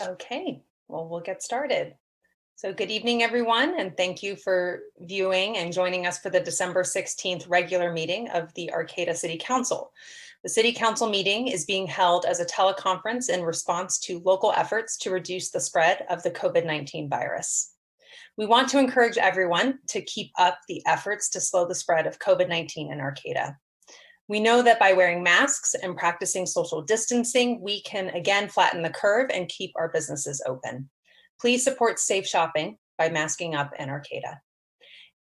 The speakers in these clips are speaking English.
Okay, well, we'll get started. So good evening, everyone, and thank you for viewing and joining us for the December 16th regular meeting of the Arcata City Council. The City Council meeting is being held as a teleconference in response to local efforts to reduce the spread of the COVID-19 virus. We want to encourage everyone to keep up the efforts to slow the spread of COVID-19 in Arcata. We know that by wearing masks and practicing social distancing, we can again flatten the curve and keep our businesses open. Please support safe shopping by masking up in Arcata.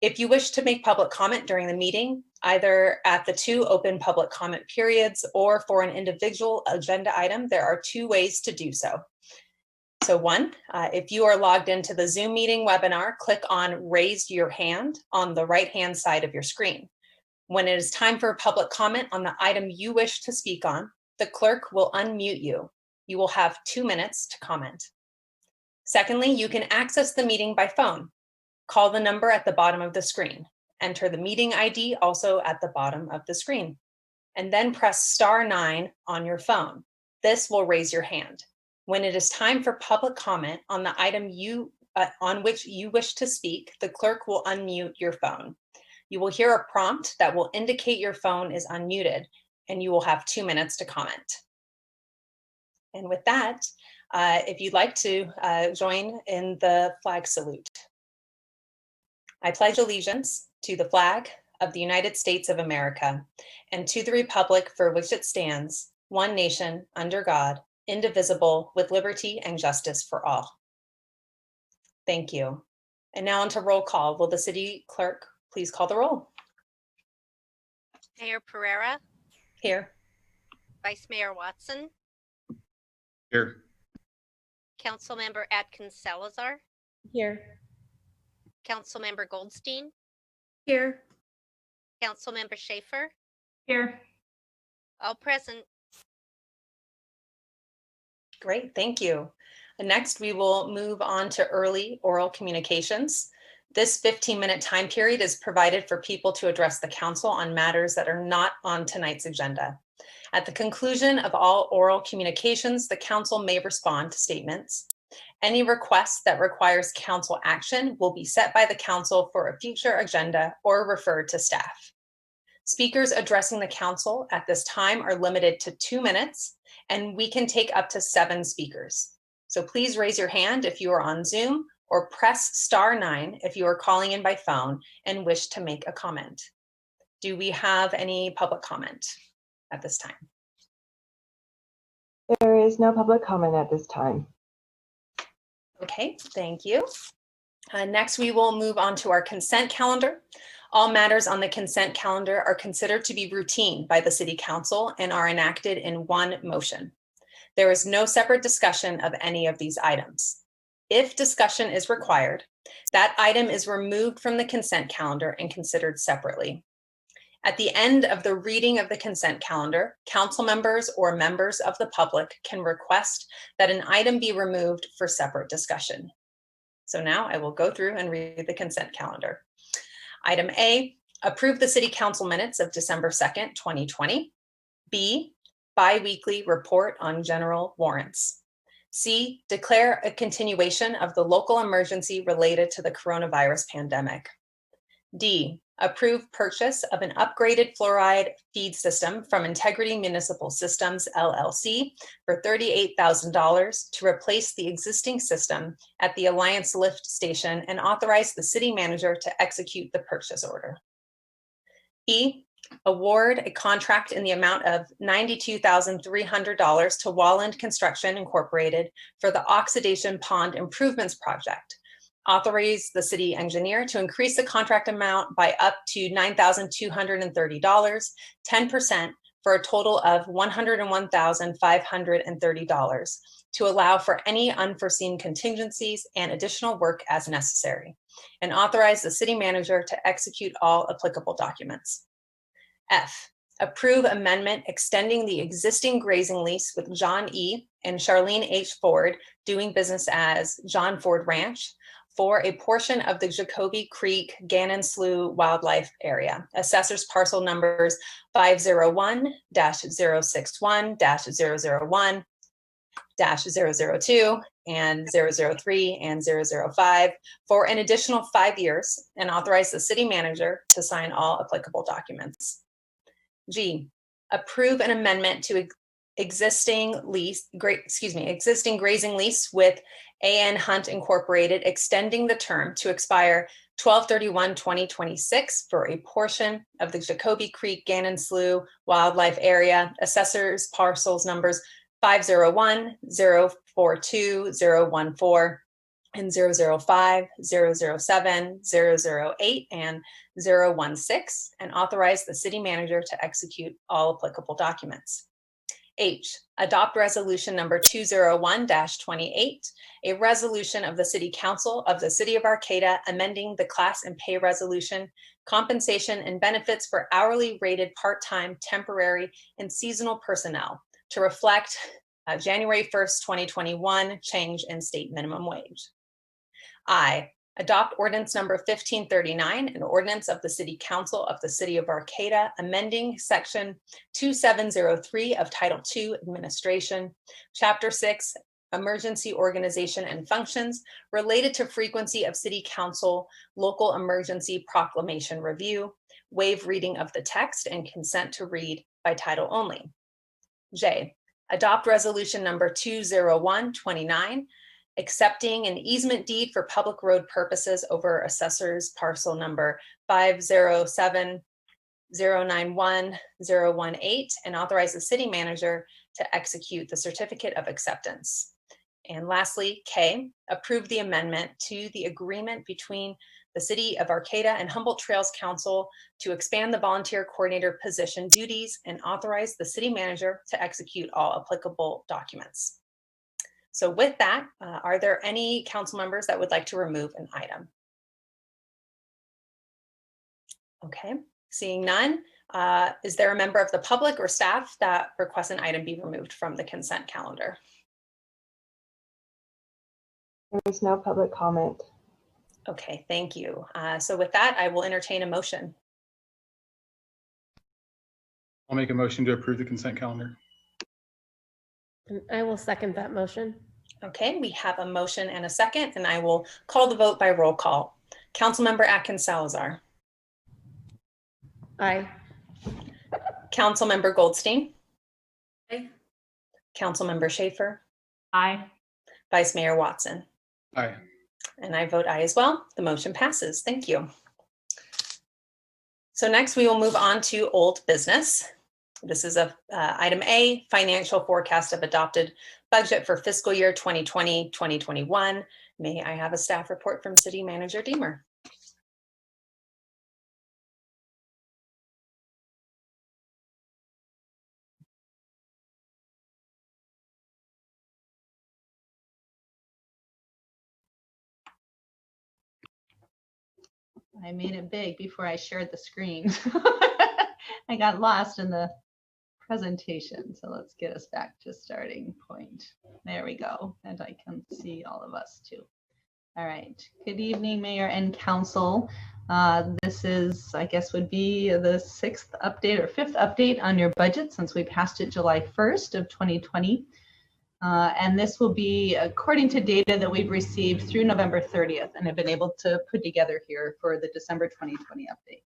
If you wish to make public comment during the meeting, either at the 2 open public comment periods or for an individual agenda item, there are 2 ways to do so. So one, if you are logged into the Zoom meeting webinar, click on Raise Your Hand on the right-hand side of your screen. When it is time for a public comment on the item you wish to speak on, the clerk will unmute you. You will have 2 minutes to comment. Secondly, you can access the meeting by phone. Call the number at the bottom of the screen. Enter the meeting ID also at the bottom of the screen, and then press *9 on your phone. This will raise your hand. When it is time for public comment on the item on which you wish to speak, the clerk will unmute your phone. You will hear a prompt that will indicate your phone is unmuted, and you will have 2 minutes to comment. And with that, if you'd like to join in the flag salute. I pledge allegiance to the flag of the United States of America and to the republic for which it stands, one nation, under God, indivisible, with liberty and justice for all. Thank you. And now on to roll call. Will the city clerk please call the roll? Mayor Pereira. Here. Vice Mayor Watson. Here. Councilmember Atkins Salazar. Here. Councilmember Goldstein. Here. Councilmember Schaefer. Here. All present. Great, thank you. Next, we will move on to early oral communications. This 15-minute time period is provided for people to address the council on matters that are not on tonight's agenda. At the conclusion of all oral communications, the council may respond to statements. Any request that requires council action will be set by the council for a future agenda or referred to staff. Speakers addressing the council at this time are limited to 2 minutes, and we can take up to 7 speakers. So please raise your hand if you are on Zoom, or press *9 if you are calling in by phone and wish to make a comment. Do we have any public comment at this time? There is no public comment at this time. Okay, thank you. Next, we will move on to our consent calendar. All matters on the consent calendar are considered to be routine by the City Council and are enacted in one motion. There is no separate discussion of any of these items. If discussion is required, that item is removed from the consent calendar and considered separately. At the end of the reading of the consent calendar, council members or members of the public can request that an item be removed for separate discussion. So now I will go through and read the consent calendar. Item A, approve the City Council minutes of December 2nd, 2020. B, bi-weekly report on general warrants. C, declare a continuation of the local emergency related to the coronavirus pandemic. D, approve purchase of an upgraded fluoride feed system from Integrity Municipal Systems, LLC for $38,000 to replace the existing system at the Alliance Lift Station and authorize the city manager to execute the purchase order. E, award a contract in the amount of $92,300 to Walland Construction Incorporated for the Oxidation Pond Improvements Project. Authorize the city engineer to increase the contract amount by up to $9,230, 10%, for a total of $101,530 to allow for any unforeseen contingencies and additional work as necessary, and authorize the city manager to execute all applicable documents. F, approve amendment extending the existing grazing lease with John E. and Charlene H. Ford, doing business as John Ford Ranch, for a portion of the Jacoby Creek Gannon Slough Wildlife Area. Assessors parcel numbers 501-061-001, 002 and 003 and 005 for an additional 5 years and authorize the city manager to sign all applicable documents. G, approve an amendment to existing grazing lease with A.N. Hunt Incorporated, extending the term to expire 12/31/2026 for a portion of the Jacoby Creek Gannon Slough Wildlife Area, assessors parcels numbers 501, 042, 014, and 005, 007, 008, and 016, and authorize the city manager to execute all applicable documents. H, adopt resolution number 201-28, a resolution of the City Council of the City of Arcata amending the class and pay resolution, compensation and benefits for hourly rated part-time, temporary, and seasonal personnel to reflect January 1st, 2021 change in state minimum wage. I, adopt ordinance number 1539, an ordinance of the City Council of the City of Arcata amending section 2703 of Title II Administration, Chapter 6, Emergency Organization and Functions related to frequency of City Council local emergency proclamation review, waive reading of the text and consent to read by title only. J, adopt resolution number 201-29, accepting an easement deed for public road purposes over assessors parcel number 507-091-018, and authorize the city manager to execute the certificate of acceptance. And lastly, K, approve the amendment to the agreement between the City of Arcata and Humboldt Trails Council to expand the volunteer coordinator position duties and authorize the city manager to execute all applicable documents. So with that, are there any council members that would like to remove an item? Okay, seeing none, is there a member of the public or staff that requests an item be removed from the consent calendar? There is no public comment. Okay, thank you. So with that, I will entertain a motion. I'll make a motion to approve the consent calendar. And I will second that motion. Okay, we have a motion and a second, and I will call the vote by roll call. Councilmember Atkins Salazar. Aye. Councilmember Goldstein. Aye. Councilmember Schaefer. Aye. Vice Mayor Watson. Aye. And I vote aye as well. The motion passes. Thank you. So next we will move on to old business. This is item A, financial forecast of adopted budget for fiscal year 2020-2021. May I have a staff report from City Manager Deemer? I made it big before I shared the screen. I got lost in the presentation. So let's get us back to starting point. There we go. And I can see all of us too. All right. Good evening, Mayor and Council. This is, I guess, would be the 6th update or 5th update on your budget since we passed it July 1st of 2020. And this will be according to data that we've received through November 30th and have been able to put together here for the December 2020 update.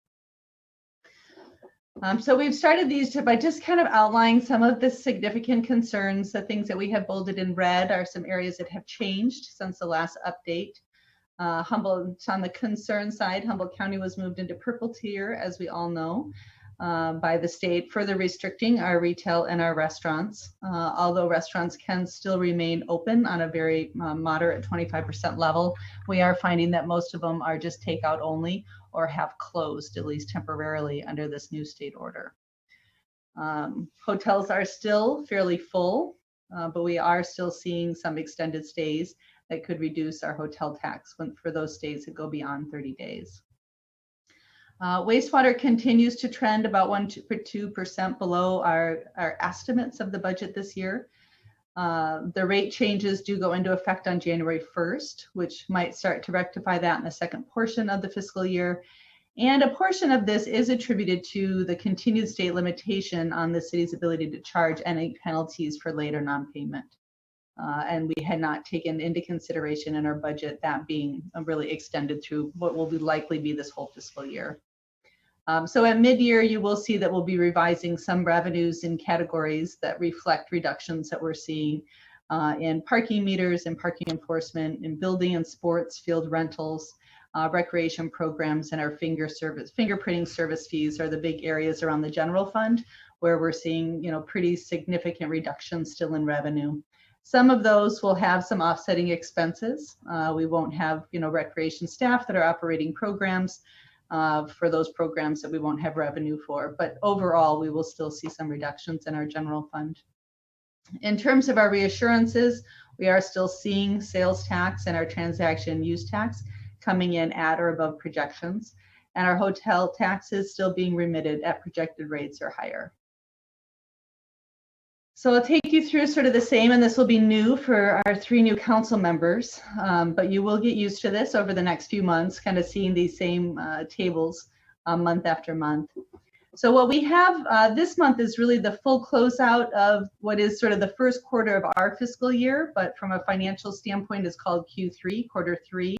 So we've started these by just kind of outlining some of the significant concerns. The things that we have bolded in red are some areas that have changed since the last update. Humboldt, on the concern side, Humboldt County was moved into purple tier, as we all know, by the state, further restricting our retail and our restaurants. Although restaurants can still remain open on a very moderate 25% level, we are finding that most of them are just takeout only or have closed, at least temporarily, under this new state order. Hotels are still fairly full, but we are still seeing some extended stays that could reduce our hotel tax for those stays that go beyond 30 days. Wastewater continues to trend about 1% below our estimates of the budget this year. The rate changes do go into effect on January 1st, which might start to rectify that in the second portion of the fiscal year. And a portion of this is attributed to the continued state limitation on the city's ability to charge any penalties for late or non-payment. And we had not taken into consideration in our budget that being really extended through what will likely be this whole fiscal year. So at mid-year, you will see that we'll be revising some revenues in categories that reflect reductions that we're seeing in parking meters and parking enforcement, in building and sports, field rentals, recreation programs, and our fingerprinting service fees are the big areas around the general fund where we're seeing, pretty significant reductions still in revenue. Some of those will have some offsetting expenses. We won't have, recreation staff that are operating programs for those programs that we won't have revenue for. But overall, we will still see some reductions in our general fund. In terms of our reassurances, we are still seeing sales tax and our transaction use tax coming in at or above projections, and our hotel tax is still being remitted at projected rates or higher. So I'll take you through sort of the same, and this will be new for our 3 new council members, but you will get used to this over the next few months, kind of seeing these same tables month after month. So what we have this month is really the full closeout of what is sort of the first quarter of our fiscal year, but from a financial standpoint is called Q3, quarter 3.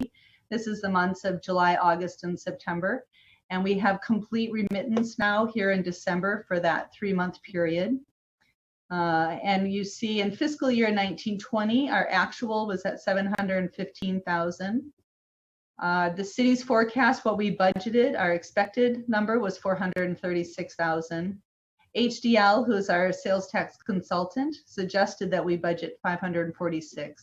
This is the months of July, August, and September. And we have complete remittance now here in December for that 3-month period. And you see in fiscal year 1920, our actual was at $715,000. The city's forecast, what we budgeted, our expected number was $436,000. HDL, who is our sales tax consultant, suggested that we budget $546,000.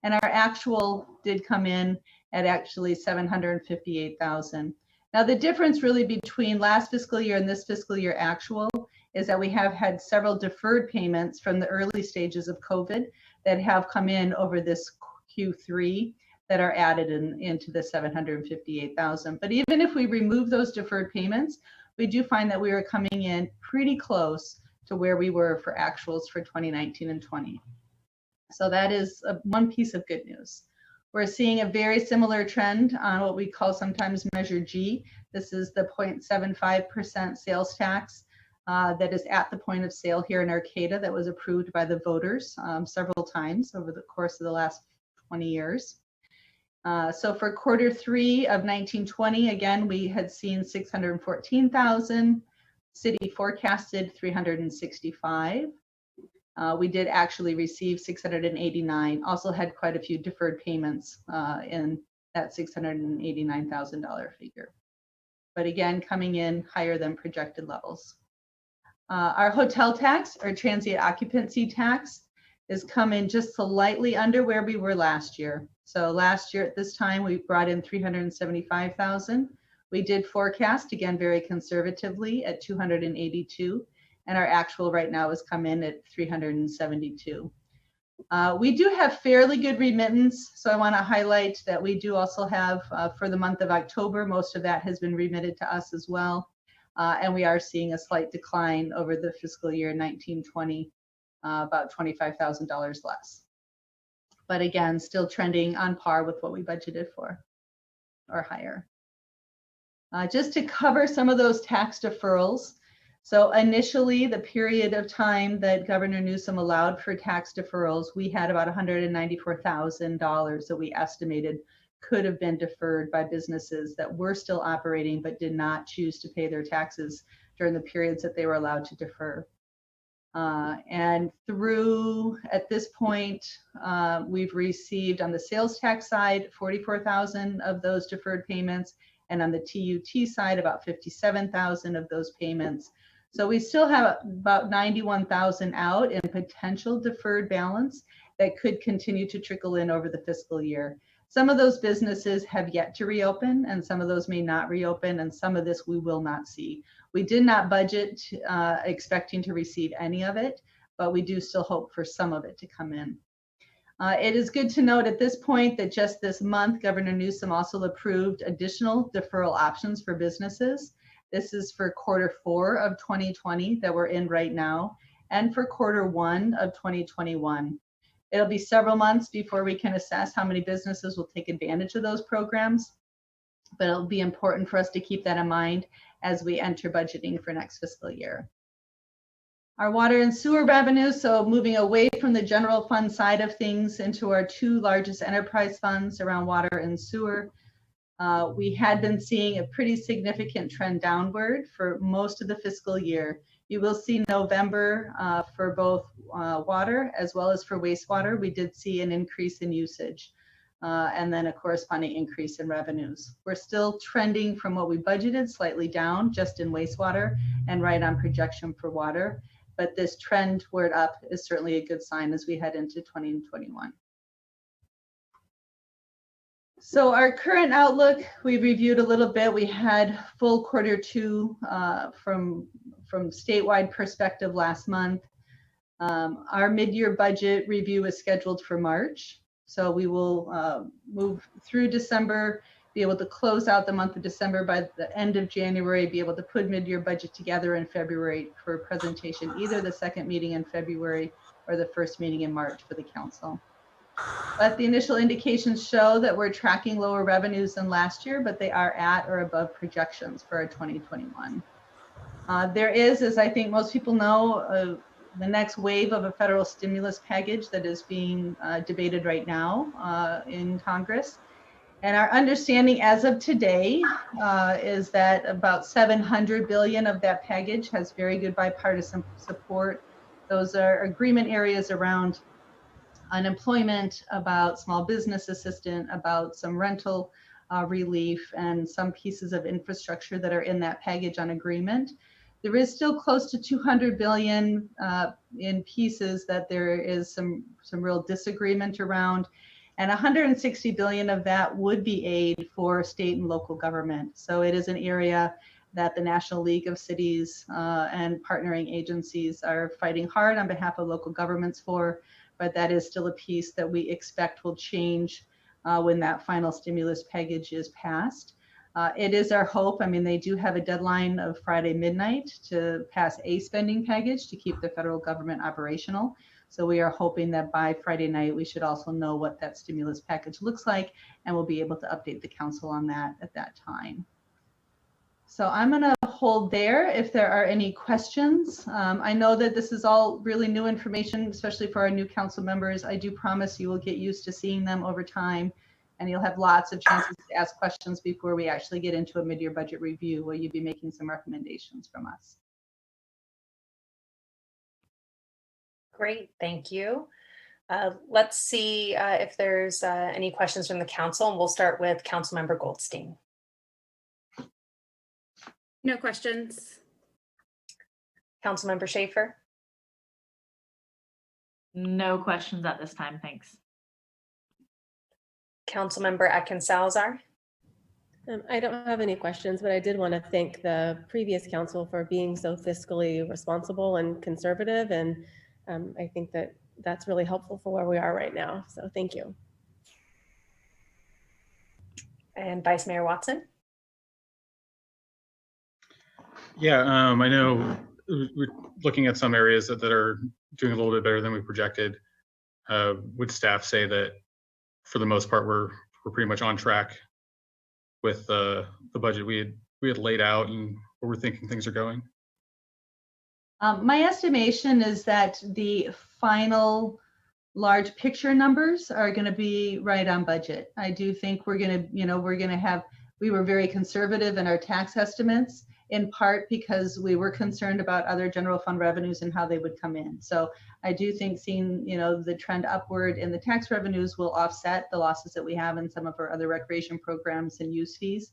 And our actual did come in at actually $758,000. Now the difference really between last fiscal year and this fiscal year actual is that we have had several deferred payments from the early stages of COVID that have come in over this Q3 that are added into the $758,000. But even if we remove those deferred payments, we do find that we are coming in pretty close to where we were for actuals for 2019 and 20. So that is one piece of good news. We're seeing a very similar trend on what we call sometimes Measure G. This is the 0.75% sales tax that is at the point of sale here in Arcata that was approved by the voters several times over the course of the last 20 years. So for quarter 3 of 1920, again, we had seen 614,000. City forecasted 365. We did actually receive 689. Also had quite a few deferred payments in that $689,000 figure. But again, coming in higher than projected levels. Our hotel tax, or transient occupancy tax, is coming just slightly under where we were last year. So last year at this time, we brought in 375,000. We did forecast, again, very conservatively at 282, and our actual right now has come in at 372. We do have fairly good remittance, so I want to highlight that we do also have, for the month of October, most of that has been remitted to us as well, and we are seeing a slight decline over the fiscal year 1920, about $25,000 less. But again, still trending on par with what we budgeted for, or higher. Just to cover some of those tax deferrals. So initially, the period of time that Governor Newsom allowed for tax deferrals, we had about $194,000 that we estimated could have been deferred by businesses that were still operating but did not choose to pay their taxes during the periods that they were allowed to defer. And through, at this point, we've received on the sales tax side, 44,000 of those deferred payments, and on the TUT side, about 57,000 of those payments. So we still have about 91,000 out in potential deferred balance that could continue to trickle in over the fiscal year. Some of those businesses have yet to reopen, and some of those may not reopen, and some of this we will not see. We did not budget expecting to receive any of it, but we do still hope for some of it to come in. It is good to note at this point that just this month, Governor Newsom also approved additional deferral options for businesses. This is for quarter 4 of 2020 that we're in right now, and for quarter 1 of 2021. It'll be several months before we can assess how many businesses will take advantage of those programs, but it'll be important for us to keep that in mind as we enter budgeting for next fiscal year. Our water and sewer revenue, so moving away from the general fund side of things into our two largest enterprise funds around water and sewer. We had been seeing a pretty significant trend downward for most of the fiscal year. You will see November for both water as well as for wastewater. We did see an increase in usage and then a corresponding increase in revenues. We're still trending from what we budgeted, slightly down just in wastewater and right on projection for water. But this trend toward up is certainly a good sign as we head into 2021. So our current outlook, we reviewed a little bit. We had full Q2 from statewide perspective last month. Our mid-year budget review is scheduled for March. So we will move through December, be able to close out the month of December by the end of January, be able to put mid-year budget together in February for presentation, either the second meeting in February or the first meeting in March for the council. But the initial indications show that we're tracking lower revenues than last year, but they are at or above projections for our 2021. There is, as I think most people know, the next wave of a federal stimulus package that is being debated right now in Congress. And our understanding as of today is that about $700 billion of that package has very good bipartisan support. Those are agreement areas around unemployment, about small business assistance, about some rental relief, and some pieces of infrastructure that are in that package on agreement. There is still close to $200 billion in pieces that there is some real disagreement around. And $160 billion of that would be aid for state and local government. So it is an area that the National League of Cities and partnering agencies are fighting hard on behalf of local governments for, but that is still a piece that we expect will change when that final stimulus package is passed. It is our hope, I mean, they do have a deadline of Friday midnight to pass a spending package to keep the federal government operational. So we are hoping that by Friday night, we should also know what that stimulus package looks like, and we'll be able to update the council on that at that time. So I'm going to hold there if there are any questions. I know that this is all really new information, especially for our new council members. I do promise you will get used to seeing them over time, and you'll have lots of chances to ask questions before we actually get into a mid-year budget review where you'll be making some recommendations from us. Great, thank you. Let's see if there's any questions from the council, and we'll start with Councilmember Goldstein. No questions. Councilmember Schaefer, No questions at this time, thanks. Councilmember Atkins Salazar. I don't have any questions, but I did want to thank the previous council for being so fiscally responsible and conservative. And I think that that's really helpful for where we are right now. So thank you. And Vice Mayor Watson. Yeah, I know we're looking at some areas that are doing a little bit better than we projected. Would staff say that for the most part, we're pretty much on track with the budget we had laid out and where we're thinking things are going? My estimation is that the final large picture numbers are going to be right on budget. I do think we're going to, we were very conservative in our tax estimates, in part because we were concerned about other general fund revenues and how they would come in. So I do think seeing, the trend upward in the tax revenues will offset the losses that we have in some of our other recreation programs and use fees.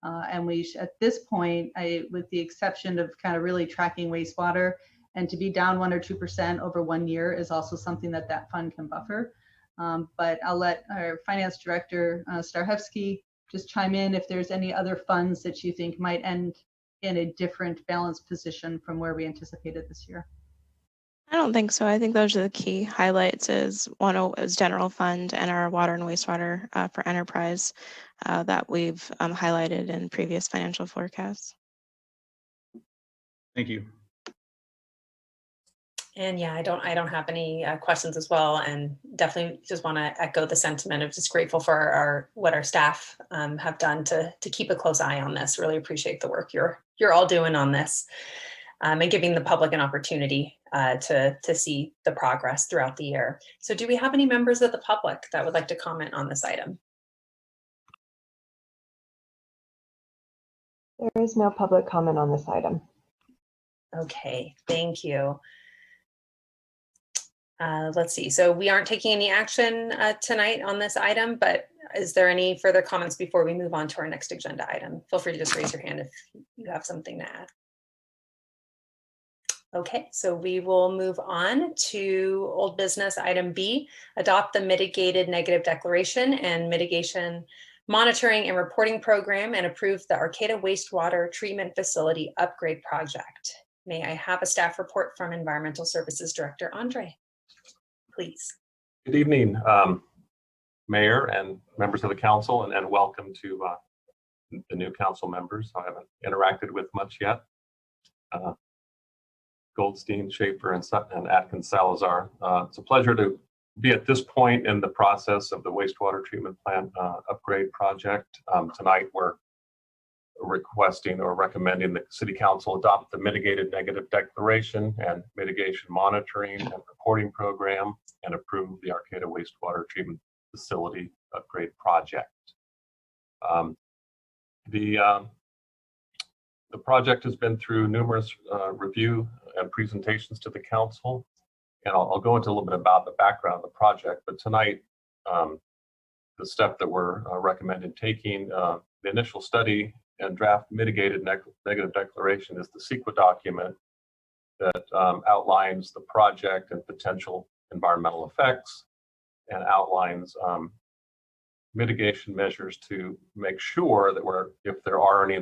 And we, at this point, with the exception of kind of really tracking wastewater, and to be down 1 or 2% over 1 year is also something that fund can buffer. But I'll let our finance director, Starhevsky, just chime in if there's any other funds that you think might end in a different balanced position from where we anticipated this year. I don't think so. I think those are the key highlights. Is one is general fund and our water and wastewater for enterprise that we've highlighted in previous financial forecasts. Thank you. And yeah, I don't have any questions as well, and definitely just want to echo the sentiment of just grateful for what our staff have done to keep a close eye on this. Really appreciate the work you're all doing on this. and giving the public an opportunity to see the progress throughout the year. So do we have any members of the public that would like to comment on this item? There is no public comment on this item. Okay, thank you. Let's see. So we aren't taking any action tonight on this item, but is there any further comments before we move on to our next agenda item? Feel free to just raise your hand if you have something to add. Okay, so we will move on to old business item B, adopt the mitigated negative declaration and mitigation monitoring and reporting program and approve the Arcata Wastewater Treatment Facility Upgrade Project. May I have a staff report from Environmental Services Director Andre, please. Good evening, Mayor and members of the council, and welcome to the new council members I haven't interacted with much yet. Goldstein, Schaefer, and Atkins Salazar. It's a pleasure to be at this point in the process of the wastewater treatment plant upgrade project. Tonight, we're requesting or recommending the City Council adopt the mitigated negative declaration and mitigation monitoring and reporting program and approve the Arcata Wastewater Treatment Facility Upgrade Project. The project has been through numerous review and presentations to the council, and I'll go into a little bit about the background of the project, but tonight, the step that we're recommending taking, the initial study and draft mitigated negative declaration is the CEQA document that outlines the project and potential environmental effects and outlines mitigation measures to make sure that if there are any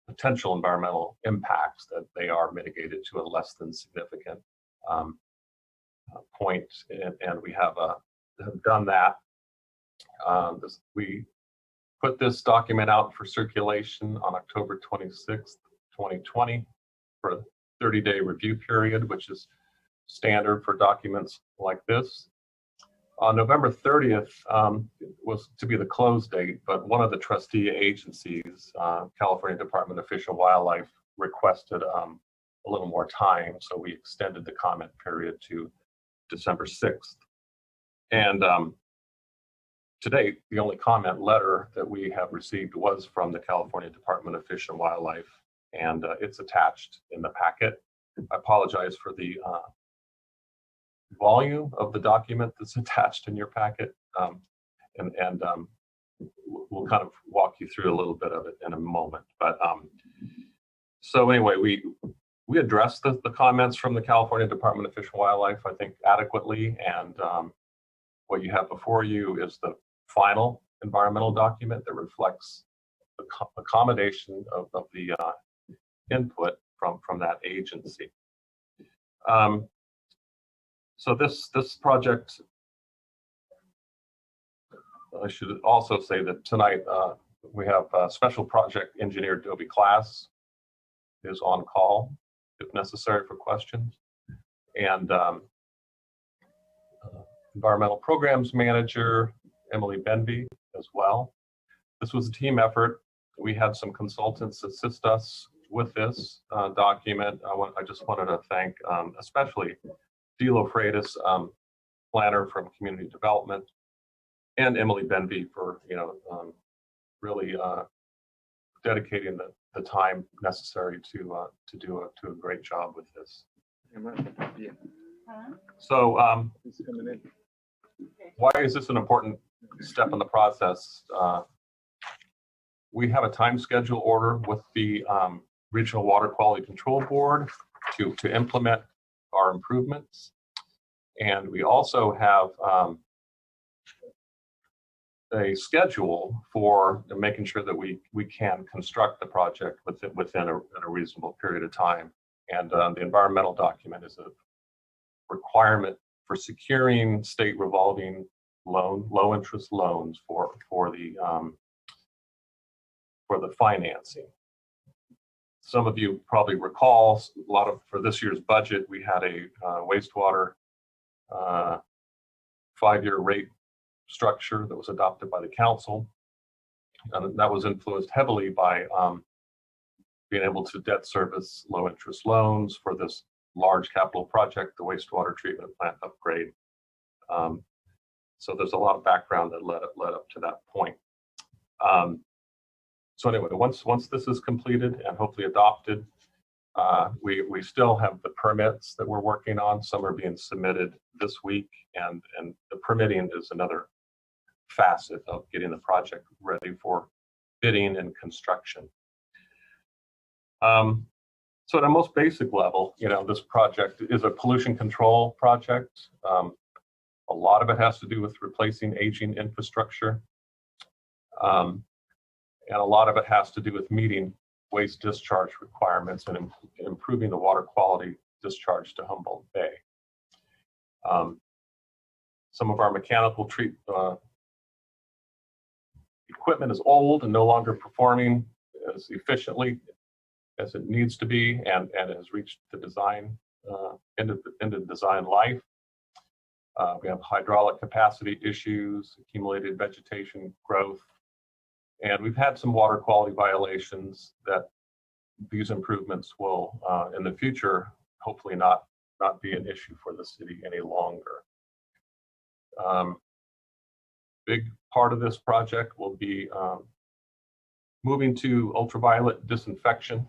potential environmental impacts, that they are mitigated to a less than significant point, and we have done that. We put this document out for circulation on October 26th, 2020 for a 30-day review period, which is standard for documents like this. On November 30th was to be the close date, but one of the trustee agencies, California Department of Fish and Wildlife, requested a little more time, so we extended the comment period to December 6th. And to date, the only comment letter that we have received was from the California Department of Fish and Wildlife, and it's attached in the packet. I apologize for the volume of the document that's attached in your packet, and we'll kind of walk you through a little bit of it in a moment. But so anyway, we addressed the comments from the California Department of Fish and Wildlife, I think, adequately, and what you have before you is the final environmental document that reflects the accommodation of the input from that agency. So this project, I should also say that tonight we have special project engineer Dobie Class is on call if necessary for questions, and environmental programs manager Emily Benby as well. This was a team effort. We had some consultants assist us with this document. I just wanted to thank especially Dilo Freitas, planner from community development, and Emily Benby for really dedicating the time necessary to do a great job with this. So why is this an important step in the process? We have a time schedule order with the Regional Water Quality Control Board to implement our improvements, and we also have a schedule for making sure that we can construct the project within a reasonable period of time. And the environmental document is a requirement for securing state revolving low interest loans for the financing. Some of you probably recall for this year's budget, we had a wastewater 5-year rate structure that was adopted by the council, and that was influenced heavily by being able to debt service low interest loans for this large capital project, the wastewater treatment plant upgrade. So there's a lot of background that led up to that point. So anyway, once this is completed and hopefully adopted, we still have the permits that we're working on. Some are being submitted this week, and the permitting is another facet of getting the project ready for bidding and construction. So at a most basic level, this project is a pollution control project. A lot of it has to do with replacing aging infrastructure. And a lot of it has to do with meeting waste discharge requirements and improving the water quality discharge to Humboldt Bay. Some of our mechanical equipment is old and no longer performing as efficiently as it needs to be, and has reached the design end of design life. We have hydraulic capacity issues, accumulated vegetation growth, and we've had some water quality violations that these improvements will, in the future, hopefully not be an issue for the city any longer. Big part of this project will be moving to ultraviolet disinfection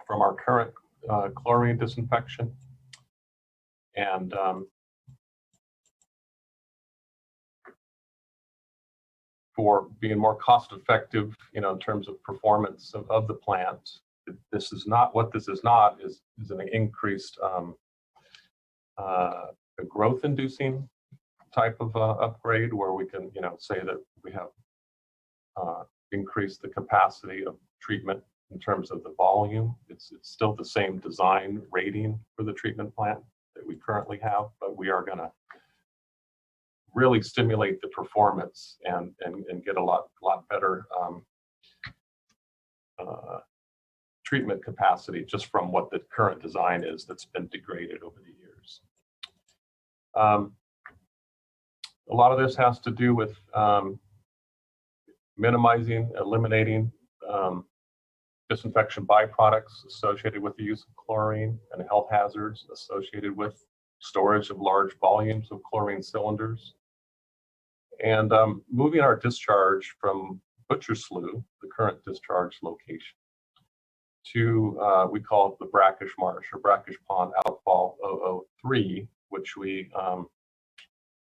from our current chlorine disinfection, and for being more cost effective, in terms of performance of the plant. This is not is an increased a growth inducing type of upgrade where we can, say that we have increased the capacity of treatment in terms of the volume. It's still the same design rating for the treatment plant that we currently have, but we are going to really stimulate the performance and get a lot better treatment capacity just from what the current design is that's been degraded over the years. A lot of this has to do with eliminating disinfection byproducts associated with the use of chlorine and health hazards associated with storage of large volumes of chlorine cylinders. And moving our discharge from Butcher Slough, the current discharge location, to we call it the Brackish Marsh or Brackish Pond Outfall 003, which we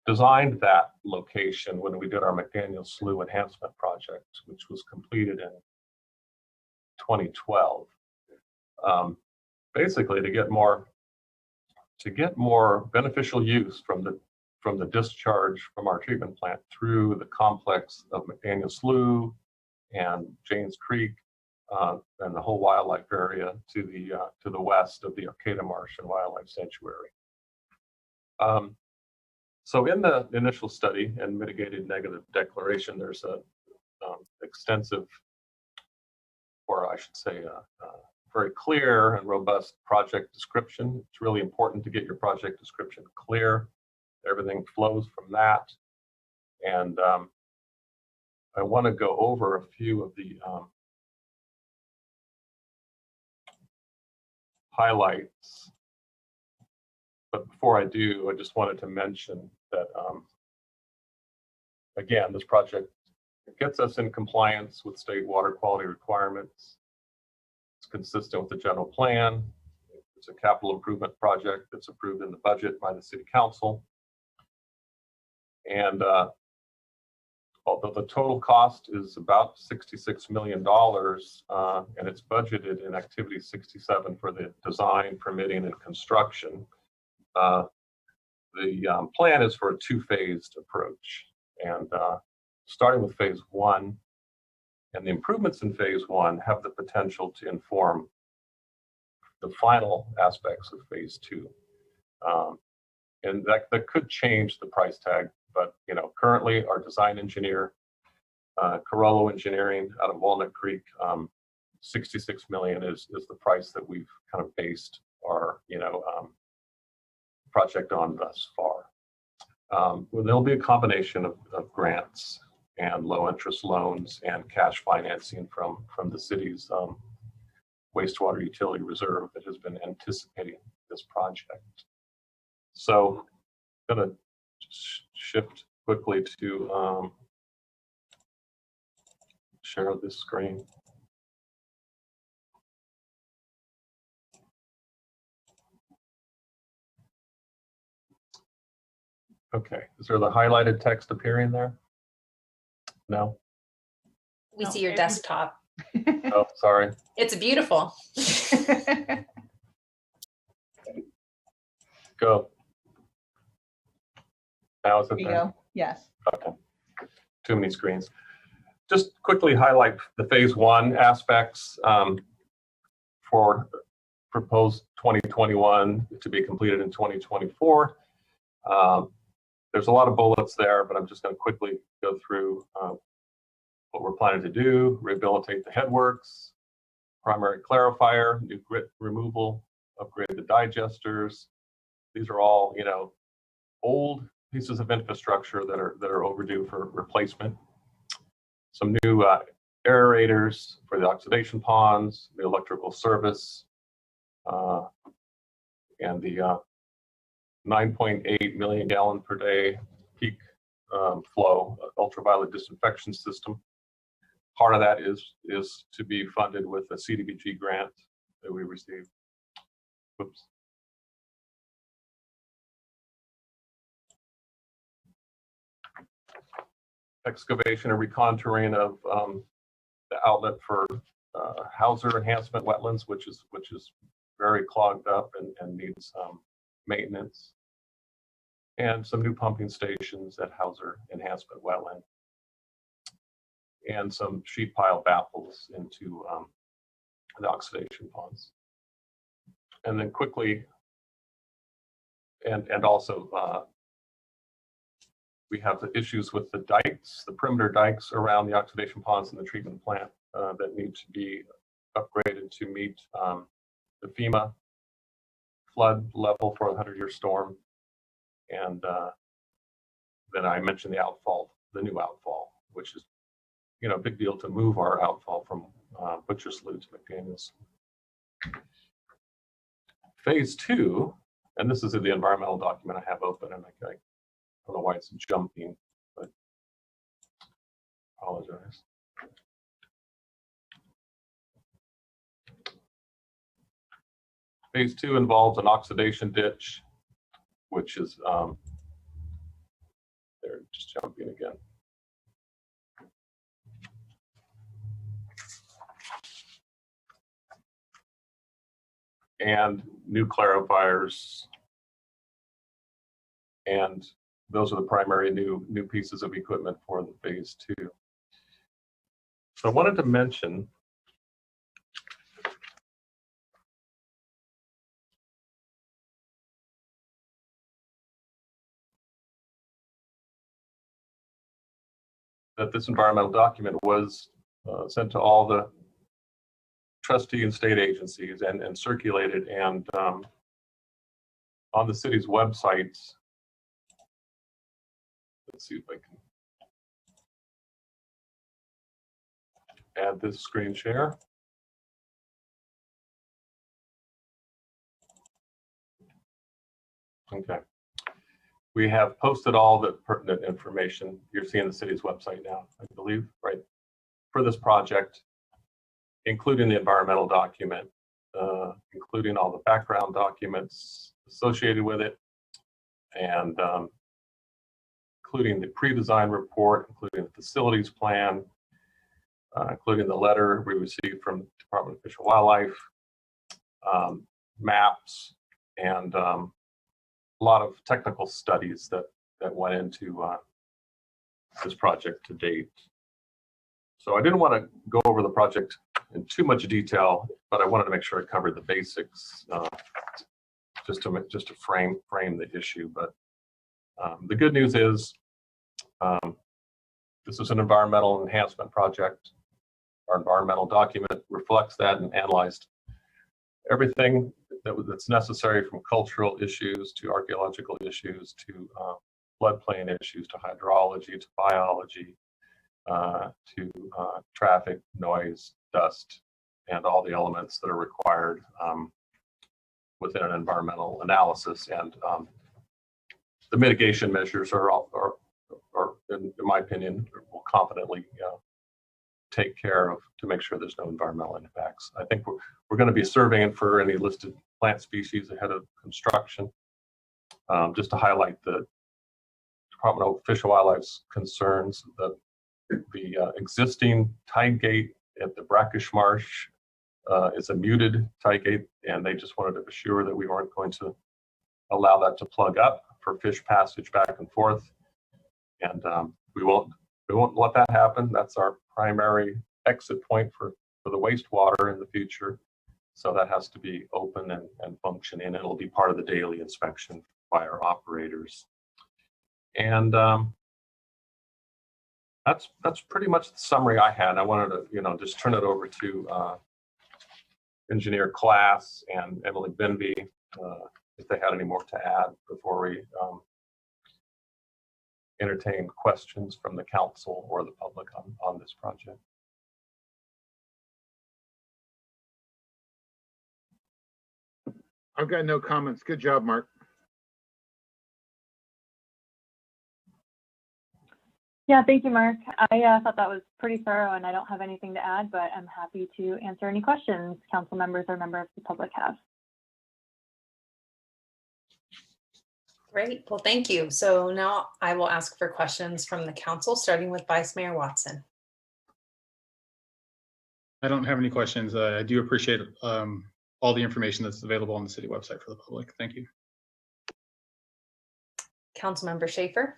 designed that location when we did our McDaniel Slough enhancement project, which was completed in 2012. Basically, to get more beneficial use from the discharge from our treatment plant through the complex of McDaniel Slough and Janes Creek and the whole wildlife area to the west of the Arcata Marsh and Wildlife Sanctuary. So in the initial study and mitigated negative declaration, there's a extensive, or I should say, very clear and robust project description. It's really important to get your project description clear. Everything flows from that. And I want to go over a few of the highlights. But before I do, I just wanted to mention that, again, this project gets us in compliance with state water quality requirements. It's consistent with the general plan. It's a capital improvement project that's approved in the budget by the city council. And although the total cost is about $66 million, and it's budgeted in activity 67 for the design, permitting, and construction, the plan is for a two-phased approach. And starting with phase one, and the improvements in phase one have the potential to inform the final aspects of phase two. And that could change the price tag, but currently our design engineer, Carollo Engineering out of Walnut Creek, 66 million is the price that we've kind of based our project on thus far. Well, there'll be a combination of grants and low interest loans and cash financing from the city's wastewater utility reserve that has been anticipating this project. So I'm going to shift quickly to share this screen. Okay, is there the highlighted text appearing there? No? We No, see your maybe. desktop. Oh, sorry. It's beautiful. Go. Now is it There you there? go. Yes. Okay. Too many screens. Just quickly highlight the phase 1 aspects for proposed 2021 to be completed in 2024. There's a lot of bullets there, but I'm just going to quickly go through what we're planning to do: rehabilitate the headworks, primary clarifier, new grit removal, upgrade the digesters. These are all, you know, old pieces of infrastructure that are overdue for replacement. Some new aerators for the oxidation ponds, the electrical service, and the 9.8 million gallon per day peak flow ultraviolet disinfection system. Part of that is to be funded with a CDBG grant that we received. Whoops. Excavation and recontouring of the outlet for Hauser enhancement wetlands, which is very clogged up and needs maintenance, and some new pumping stations at Hauser enhancement wetland, and some sheet pile baffles into the oxidation ponds. And then quickly, and also we have the issues with the dikes, the perimeter dikes around the oxidation ponds and the treatment plant that need to be upgraded to meet the FEMA flood level for a 100-year storm. And then I mentioned the outfall, the new outfall, which is, you know, a big deal to move our outfall from Butcher Slough to McDaniels. Phase 2, and this is the environmental document I have open, and I don't know why it's jumping, but apologize. Phase 2 involves an oxidation ditch, which is, they're just jumping again. And new clarifiers. And those are the primary new pieces of equipment for the phase 2. So I wanted to mention that this environmental document was sent to all the trustee and state agencies and circulated, and on the city's websites. Let's see if I can add this screen share. Okay. We have posted all the pertinent information. You're seeing the city's website now, I believe, right? For this project, including the environmental document, including all the background documents associated with it, and including the pre-design report, including the facilities plan, including the letter we received from the Department of Fish and Wildlife, maps, and a lot of technical studies that went into this project to date. So I didn't want to go over the project in too much detail, but I wanted to make sure I covered the basics, just to frame the issue. But the good news is this is an environmental enhancement project. Our environmental document reflects that and analyzed everything that's necessary, from cultural issues to archaeological issues to floodplain issues to hydrology to biology to traffic, noise, dust, and all the elements that are required within an environmental analysis. And the mitigation measures are in my opinion, will confidently take care of to make sure there's no environmental impacts. I think we're going to be surveying for any listed plant species ahead of construction. Just to highlight the Department of Fish and Wildlife's concerns that the existing tide gate at the brackish marsh is a muted tide gate, and they just wanted to assure that we weren't going to allow that to plug up for fish passage back and forth. And we won't let that happen. That's our primary exit point for the wastewater in the future. So that has to be open and functioning, and it'll be part of the daily inspection by our operators. And that's pretty much the summary I had. I wanted to just turn it over to Engineer Class and Emily Benby if they had any more to add before we entertain questions from the council or the public on this project. I've got no comments. Good job, Mark. Yeah, thank you, Mark. I thought that was pretty thorough, and I don't have anything to add, but I'm happy to answer any questions council members or members of the public have. Great. Well, thank you. So now I will ask for questions from the council, starting with Vice Mayor Watson. I don't have any questions. I do appreciate all the information that's available on the city website for the public. Thank you. Councilmember Schaefer.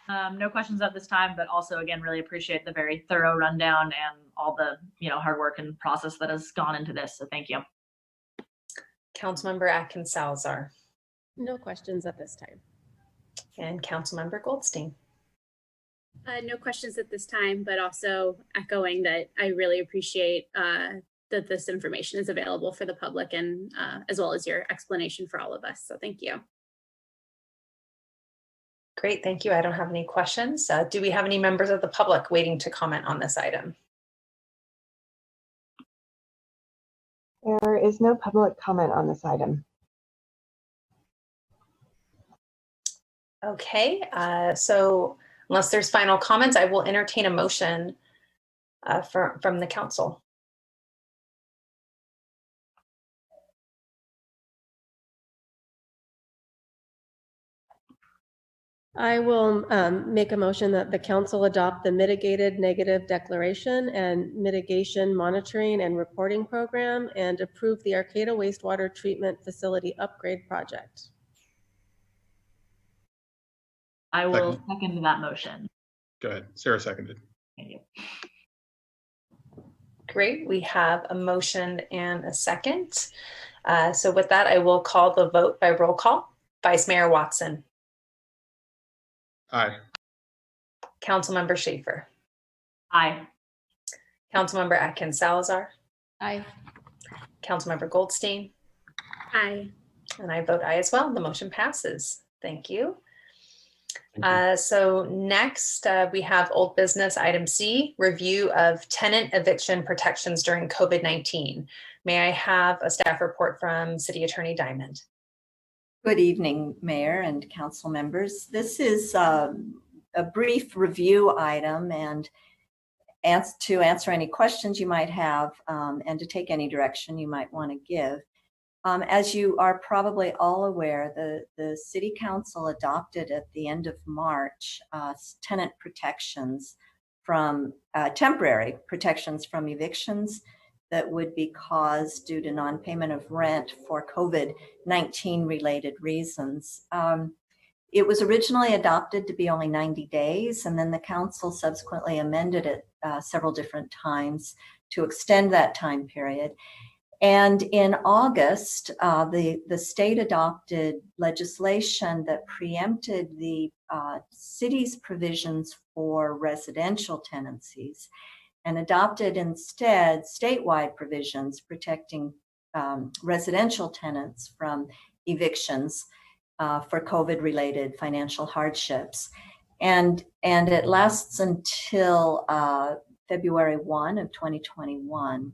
No questions at this time, but also again, really appreciate the very thorough rundown and all the hard work and process that has gone into this. So thank you. Councilmember Atkins Salazar. No questions at this time. And Councilmember Goldstein. No questions at this time, but also echoing that I really appreciate that this information is available for the public, and as well as your explanation for all of us. So thank you. Great, thank you. I don't have any questions. Do we have any members of the public waiting to comment on this item? There is no public comment on this item. Okay, so unless there's final comments, I will entertain a motion from the council. I will make a motion that the council adopt the mitigated negative declaration and mitigation monitoring and reporting program and approve the Arcata Wastewater Treatment Facility Upgrade Project. I will second that motion. Go ahead. Sarah seconded. Thank you. Great, we have a motion and a second. So with that, I will call the vote by roll call. Vice Mayor Watson. Aye. Councilmember Schaefer. Aye. Councilmember Atkins Salazar. Aye. Councilmember Goldstein. Aye. And I vote aye as well. The motion passes. Thank you. Thank you. So next we have old business item C, review of tenant eviction protections during COVID-19. May I have a staff report from City Attorney Diamond? Good evening, Mayor and council members. This is a brief review item and to answer any questions you might have and to take any direction you might want to give. As you are probably all aware, the City Council adopted at the end of March tenant protections from temporary protections from evictions that would be caused due to non-payment of rent for COVID-19 related reasons. It was originally adopted to be only 90 days, and then the council subsequently amended it several different times to extend that time period. And in August, the state adopted legislation that preempted the city's provisions for residential tenancies and adopted instead statewide provisions protecting residential tenants from evictions for COVID-related financial hardships. And it lasts until February 1 of 2021.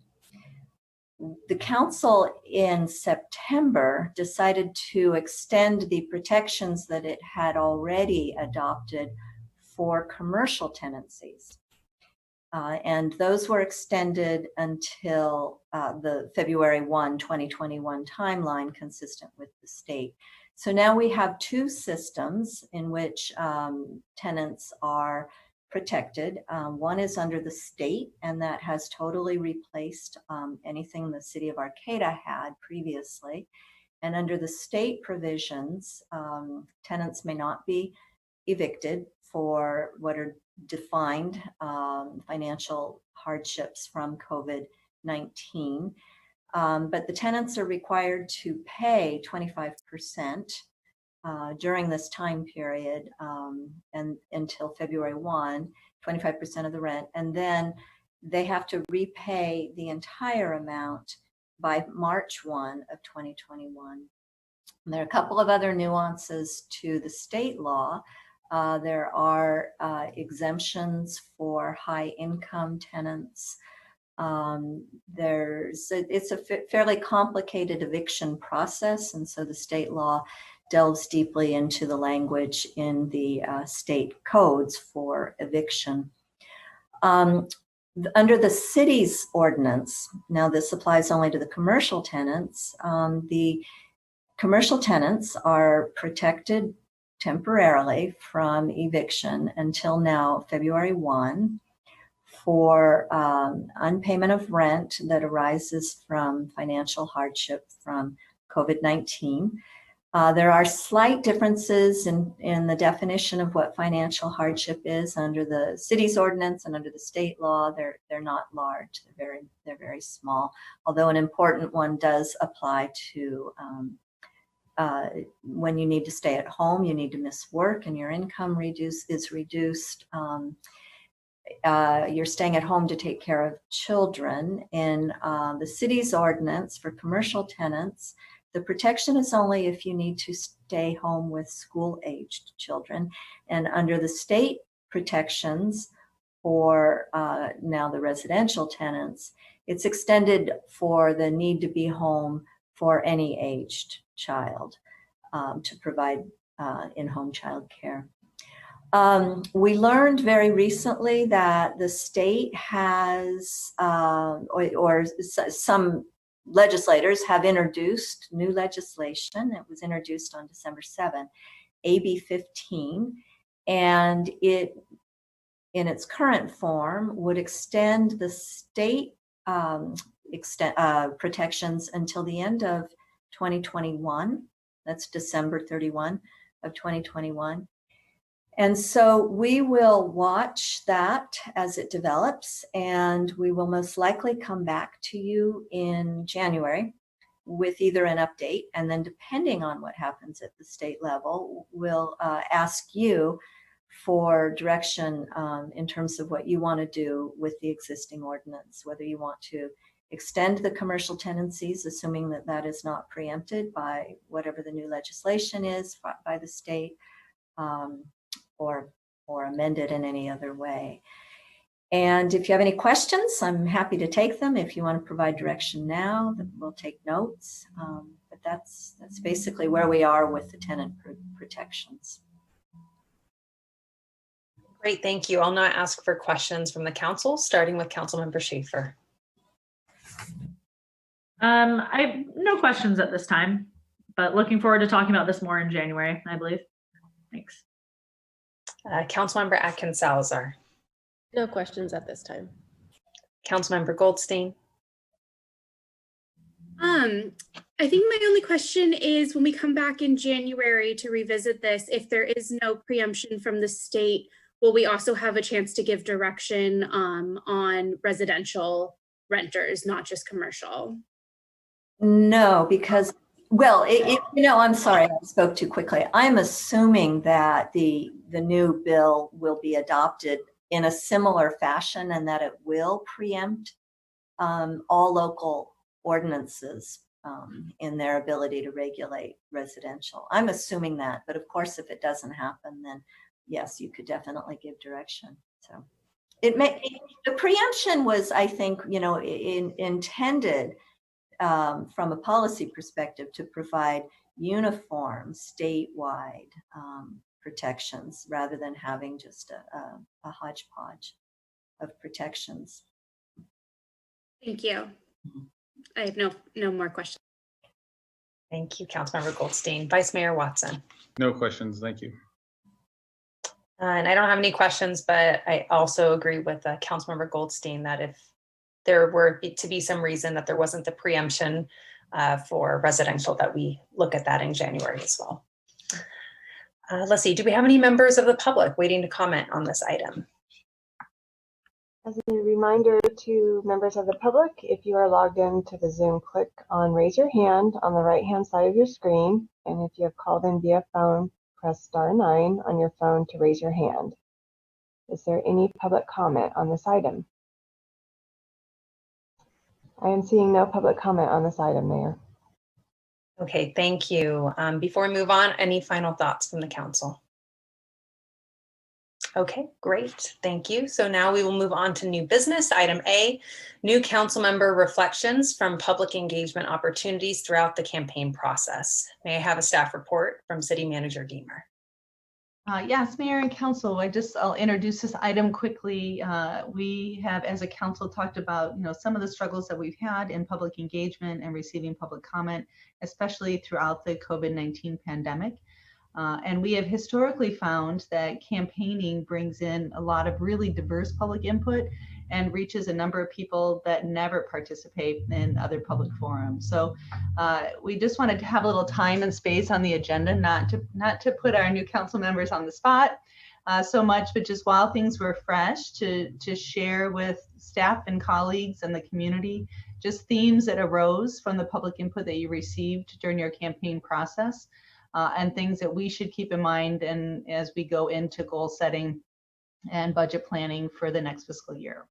The council in September decided to extend the protections that it had already adopted for commercial tenancies. And those were extended until the February 1, 2021 timeline consistent with the state. So now we have two systems in which tenants are protected. One is under the state, and that has totally replaced anything the city of Arcata had previously. And under the state provisions, tenants may not be evicted for what are defined financial hardships from COVID-19. But the tenants are required to pay 25% during this time period and until February 1, 25% of the rent. And then they have to repay the entire amount by March 1 of 2021. And there are a couple of other nuances to the state law. There are exemptions for high income tenants. It's a fairly complicated eviction process, and so the state law delves deeply into the language in the state codes for eviction. Under the city's ordinance, now this applies only to the commercial tenants, the commercial tenants are protected temporarily from eviction until now, February 1, for unpayment of rent that arises from financial hardship from COVID-19. There are slight differences in the definition of what financial hardship is under the city's ordinance and under the state law. They're not large. They're very small. Although an important one does apply to when you need to stay at home, you need to miss work, and your income is reduced. You're staying at home to take care of children. In the city's ordinance for commercial tenants, the protection is only if you need to stay home with school-aged children. And under the state protections for now the residential tenants, it's extended for the need to be home for any aged child to provide in-home child care. We learned very recently that the state has, or some legislators have introduced new legislation. It was introduced on December 7, AB 15, and it, in its current form, would extend the state protections until the end of 2021. That's December 31 of 2021. And so we will watch that as it develops, and we will most likely come back to you in January with either an update, and then depending on what happens at the state level, we'll ask you for direction in terms of what you want to do with the existing ordinance, whether you want to extend the commercial tenancies, assuming that that is not preempted by whatever the new legislation is by the state, or amend it in any other way. And if you have any questions, I'm happy to take them. If you want to provide direction now, then we'll take notes. But that's basically where we are with the tenant protections. Great, thank you. I'll now ask for questions from the council, starting with Councilmember Schaefer. I have no questions at this time, but looking forward to talking about this more in January, I believe. Thanks. Councilmember Atkins Salazar. No questions at this time. Councilmember Goldstein. I think my only question is, when we come back in January to revisit this, if there is no preemption from the state, will we also have a chance to give direction on residential renters, not just commercial? No, because, well, I'm sorry, I spoke too quickly. I'm assuming that the new bill will be adopted in a similar fashion, and that it will preempt all local ordinances in their ability to regulate residential. I'm assuming that, but of course, if it doesn't happen, then yes, you could definitely give direction. So The preemption was, I think, intended from a policy perspective to provide uniform statewide protections rather than having just a hodgepodge of protections. Thank you. I have no more questions. Thank you, Councilmember Goldstein. Vice Mayor Watson. No questions. Thank you. And I don't have any questions, but I also agree with Councilmember Goldstein that if there were to be some reason that there wasn't the preemption for residential, that we look at that in January as well. Let's see, do we have any members of the public waiting to comment on this item? As a reminder to members of the public, if you are logged into the Zoom, click on raise your hand on the right-hand side of your screen. And if you have called in via phone, press *9 on your phone to raise your hand. Is there any public comment on this item? I am seeing no public comment on this item, Mayor. Okay, thank you. Before we move on, any final thoughts from the council? Okay, great. Thank you. So now we will move on to new business. Item A, new council member reflections from public engagement opportunities throughout the campaign process. May I have a staff report from City Manager Deemer? Yes, Mayor and Council, I'll introduce this item quickly. We have, as a council, talked about some of the struggles that we've had in public engagement and receiving public comment, especially throughout the COVID-19 pandemic. And we have historically found that campaigning brings in a lot of really diverse public input and reaches a number of people that never participate in other public forums. So we just wanted to have a little time and space on the agenda, not to put our new council members on the spot so much, but just while things were fresh, to share with staff and colleagues and the community just themes that arose from the public input that you received during your campaign process. And things that we should keep in mind and as we go into goal setting and budget planning for the next fiscal year.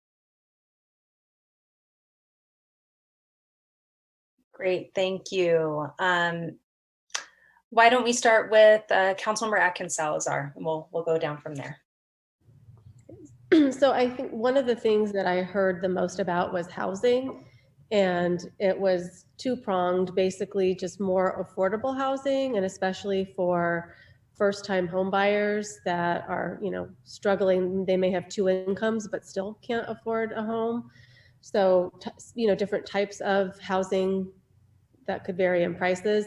Great, thank you. Why don't we start with Councilmember Atkins-Salazar, and we'll go down from there. So I think one of the things that I heard the most about was housing, and it was two-pronged, basically just more affordable housing, and especially for first-time home buyers that are, struggling. They may have two incomes but still can't afford a home. So, different types of housing that could vary in prices.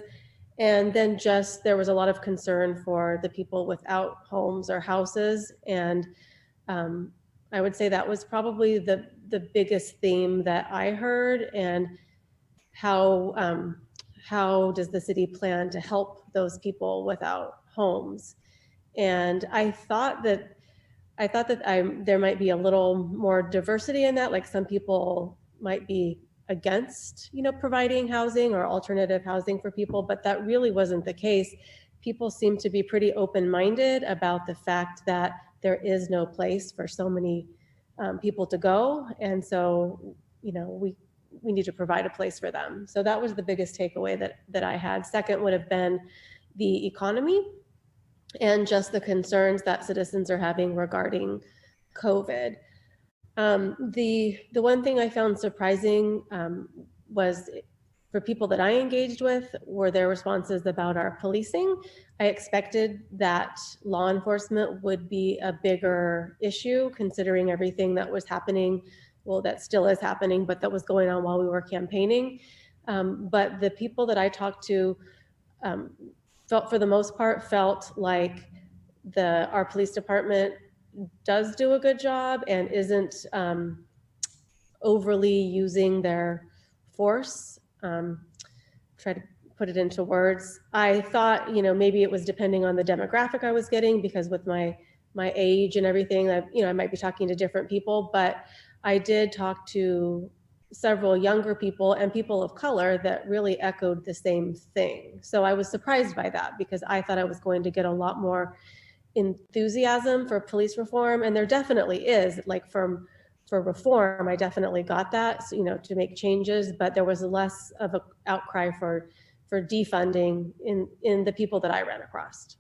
And then just there was a lot of concern for the people without homes or houses. And I would say that was probably the biggest theme that I heard. And how does the city plan to help those people without homes? And I thought that there might be a little more diversity in that. Like some people might be against, providing housing or alternative housing for people, but that really wasn't the case. People seem to be pretty open-minded about the fact that there is no place for so many people to go. And so, we need to provide a place for them. So that was the biggest takeaway that I had. Second would have been the economy and just the concerns that citizens are having regarding COVID. The one thing I found surprising was for people that I engaged with were their responses about our policing. I expected that law enforcement would be a bigger issue considering everything that was happening, well, that still is happening, but that was going on while we were campaigning. But the people that I talked to for the most part felt like our police department does do a good job and isn't overly using their force. Try to put it into words. I thought, maybe it was depending on the demographic I was getting, because with my age and everything, I might be talking to different people, but I did talk to several younger people and people of color that really echoed the same thing. So I was surprised by that because I thought I was going to get a lot more enthusiasm for police reform, and there definitely is. Like for reform, I definitely got that, to make changes, but there was less of an outcry for defunding in the people that I ran across.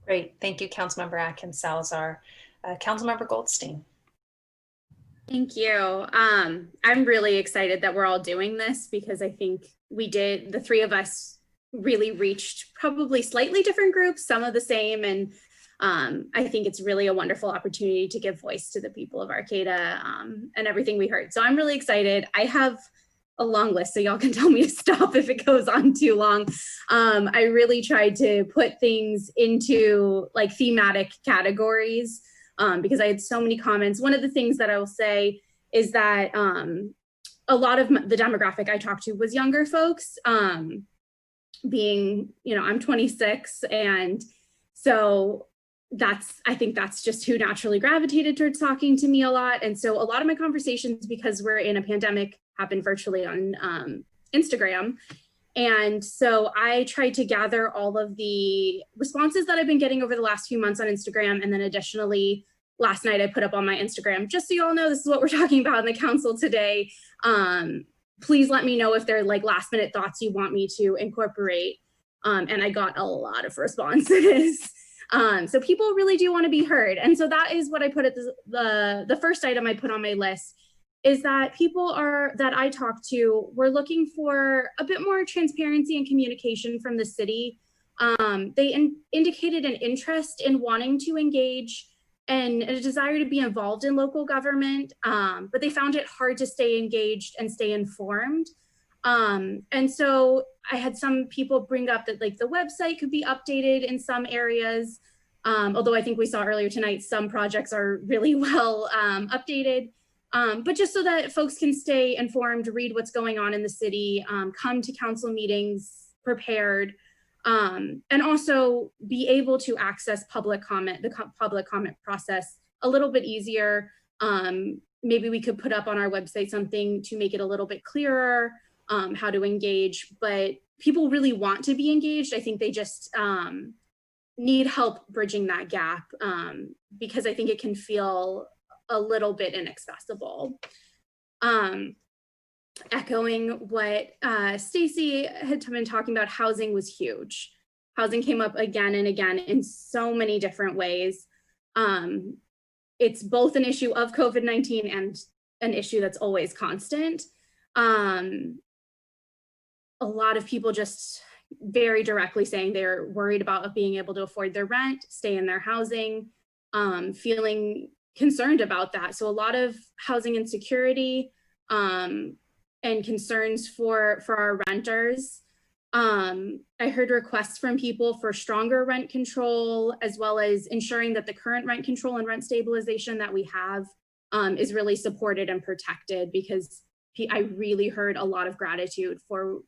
Great. Thank you, Councilmember Atkins Salazar. Councilmember Goldstein. Thank you. I'm really excited that we're all doing this because I think the three of us really reached probably slightly different groups, some of the same. And I think it's really a wonderful opportunity to give voice to the people of Arcata and everything we heard. So I'm really excited. I have a long list, so y'all can tell me to stop if it goes on too long. I really tried to put things into like thematic categories because I had so many comments. One of the things that I will say is that a lot of the demographic I talked to was younger folks, being, I'm 26. And so I think that's just who naturally gravitated towards talking to me a lot. And so a lot of my conversations, because we're in a pandemic, happen virtually on Instagram. And so I tried to gather all of the responses that I've been getting over the last few months on Instagram. And then additionally, last night I put up on my Instagram, just so you all know, this is what we're talking about in the council today. Please let me know if there are like last minute thoughts you want me to incorporate. And I got a lot of responses. So people really do want to be heard. And so that is what I put at the first item I put on my list, is that people that I talked to were looking for a bit more transparency and communication from the city. They indicated an interest in wanting to engage and a desire to be involved in local government, but they found it hard to stay engaged and stay informed. And so I had some people bring up that like the website could be updated in some areas, although I think we saw earlier tonight, some projects are really well updated. But just so that folks can stay informed, read what's going on in the city, come to council meetings prepared, and also be able to access public comment, the public comment process a little bit easier. Maybe we could put up on our website something to make it a little bit clearer, how to engage, but people really want to be engaged. I think they just need help bridging that gap because I think it can feel a little bit inaccessible. Echoing what Stacy had been talking about, housing was huge. Housing came up again and again in so many different ways. It's both an issue of COVID-19 and an issue that's always constant. A lot of people just very directly saying they're worried about being able to afford their rent, stay in their housing, feeling concerned about that. So a lot of housing insecurity and concerns for our renters. I heard requests from people for stronger rent control, as well as ensuring that the current rent control and rent stabilization that we have is really supported and protected, because I really heard a lot of gratitude for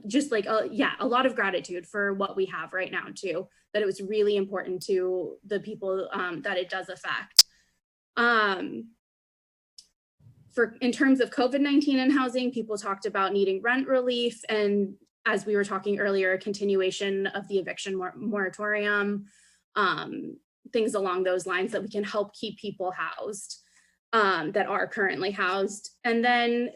just like, a lot of gratitude for what we have right now too, that it was really important to the people that it does affect. In terms of COVID-19 and housing, people talked about needing rent relief, and as we were talking earlier, a continuation of the eviction moratorium, things along those lines that we can help keep people housed that are currently housed. And then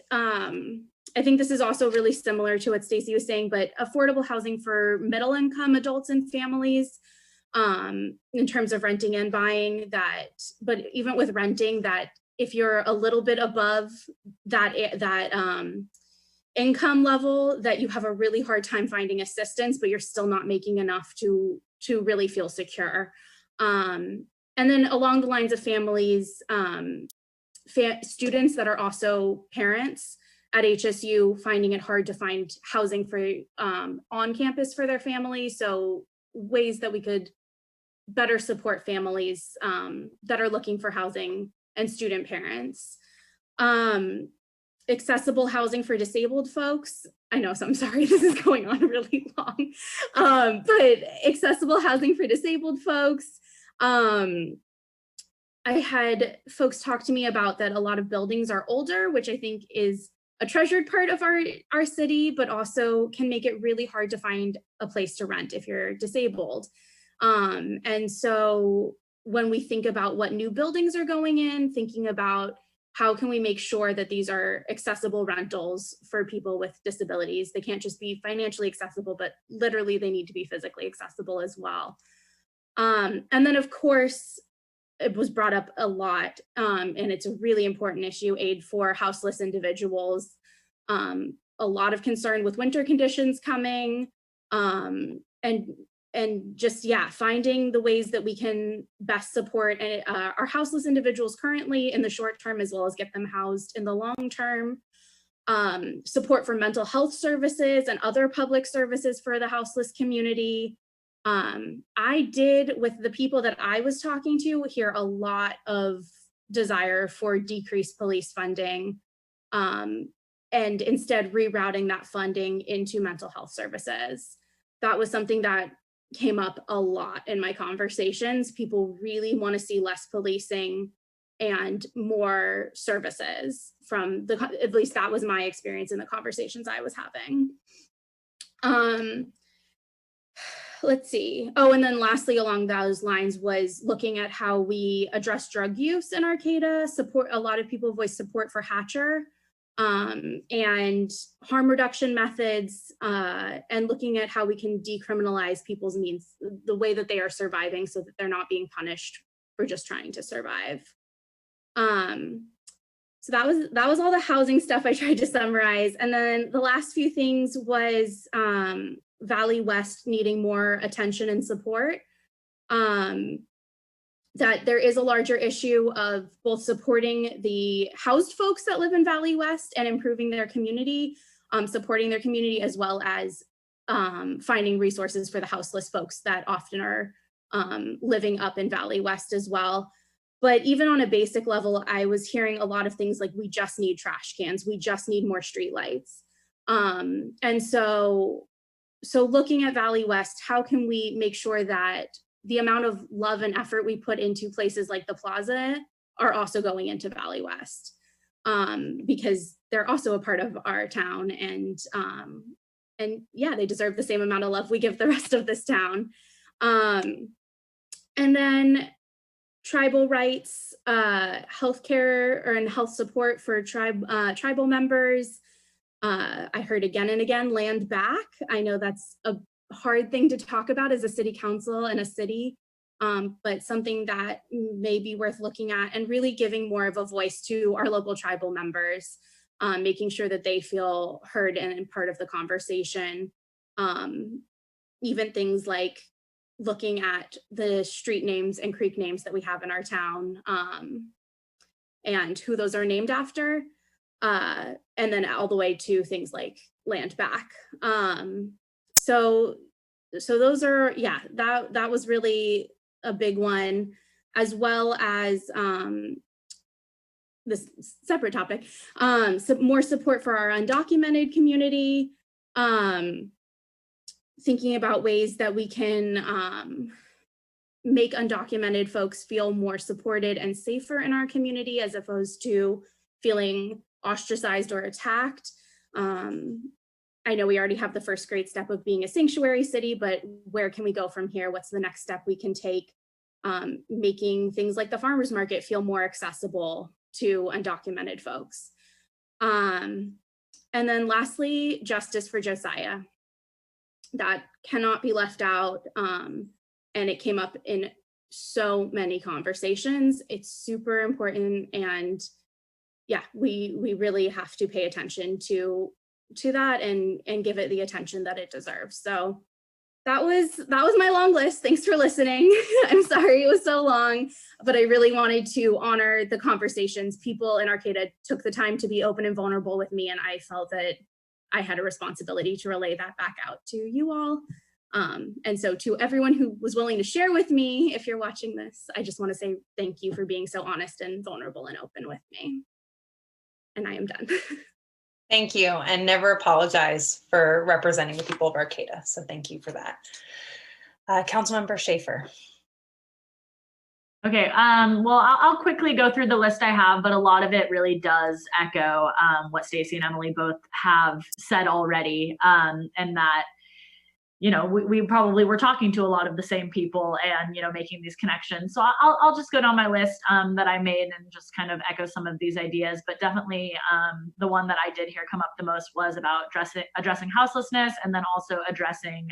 I think this is also really similar to what Stacy was saying, but affordable housing for middle income adults and families in terms of renting and buying that, but even with renting, that if you're a little bit above that income level, that you have a really hard time finding assistance, but you're still not making enough to really feel secure. And then along the lines of families, students that are also parents at HSU, finding it hard to find housing for on campus for their families. So ways that we could better support families that are looking for housing and student parents. Accessible housing for disabled folks. I know, so I'm sorry, this is going on really long, but accessible housing for disabled folks. I had folks talk to me about that a lot of buildings are older, which I think is a treasured part of our city, but also can make it really hard to find a place to rent if you're disabled. And so when we think about what new buildings are going in, thinking about how can we make sure that these are accessible rentals for people with disabilities? They can't just be financially accessible, but literally they need to be physically accessible as well. And then of course, it was brought up a lot, and it's a really important issue, aid for houseless individuals. A lot of concern with winter conditions coming, and just, yeah, finding the ways that we can best support our houseless individuals currently in the short term, as well as get them housed in the long term. Support for mental health services and other public services for the houseless community. I did, with the people that I was talking to, hear a lot of desire for decreased police funding, and instead rerouting that funding into mental health services. That was something that came up a lot in my conversations. People really want to see less policing and more services from the, at least that was my experience in the conversations I was having. Let's see. Oh, and then lastly, along those lines was looking at how we address drug use in Arcata. Support, a lot of people voice support for Hatcher, and harm reduction methods, and looking at how we can decriminalize people's means, the way that they are surviving, so that they're not being punished for just trying to survive. So that was all the housing stuff I tried to summarize. And then the last few things was Valley West needing more attention and support. That there is a larger issue of both supporting the housed folks that live in Valley West and improving their community, supporting their community, as well as finding resources for the houseless folks that often are living up in Valley West as well. But even on a basic level, I was hearing a lot of things like, we just need trash cans, we just need more streetlights. And so looking at Valley West, how can we make sure that the amount of love and effort we put into places like the Plaza are also going into Valley West, because they're also a part of our town, and yeah, they deserve the same amount of love we give the rest of this town. And then tribal rights, healthcare and health support for tribal members. I heard again and again, land back. I know that's a hard thing to talk about as a city council in a city, but something that may be worth looking at, and really giving more of a voice to our local tribal members, making sure that they feel heard and part of the conversation. Even things like looking at the street names and creek names that we have in our town, and who those are named after, and then all the way to things like land back. So those are, yeah, that was really a big one, as well as this separate topic, more support for our undocumented community, thinking about ways that we can make undocumented folks feel more supported and safer in our community, as opposed to feeling ostracized or attacked. I know we already have the first great step of being a sanctuary city, but where can we go from here? What's the next step we can take? Making things like the farmers market feel more accessible to undocumented folks. And then lastly, justice for Josiah. That cannot be left out. And it came up in so many conversations. It's super important. And yeah, we really have to pay attention to that and give it the attention that it deserves. So that was my long list. Thanks for listening. I'm sorry it was so long, but I really wanted to honor the conversations. People in Arcata took the time to be open and vulnerable with me, and I felt that I had a responsibility to relay that back out to you all. And so to everyone who was willing to share with me, if you're watching this, I just want to say thank you for being so honest and vulnerable and open with me. And I am done. Thank you, and never apologize for representing the people of Arcata. So thank you for that. Councilmember Schaefer. Okay, well, I'll quickly go through the list I have, but a lot of it really does echo what Stacy and Emily both have said already, and that we probably were talking to a lot of the same people and, making these connections. So I'll just go down my list that I made and just kind of echo some of these ideas. But definitely the one that I did hear come up the most was about addressing houselessness, and then also addressing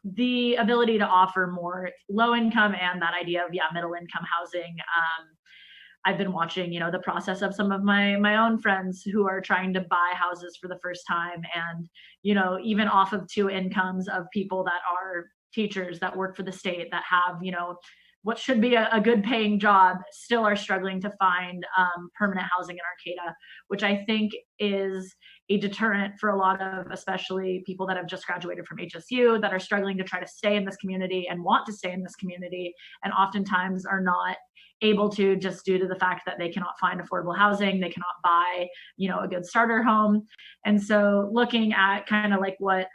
the ability to offer more low income and that idea of middle income housing. I've been watching, the process of some of my own friends who are trying to buy houses for the first time, and even off of 2 incomes of people that are teachers that work for the state that have what should be a good paying job, still are struggling to find permanent housing in Arcata, which I think is a deterrent for a lot of, especially people that have just graduated from HSU, that are struggling to try to stay in this community and want to stay in this community, and oftentimes are not able to, just due to the fact that they cannot find affordable housing, they cannot buy a good starter home. And so looking at kind of like what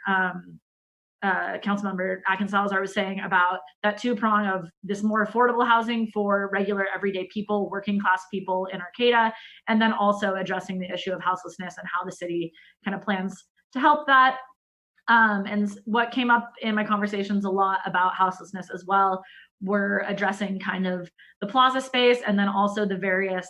Councilmember Atkins-Salazar was saying about that 2-prong of this more affordable housing for regular everyday people, working class people in Arcata, and then also addressing the issue of houselessness and how the city kind of plans to help that. And what came up in my conversations a lot about houselessness as well were addressing kind of the plaza space, and then also the various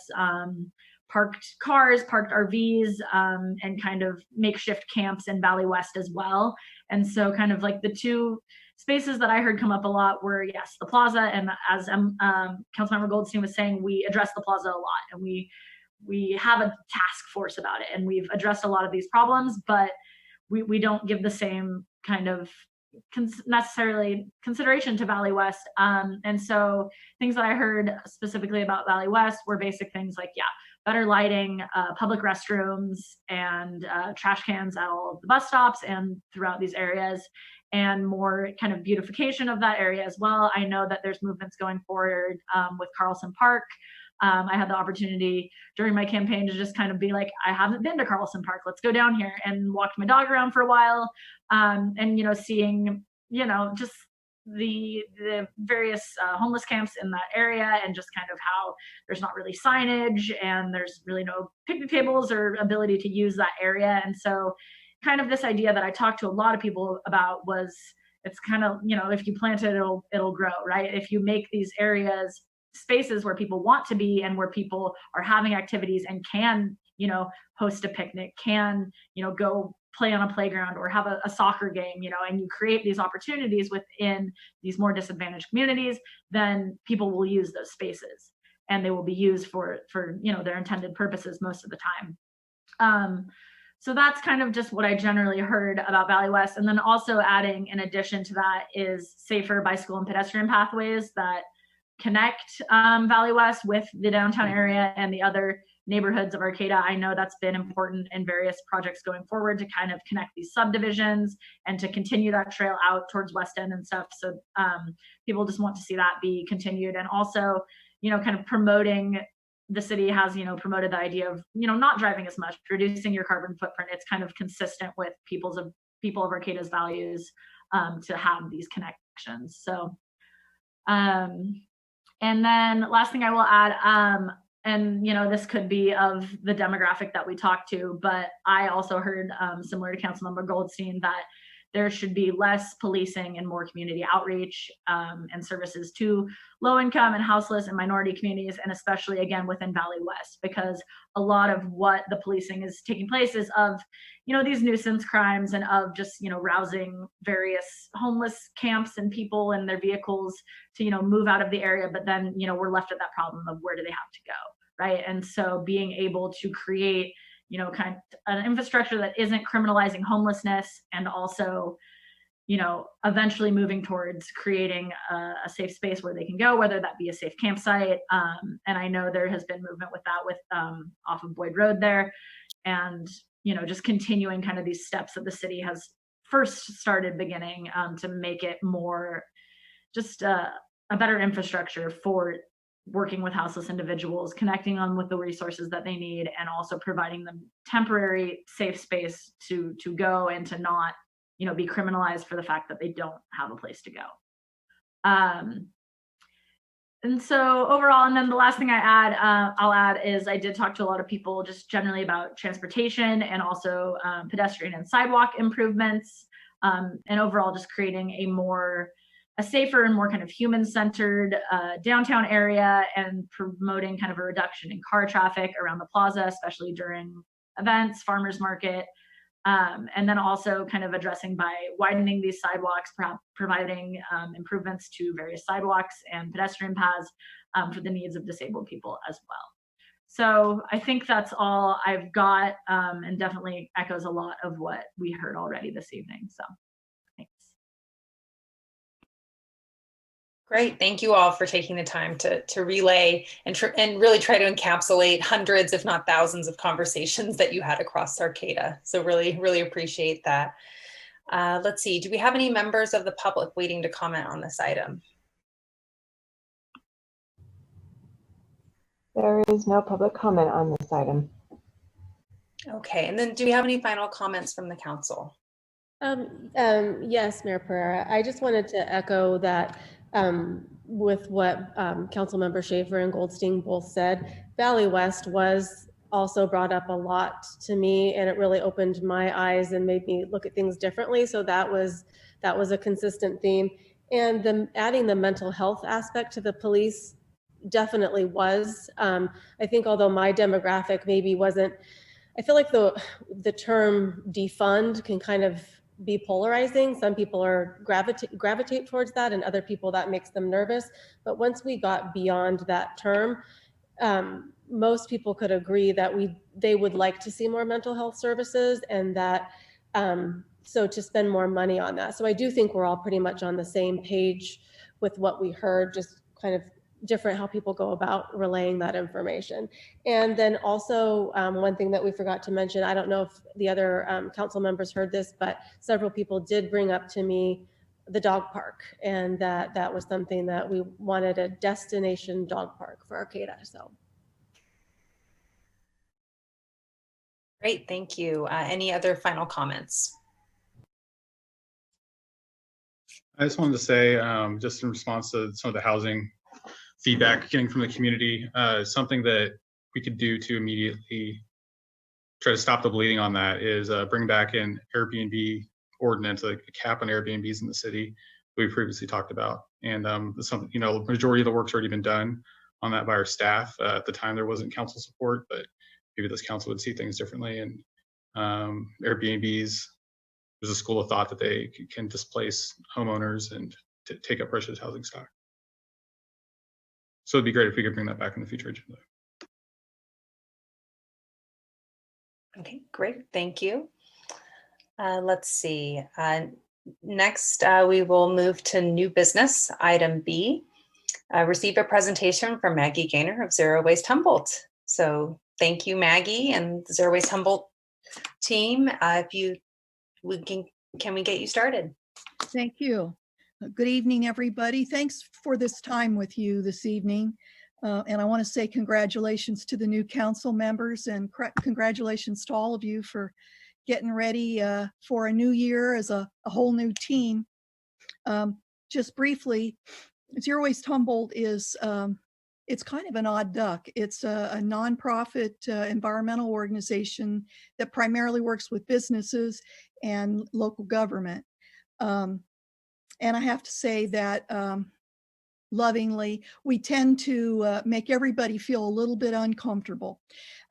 parked cars, parked RVs, and kind of makeshift camps in Valley West as well. And so kind of like the 2 spaces that I heard come up a lot were, yes, the plaza, and as Councilmember Goldstein was saying, we address the plaza a lot, and we have a task force about it, and we've addressed a lot of these problems, but we don't give the same kind of necessarily consideration to Valley West. And so things that I heard specifically about Valley West were basic things like, better lighting, public restrooms, and trash cans at all of the bus stops and throughout these areas, and more kind of beautification of that area as well. I know that there's movements going forward with Carlson Park. I had the opportunity during my campaign to just kind of be like, I haven't been to Carlson Park, let's go down here, and walked my dog around for a while, and seeing just the various homeless camps in that area, and just kind of how there's not really signage and there's really no picnic tables or ability to use that area. And so kind of this idea that I talked to a lot of people about was, it's kind of, if you plant it, it'll grow, right? If you make these areas spaces where people want to be, and where people are having activities and can, host a picnic, can, go play on a playground or have a soccer game, and you create these opportunities within these more disadvantaged communities, then people will use those spaces, and they will be used for their intended purposes most of the time. So that's kind of just what I generally heard about Valley West. And then also adding, in addition to that, is safer bicycle and pedestrian pathways that connect Valley West with the downtown area and the other neighborhoods of Arcata. I know that's been important in various projects going forward, to kind of connect these subdivisions and to continue that trail out towards West End and stuff. So people just want to see that be continued. And also, kind of promoting, the city has, promoted the idea of, not driving as much, reducing your carbon footprint. It's kind of consistent with people of Arcata's values to have these connections. So, and then last thing I will add, and this could be of the demographic that we talked to, but I also heard, similar to Councilmember Goldstein, that there should be less policing and more community outreach and services to low income and houseless and minority communities, and especially again within Valley West, because a lot of what the policing is taking place is of, these nuisance crimes, and of just, rousing various homeless camps and people and their vehicles to, move out of the area. But then, we're left with that problem of where do they have to go, right? And so being able to create, kind of an infrastructure that isn't criminalizing homelessness, and also, eventually moving towards creating a safe space where they can go, whether that be a safe campsite. And I know there has been movement with that with off of Boyd Road there, and, just continuing kind of these steps that the city has first started beginning to make it more just a better infrastructure for working with houseless individuals, connecting them with the resources that they need, and also providing them temporary safe space to go, and to not, be criminalized for the fact that they don't have a place to go. And so overall, and then the last thing I'll add is, I did talk to a lot of people just generally about transportation, and also pedestrian and sidewalk improvements. and overall just creating a safer and more kind of human-centered downtown area, and promoting kind of a reduction in car traffic around the plaza, especially during events, farmers market, and then also kind of addressing by widening these sidewalks, providing improvements to various sidewalks and pedestrian paths for the needs of disabled people as well. So I think that's all I've got, and definitely echoes a lot of what we heard already this evening. So thanks. Great. Thank you all for taking the time to relay and really try to encapsulate hundreds, if not thousands, of conversations that you had across Arcata. So really, really appreciate that. Let's see. Do we have any members of the public waiting to comment on this item? There is no public comment on this item. Okay. And then do we have any final comments from the council? Yes, Mayor Pereira. I just wanted to echo that with what Councilmember Schaefer and Goldstein both said. Valley West was also brought up a lot to me, and it really opened my eyes and made me look at things differently. So that was a consistent theme. And adding the mental health aspect to the police definitely was. I think although my demographic maybe wasn't, I feel like the term defund can kind of be polarizing. Some people are gravitate towards that, and other people that makes them nervous. But once we got beyond that term, most people could agree that they would like to see more mental health services, and that so to spend more money on that. So I do think we're all pretty much on the same page with what we heard, just kind of different how people go about relaying that information. And then also one thing that we forgot to mention, I don't know if the other council members heard this, but several people did bring up to me the dog park, and that was something that we wanted, a destination dog park for Arcata. So. Great, thank you. Any other final comments? I just wanted to say, just in response to some of the housing feedback getting from the community, something that we could do to immediately try to stop the bleeding on that is bring back an Airbnb ordinance, like a cap on Airbnbs in the city we previously talked about. And some, majority of the work's already been done on that by our staff. At the time, there wasn't council support, but maybe this council would see things differently. And Airbnbs, there's a school of thought that they can displace homeowners and take up precious housing stock. So it'd be great if we could bring that back in the future agenda. Okay, great, thank you. Let's see. Next, we will move to new business, item B. Receive a presentation from Maggie Gaynor of Zero Waste Humboldt. So thank you, Maggie, and the Zero Waste Humboldt team. Can we get you started? Thank you. Good evening, everybody. Thanks for this time with you this evening. And I want to say congratulations to the new council members, and congratulations to all of you for getting ready for a new year as a whole new team. Just briefly, Zero Waste Humboldt is, it's kind of an odd duck. It's a nonprofit environmental organization that primarily works with businesses and local government. And I have to say that lovingly, we tend to make everybody feel a little bit uncomfortable.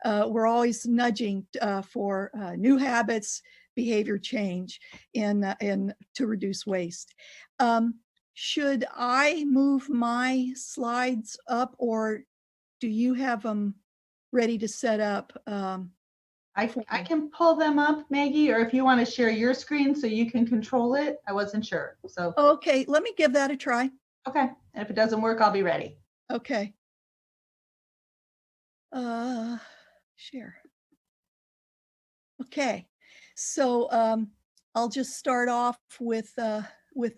We're always nudging for new habits, behavior change, and to reduce waste. Should I move my slides up, or do you have them ready to set up? I can pull them up, Maggie, or if you want to share your screen so you can control it. I wasn't sure. So okay, let me give that a try. Okay, and if it doesn't work, I'll be ready. Okay. Share. Okay, so I'll just start off with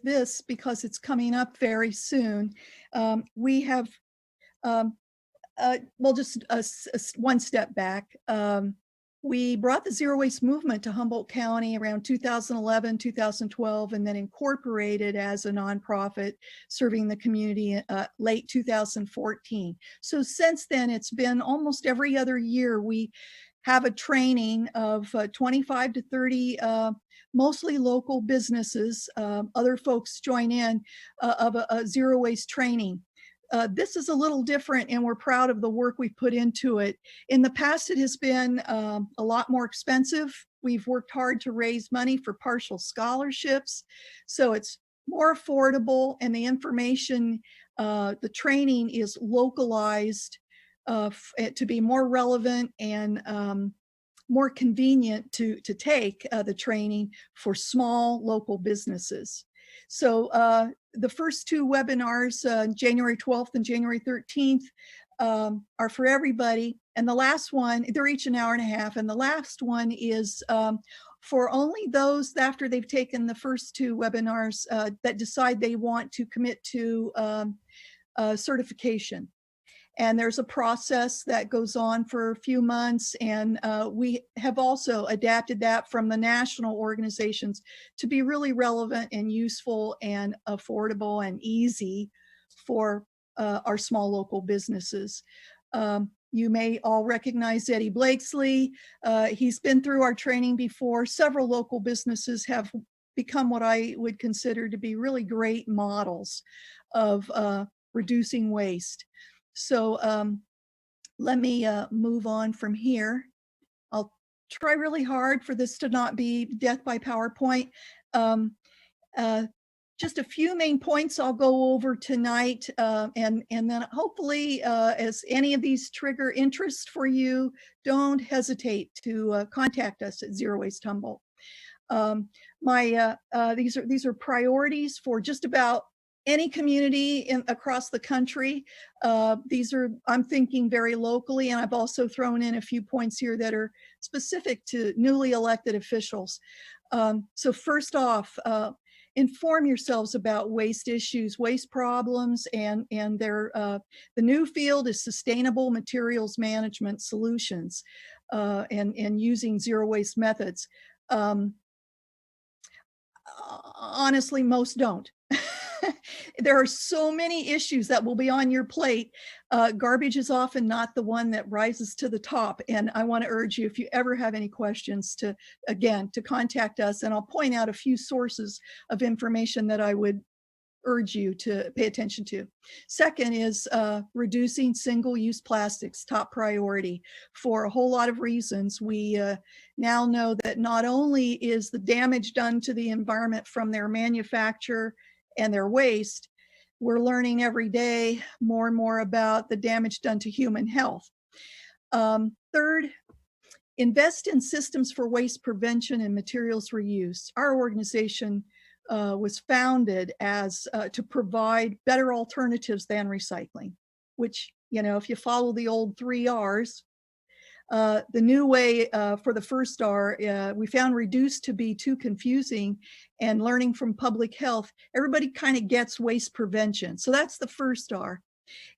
this because it's coming up very soon. We have, well, just one step back. We brought the zero waste movement to Humboldt County around 2011, 2012, and then incorporated as a nonprofit serving the community late 2014. So since then, it's been almost every other year we have a training of 25 to 30 mostly local businesses. Other folks join in of a zero waste training. This is a little different, and we're proud of the work we put into it. In the past, it has been a lot more expensive. We've worked hard to raise money for partial scholarships, so it's more affordable, and the information, the training is localized to be more relevant and more convenient to take the training for small local businesses. So the first two webinars, January 12th and January 13th, are for everybody. And the last one, they're each an hour and a half. And the last one is for only those after they've taken the first two webinars that decide they want to commit to certification. And there's a process that goes on for a few months. And we have also adapted that from the national organizations to be really relevant and useful and affordable and easy for our small local businesses. You may all recognize Eddie Blakesley. He's been through our training before. Several local businesses have become what I would consider to be really great models of reducing waste. So let me move on from here. I'll try really hard for this to not be death by PowerPoint. Just a few main points I'll go over tonight, and then hopefully as any of these trigger interest for you, don't hesitate to contact us at Zero Waste Humboldt. These are priorities for just about any community across the country. I'm thinking very locally, and I've also thrown in a few points here that are specific to newly elected officials. So first off, inform yourselves about waste issues, waste problems, and the new field is sustainable materials management solutions and using zero waste methods. Honestly, most don't. There are so many issues that will be on your plate. Garbage is often not the one that rises to the top. And I want to urge you, if you ever have any questions, to contact us. And I'll point out a few sources of information that I would urge you to pay attention to. Second is reducing single-use plastics, top priority for a whole lot of reasons. We now know that not only is the damage done to the environment from their manufacture and their waste, we're learning every day more and more about the damage done to human health. Third, invest in systems for waste prevention and materials reuse. Our organization was founded as to provide better alternatives than recycling, which, if you follow the old 3 R's, the new way for the first R, we found reduce to be too confusing, and learning from public health, everybody kind of gets waste prevention. So that's the first R.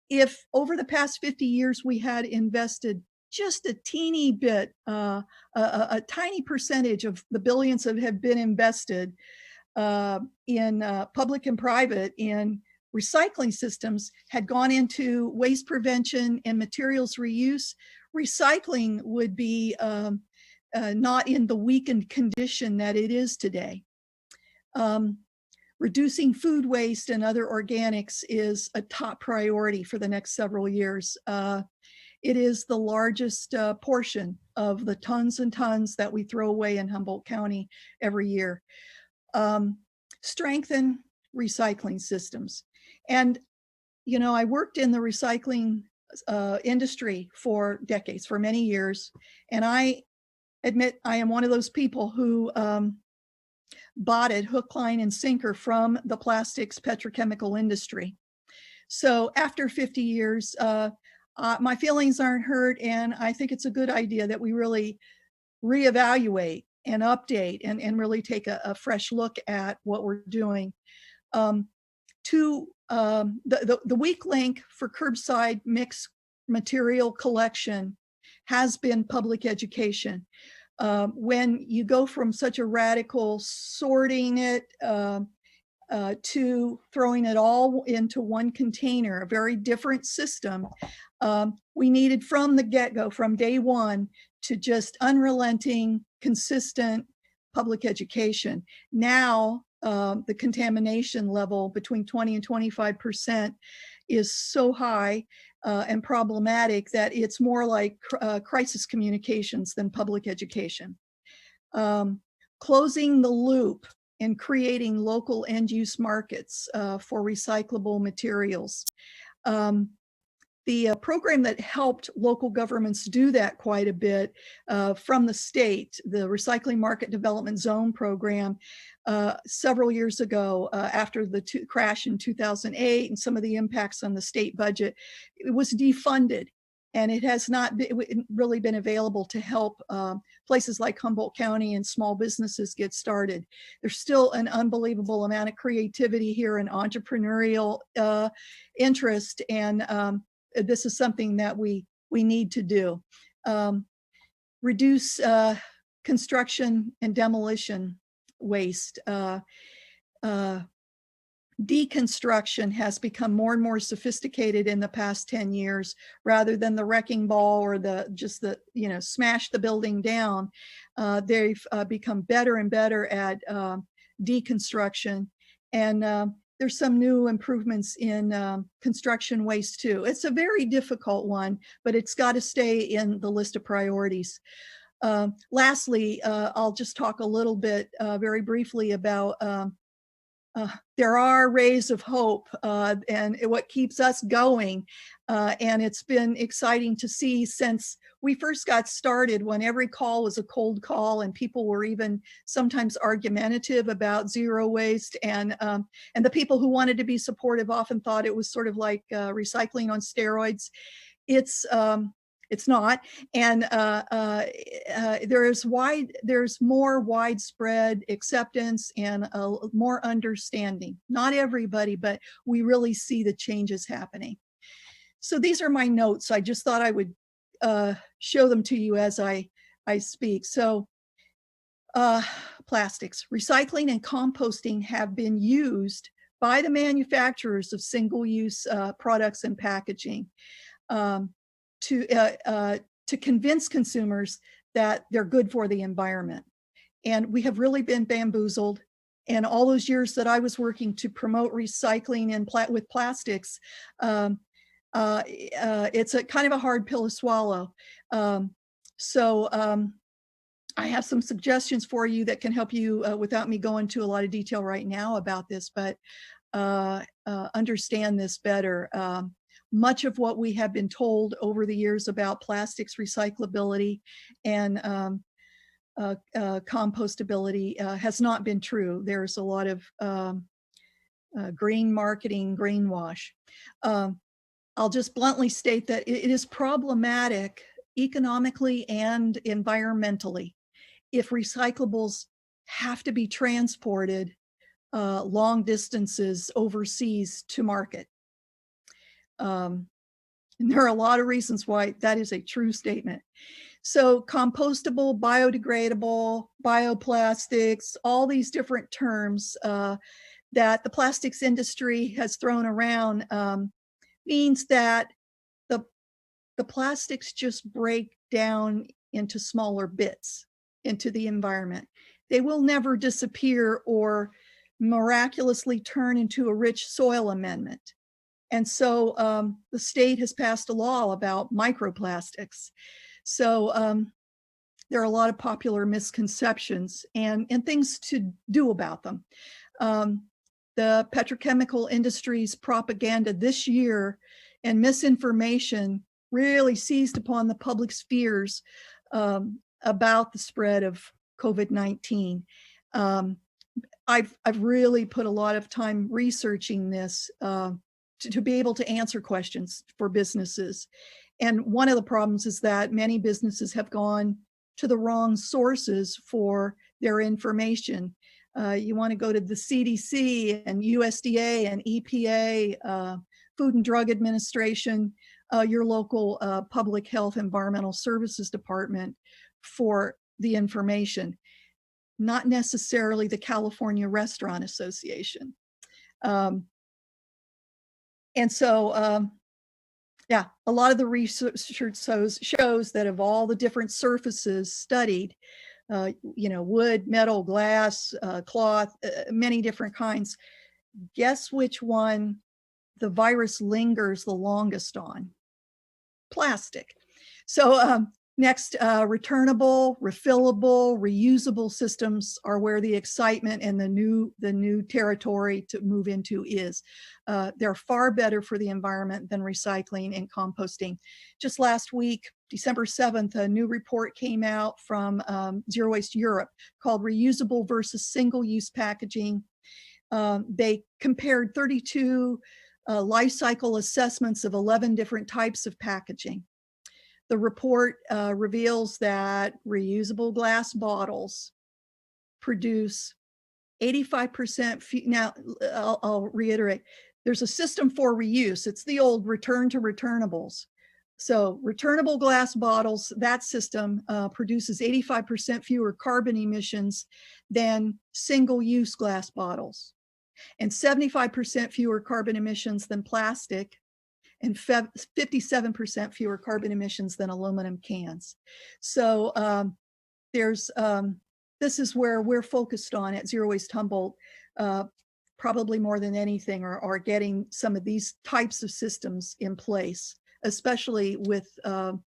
If over the past 50 years we had invested just a teeny bit, a tiny percentage of the billions that have been invested in public and private in recycling systems had gone into waste prevention and materials reuse, recycling would be not in the weakened condition that it is today. Reducing food waste and other organics is a top priority for the next several years. It is the largest portion of the tons and tons that we throw away in Humboldt County every year. Strengthen recycling systems. And, I worked in the recycling industry for decades, for many years. And I admit I am one of those people who bought it hook, line, and sinker from the plastics petrochemical industry. So after 50 years, my feelings aren't hurt. And I think it's a good idea that we really reevaluate and update and really take a fresh look at what we're doing. The weak link for curbside mixed material collection has been public education. When you go from such a radical sorting it to throwing it all into one container, a very different system, we needed from the get-go, from day one, to just unrelenting, consistent public education. Now, the contamination level between 20 and 25% is so high and problematic that it's more like crisis communications than public education. Closing the loop and creating local end-use markets for recyclable materials. The program that helped local governments do that quite a bit from the state, the Recycling Market Development Zone program, several years ago after the crash in 2008 and some of the impacts on the state budget, it was defunded. And it has not really been available to help places like Humboldt County and small businesses get started. There's still an unbelievable amount of creativity here and entrepreneurial interest, and this is something that we need to do. Reduce construction and demolition waste. Deconstruction has become more and more sophisticated in the past 10 years, rather than the wrecking ball or just the smash the building down. They've become better and better at deconstruction, and there's some new improvements in construction waste too. It's a very difficult one, but it's got to stay in the list of priorities. Lastly, I'll just talk a little bit very briefly about there are rays of hope and what keeps us going. And it's been exciting to see since we first got started, when every call was a cold call and people were even sometimes argumentative about zero waste. And the people who wanted to be supportive often thought it was sort of like recycling on steroids. It's not, and there's more widespread acceptance and more understanding. Not everybody, but we really see the changes happening. So these are my notes. I just thought I would show them to you as I speak. So plastics, recycling and composting have been used by the manufacturers of single-use products and packaging to convince consumers that they're good for the environment. And we have really been bamboozled. And all those years that I was working to promote recycling and with plastics, it's a kind of a hard pill to swallow. I have some suggestions for you that can help you without me going into a lot of detail right now about this, but understand this better. Much of what we have been told over the years about plastics recyclability and compostability has not been true. There's a lot of green marketing, greenwash. I'll just bluntly state that it is problematic economically and environmentally if recyclables have to be transported long distances overseas to market. And there are a lot of reasons why that is a true statement. So compostable, biodegradable, bioplastics, all these different terms that the plastics industry has thrown around means that the plastics just break down into smaller bits into the environment. They will never disappear or miraculously turn into a rich soil amendment. And so the state has passed a law about microplastics. So there are a lot of popular misconceptions and things to do about them. The petrochemical industry's propaganda this year and misinformation really seized upon the public's fears about the spread of COVID-19. I've really put a lot of time researching this to be able to answer questions for businesses. And one of the problems is that many businesses have gone to the wrong sources for their information. You want to go to the CDC and USDA and EPA, Food and Drug Administration, your local public health environmental services department for the information, not necessarily the California Restaurant Association. And so Yeah, a lot of the research shows that of all the different surfaces studied, wood, metal, glass, cloth, many different kinds, guess which one the virus lingers the longest on? Plastic. So next, returnable, refillable, reusable systems are where the excitement and the new territory to move into is. They're far better for the environment than recycling and composting. Just last week, December 7th, a new report came out from Zero Waste Europe called Reusable versus Single-Use Packaging. They compared 32 life cycle assessments of 11 different types of packaging. The report reveals that reusable glass bottles produce 85%. Now, I'll reiterate, there's a system for reuse. It's the old return to returnables. So returnable glass bottles, that system produces 85% fewer carbon emissions than single-use glass bottles, and 75% fewer carbon emissions than plastic, and 57% fewer carbon emissions than aluminum cans. So this is where we're focused on at Zero Waste Humboldt, probably more than anything, are getting some of these types of systems in place, especially with the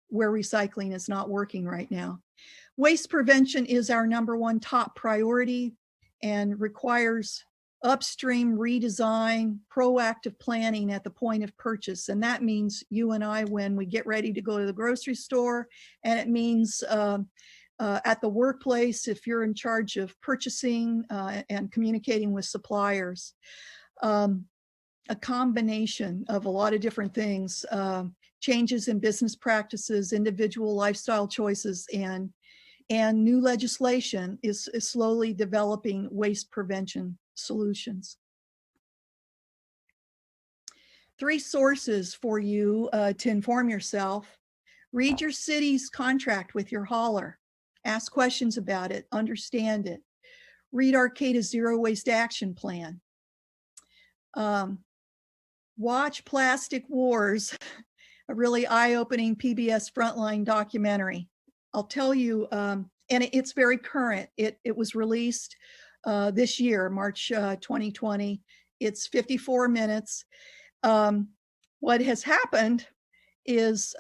where recycling is not working right now. Waste prevention is our #1 top priority and requires upstream redesign, proactive planning at the point of purchase. And that means you and I when we get ready to go to the grocery store, and it means at the workplace if you're in charge of purchasing and communicating with suppliers. A combination of a lot of different things, changes in business practices, individual lifestyle choices, and new legislation is slowly developing waste prevention solutions. 3 sources for you to inform yourself. Read your city's contract with your hauler. Ask questions about it, understand it. Read Arcata's Zero Waste Action Plan. Watch Plastic Wars, a really eye-opening PBS Frontline documentary. I'll tell you, and it's very current. It was released this year, March 2020. It's 54 minutes. What has happened is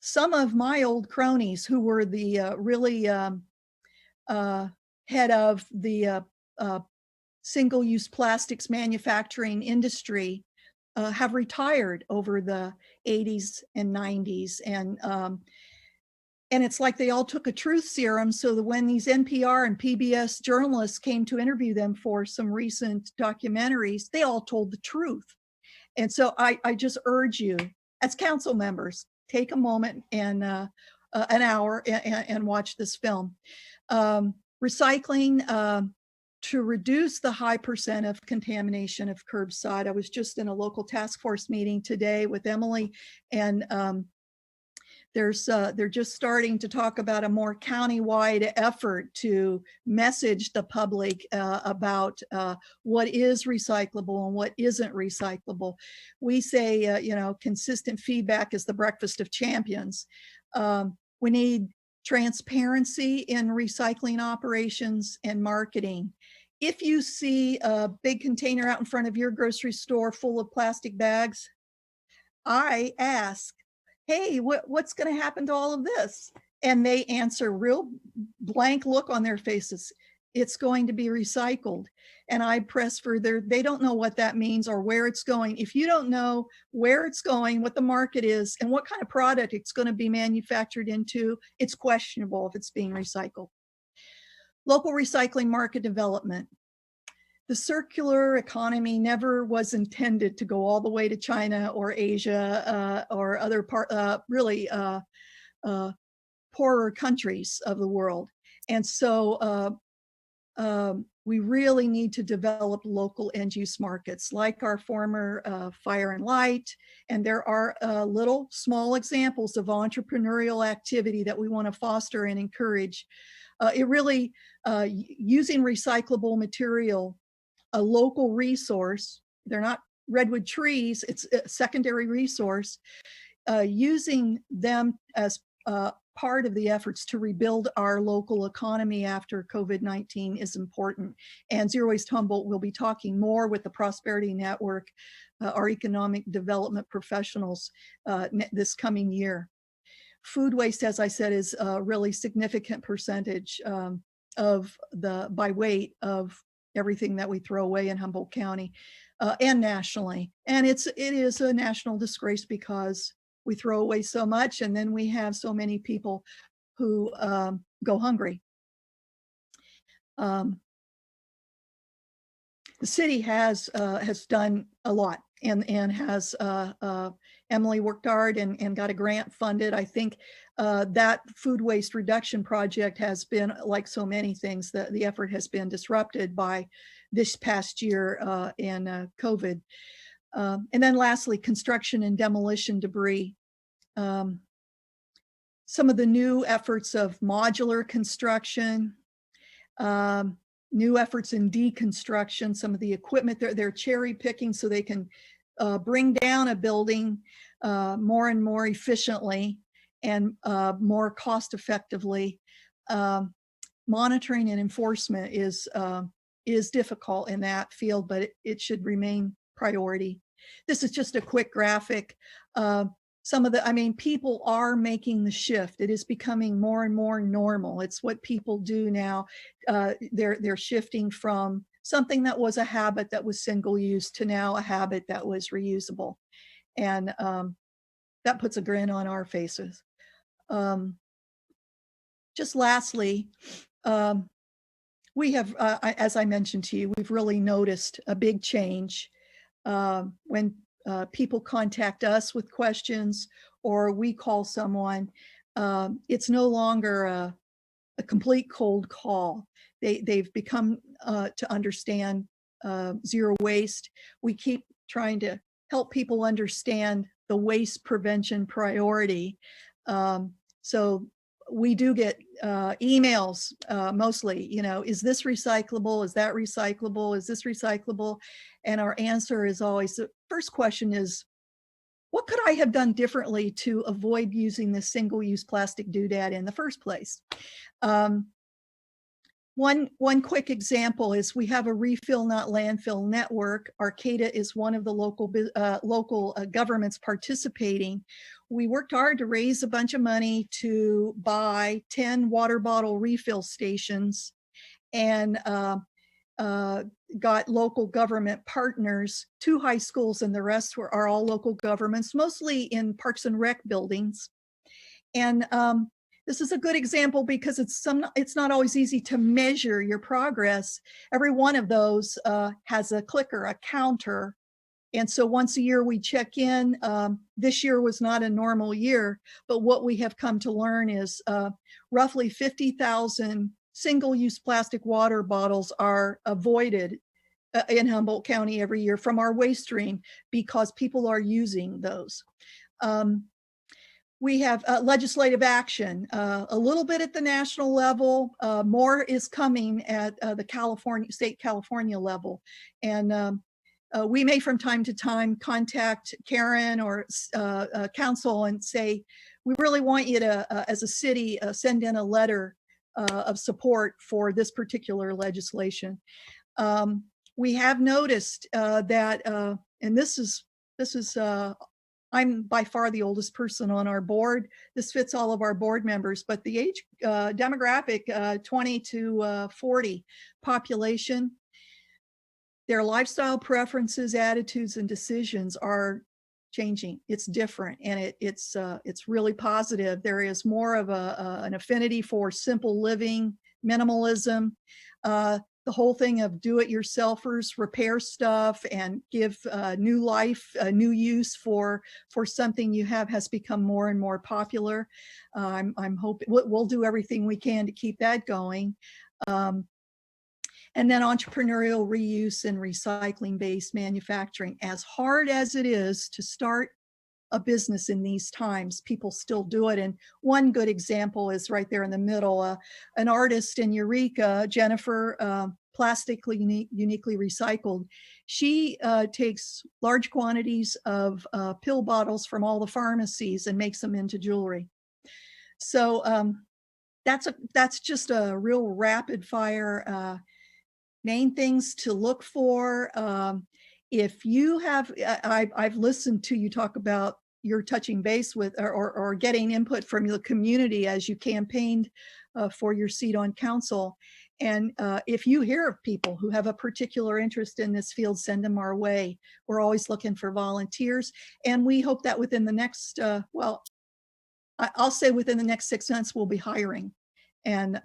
some of my old cronies who were the really head of the single-use plastics manufacturing industry have retired over the 80s and 90s. And it's like they all took a truth serum, so that when these NPR and PBS journalists came to interview them for some recent documentaries, they all told the truth. And so I just urge you, as council members, take a moment and an hour and watch this film. Recycling to reduce the high percent of contamination of curbside. I was just in a local task force meeting today with Emily, and they're just starting to talk about a more countywide effort to message the public about what is recyclable and what isn't recyclable. We say, consistent feedback is the breakfast of champions. We need transparency in recycling operations and marketing. If you see a big container out in front of your grocery store full of plastic bags, I ask, hey, what's going to happen to all of this? And they answer real blank look on their faces. It's going to be recycled. And I press further. They don't know what that means or where it's going. If you don't know where it's going, what the market is, and what kind of product it's going to be manufactured into, it's questionable if it's being recycled. Local recycling market development. The circular economy never was intended to go all the way to China or Asia or other poorer countries of the world. And so we really need to develop local end use markets like our former Fire and Light. And there are little small examples of entrepreneurial activity that we want to foster and encourage. It really, using recyclable material, a local resource, they're not redwood trees, it's a secondary resource. Using them as part of the efforts to rebuild our local economy after COVID-19 is important. And Zero Waste Humboldt will be talking more with the Prosperity Network, our economic development professionals this coming year. Food waste, as I said, is a really significant percentage by weight of everything that we throw away in Humboldt County and nationally. And it is a national disgrace because we throw away so much, and then we have so many people who go hungry. The city has done a lot, and has Emily worked hard and got a grant funded. I think that food waste reduction project has been, like so many things, the effort has been disrupted by this past year in COVID. And then lastly, construction and demolition debris. Some of the new efforts of modular construction, new efforts in deconstruction, some of the equipment they're cherry picking so they can bring down a building more and more efficiently and more cost effectively. Monitoring and enforcement is difficult in that field, but it should remain priority. This is just a quick graphic. People are making the shift. It is becoming more and more normal. It's what people do now. They're shifting from something that was a habit that was single use to now a habit that was reusable. And that puts a grin on our faces. Just lastly, we have, as I mentioned to you, we've really noticed a big change when people contact us with questions or we call someone. It's no longer a complete cold call. They've become to understand zero waste. We keep trying to help people understand the waste prevention priority. So we do get emails mostly, is this recyclable? Is that recyclable? Is this recyclable? And our answer is always, the first question is, what could I have done differently to avoid using this single-use plastic doodad in the first place? One quick example is we have a refill, not landfill network. Arcata is one of the local governments participating. We worked hard to raise a bunch of money to buy 10 water bottle refill stations and got local government partners, 2 high schools, and the rest are all local governments, mostly in Parks and Rec buildings. And this is a good example because it's not always easy to measure your progress. Every one of those has a clicker, a counter. And so once a year we check in. This year was not a normal year, but what we have come to learn is roughly 50,000 single-use plastic water bottles are avoided in Humboldt County every year from our waste stream because people are using those. We have legislative action, a little bit at the national level. More is coming at the state California level. And we may from time to time contact Karen or council and say, we really want you to, as a city, send in a letter of support for this particular legislation. We have noticed that, and this is I'm by far the oldest person on our board. This fits all of our board members, but the age demographic, 20 to 40 population, their lifestyle preferences, attitudes, and decisions are changing. It's different, and it's really positive. There is more of an affinity for simple living, minimalism. The whole thing of do-it-yourselfers, repair stuff and give new life, new use for something you have has become more and more popular. I'm hoping we'll do everything we can to keep that going. And then entrepreneurial reuse and recycling-based manufacturing. As hard as it is to start a business in these times, people still do it. And one good example is right there in the middle, an artist in Eureka, Jennifer, plastically uniquely recycled. She takes large quantities of pill bottles from all the pharmacies and makes them into jewelry. So that's just a real rapid fire main things to look for. If you have, I've listened to you talk about you're touching base with or getting input from the community as you campaigned for your seat on council. And if you hear of people who have a particular interest in this field, send them our way. We're always looking for volunteers. And we hope that within the next, well, I'll say within the next 6 months, we'll be hiring. And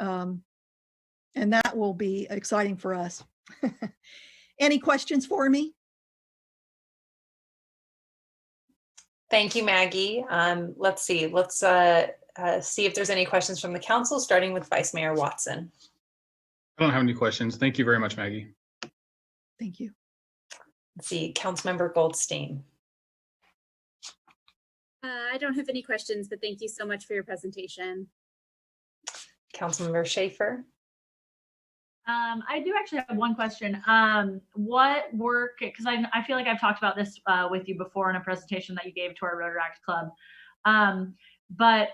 that will be exciting for us. Any questions for me? Thank you, Maggie. Let's see. Let's see if there's any questions from the council, starting with Vice Mayor Watson. I don't have any questions. Thank you very much, Maggie. Thank you. Let's see, Councilmember Goldstein. I don't have any questions, but thank you so much for your presentation. Councilmember Schaefer. I do actually have one question. What work, because I feel like I've talked about this with you before in a presentation that you gave to our Rotaract Club. But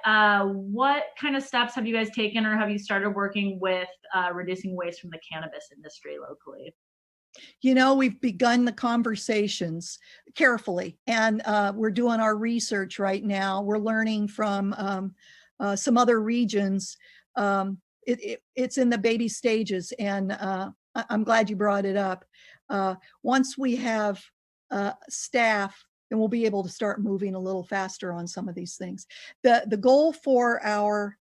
what kind of steps have you guys taken, or have you started working with reducing waste from the cannabis industry locally? You know, we've begun the conversations carefully, and we're doing our research right now. We're learning from some other regions. It's in the baby stages, and I'm glad you brought it up. Once we have staff, then we'll be able to start moving a little faster on some of these things. The goal for our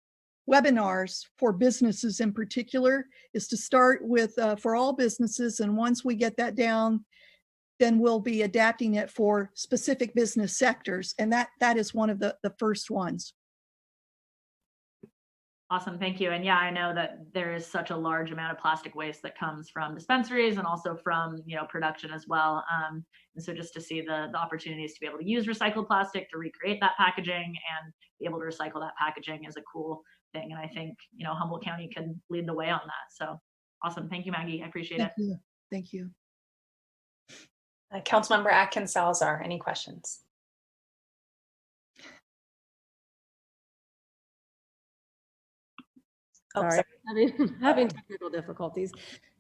webinars for businesses in particular is to start with for all businesses, and once we get that down, then we'll be adapting it for specific business sectors, and that is one of the first ones. Awesome, thank you. And yeah, I know that there is such a large amount of plastic waste that comes from dispensaries and also from, you know, production as well. And so just to see the opportunities to be able to use recycled plastic to recreate that packaging and be able to recycle that packaging is a cool thing. And I think, you know, Humboldt County can lead the way on that. So awesome, thank you, Maggie. I appreciate it. Thank you. Councilmember Atkins Salazar, any questions? Sorry, having technical difficulties.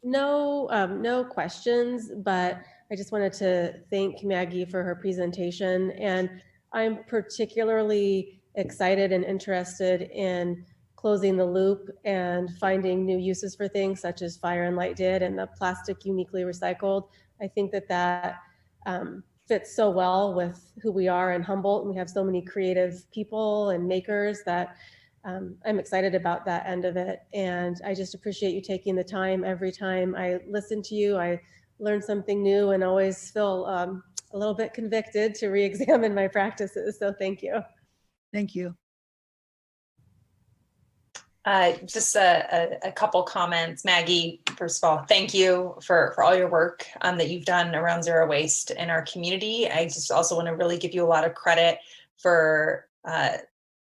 No questions, but I just wanted to thank Maggie for her presentation. And I'm particularly excited and interested in closing the loop and finding new uses for things such as Fire and Light did, and the plastic uniquely recycled. I think that fits so well with who we are in Humboldt. And we have so many creative people and makers that I'm excited about that end of it. And I just appreciate you taking the time. Every time I listen to you, I learn something new and always feel a little bit convicted to re-examine my practices. So thank you. Thank you. Just a couple comments. Maggie, first of all, thank you for all your work that you've done around zero waste in our community. I just also want to really give you a lot of credit for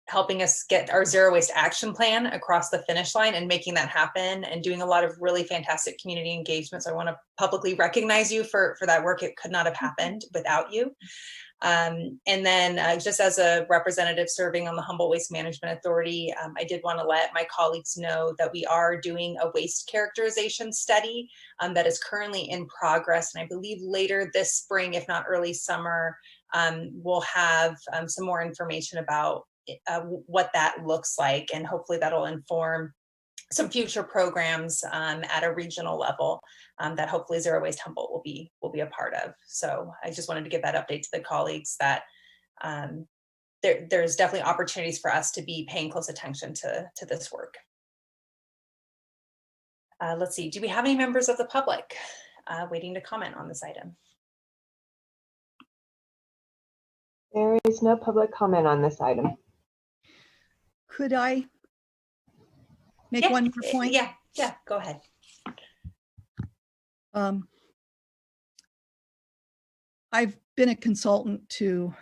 helping us get our zero waste action plan across the finish line and making that happen and doing a lot of really fantastic community engagement. So I want to publicly recognize you for that work. It could not have happened without you. And then just as a representative serving on the Humboldt Waste Management Authority, I did want to let my colleagues know that we are doing a waste characterization study that is currently in progress. And I believe later this spring, if not early summer, we'll have some more information about what that looks like, and hopefully that'll inform some future programs at a regional level that hopefully Zero Waste Humboldt will be a part of. So I just wanted to give that update to the colleagues that there's definitely opportunities for us to be paying close attention to this work. Let's see, do we have any members of the public waiting to comment on this item? There is no public comment on this item. Could I make one more point? Yeah, go ahead. I've been a consultant to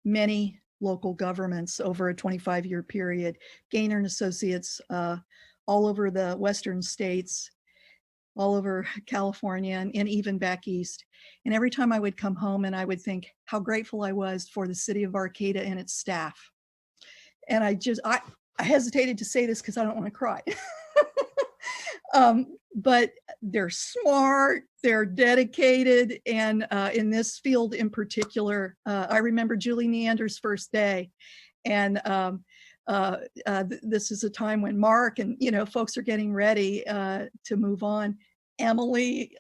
many local governments over a 25-year period, Gaynor and Associates, all over the Western states. all over California and even back east. And every time I would come home and I would think how grateful I was for the city of Arcata and its staff. And I hesitated to say this because I don't want to cry. But they're smart, they're dedicated, and in this field in particular, I remember Julie Neander's first day, and this is a time when Mark and folks are getting ready to move on. Emily,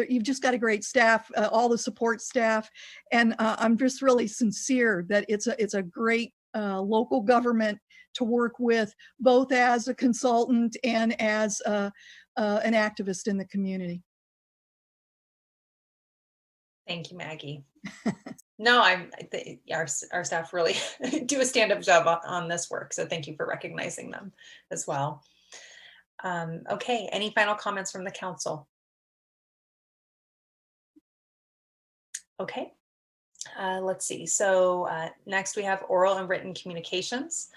you've just got a great staff, all the support staff, and I'm just really sincere that it's a great local government to work with, both as a consultant and as an activist in the community. Thank you, Maggie. No, our staff really do a stand-up job on this work, so thank you for recognizing them as well. Okay, any final comments from the council? Okay, let's see. So next we have oral and written communications.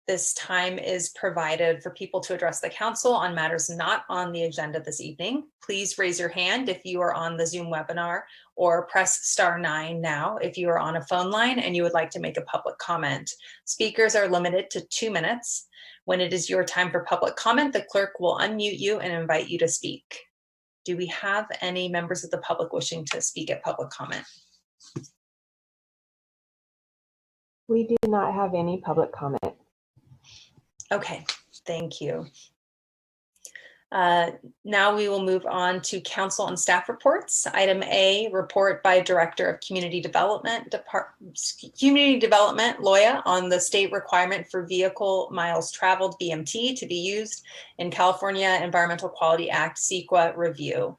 This time is provided for people to address the council on matters not on the agenda this evening. Please raise your hand if you are on the Zoom webinar, or press *9 now if you are on a phone line and you would like to make a public comment. Speakers are limited to 2 minutes. When it is your time for public comment, the clerk will unmute you and invite you to speak. Do we have any members of the public wishing to speak at public comment? We do not have any public comment. Okay, thank you. Now we will move on to council and staff reports. Item A, report by Director of Community Development, Loya, on the state requirement for vehicle miles traveled, VMT, to be used in California Environmental Quality Act CEQA review.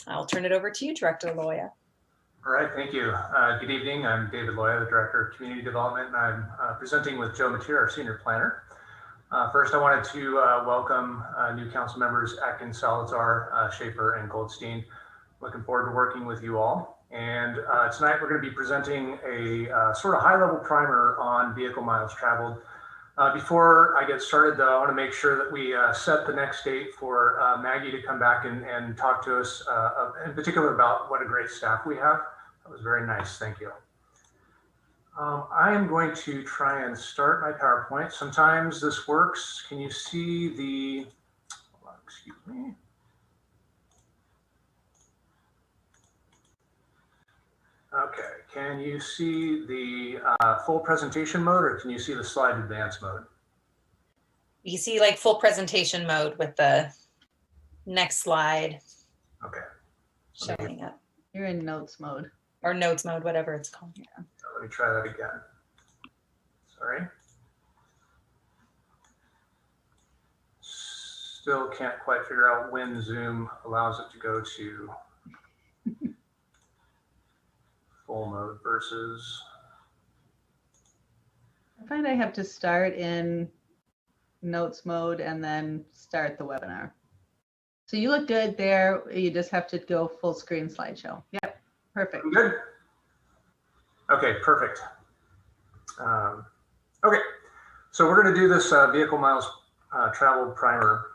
I'll turn it over to you, Director Loya. All right, thank you. Good evening. I'm David Loya, the Director of Community Development, and I'm presenting with Joe Mateer, our Senior Planner. First, I wanted to welcome new council members Atkins, Salazar, Schaefer, and Goldstein. Looking forward to working with you all. And tonight we're going to be presenting a sort of high-level primer on vehicle miles traveled. Before I get started, though, I want to make sure that we set the next date for Maggie to come back and talk to us in particular about what a great staff we have. That was very nice. Thank you. I am going to try and start my PowerPoint. Sometimes this works. Can you see the, excuse me. Okay, can you see the full presentation mode, or can you see the slide advance mode? You see like full presentation mode with the next slide. Okay. Showing up. You're in notes mode. Or notes mode, whatever it's called. Yeah. Let me try that again. Sorry. Still can't quite figure out when Zoom allows it to go to full mode versus. I find I have to start in notes mode and then start the webinar. So you look good there. You just have to go full screen slideshow. Yep, perfect. Good. Okay, perfect. Okay, so we're going to do this vehicle miles traveled primer.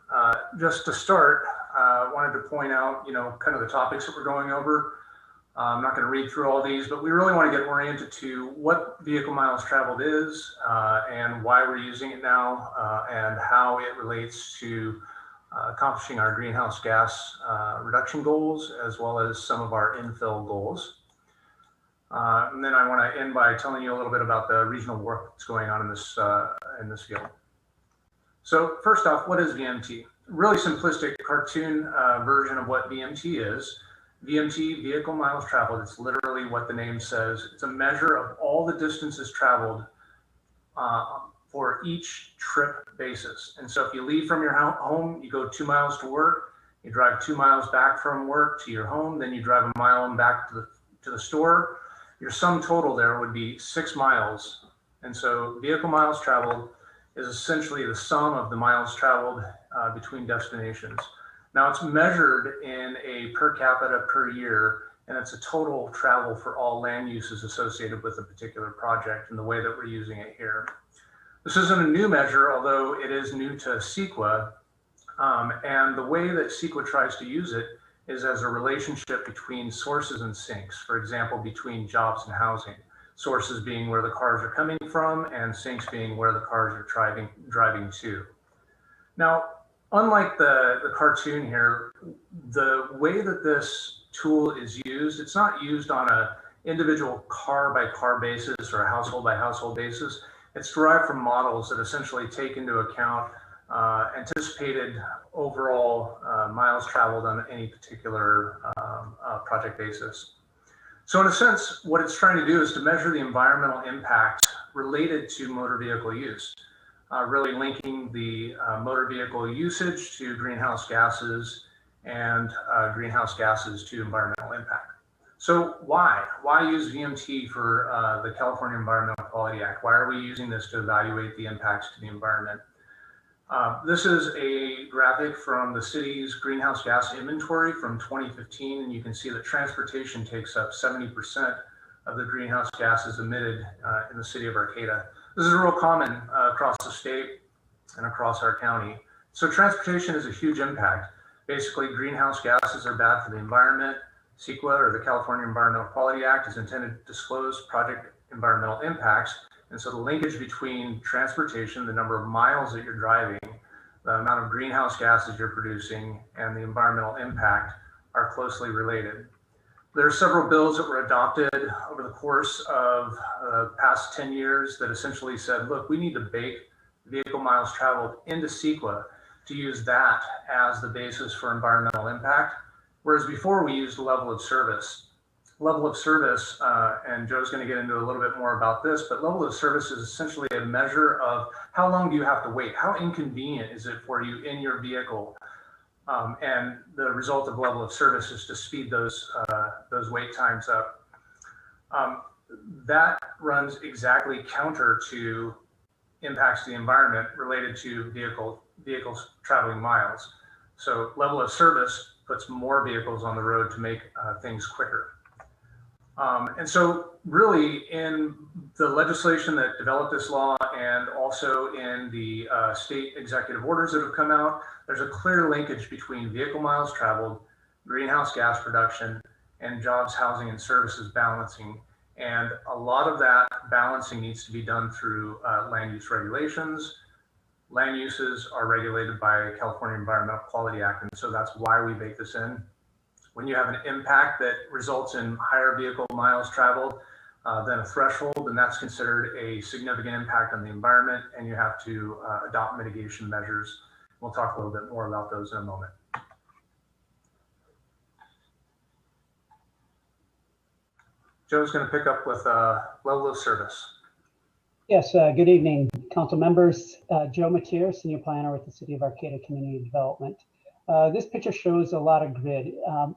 Just to start, I wanted to point out, kind of the topics that we're going over. I'm not going to read through all these, but we really want to get oriented to what vehicle miles traveled is and why we're using it now and how it relates to accomplishing our greenhouse gas reduction goals, as well as some of our infill goals. And then I want to end by telling you a little bit about the regional work that's going on in this field. So first off, what is VMT? Really simplistic cartoon version of what VMT is. VMT, vehicle miles traveled, it's literally what the name says. It's a measure of all the distances traveled for each trip basis. And so if you leave from your home, you go 2 miles to work, you drive 2 miles back from work to your home, then you drive a mile and back to the store. Your sum total there would be 6 miles. And so vehicle miles traveled is essentially the sum of the miles traveled between destinations. Now it's measured in a per capita per year, and it's a total travel for all land uses associated with a particular project and the way that we're using it here. This isn't a new measure, although it is new to CEQA. And the way that CEQA tries to use it is as a relationship between sources and sinks. For example, between jobs and housing. Sources being where the cars are coming from, and sinks being where the cars are driving to. Now, unlike the cartoon here, the way that this tool is used, it's not used on a individual car by car basis or a household by household basis. It's derived from models that essentially take into account anticipated overall miles traveled on any particular project basis. So in a sense, what it's trying to do is to measure the environmental impact related to motor vehicle use, really linking the motor vehicle usage to greenhouse gases and greenhouse gases to environmental impact. So why use VMT for the California Environmental Quality Act? Why are we using this to evaluate the impacts to the environment? This is a graphic from the city's greenhouse gas inventory from 2015, and you can see that transportation takes up 70% of the greenhouse gases emitted in the city of Arcata. This is real common across the state and across our county. So transportation is a huge impact. Basically, greenhouse gases are bad for the environment. CEQA, or the California Environmental Quality Act, is intended to disclose project environmental impacts. And so the linkage between transportation, the number of miles that you're driving, the amount of greenhouse gases you're producing, and the environmental impact are closely related. There are several bills that were adopted over the course of the past 10 years that essentially said, look, we need to bake vehicle miles traveled into CEQA to use that as the basis for environmental impact. Whereas before we used the level of service. Level of service, and Joe's going to get into a little bit more about this, but level of service is essentially a measure of how long do you have to wait? How inconvenient is it for you in your vehicle? And the result of level of service is to speed those wait times up. That runs exactly counter to impacts to the environment related to vehicles traveling miles. So level of service puts more vehicles on the road to make things quicker. And so really in the legislation that developed this law and also in the state executive orders that have come out, there's a clear linkage between vehicle miles traveled, greenhouse gas production, and jobs, housing, and services balancing. And a lot of that balancing needs to be done through land use regulations. Land uses are regulated by California Environmental Quality Act, and so that's why we bake this in. When you have an impact that results in higher vehicle miles traveled than a threshold, then that's considered a significant impact on the environment, and you have to adopt mitigation measures. We'll talk a little bit more about those in a moment. Joe's going to pick up with level of service. Yes, good evening, council members. Joe Mateer, Senior Planner with the City of Arcata Community Development. This picture shows a lot of grid.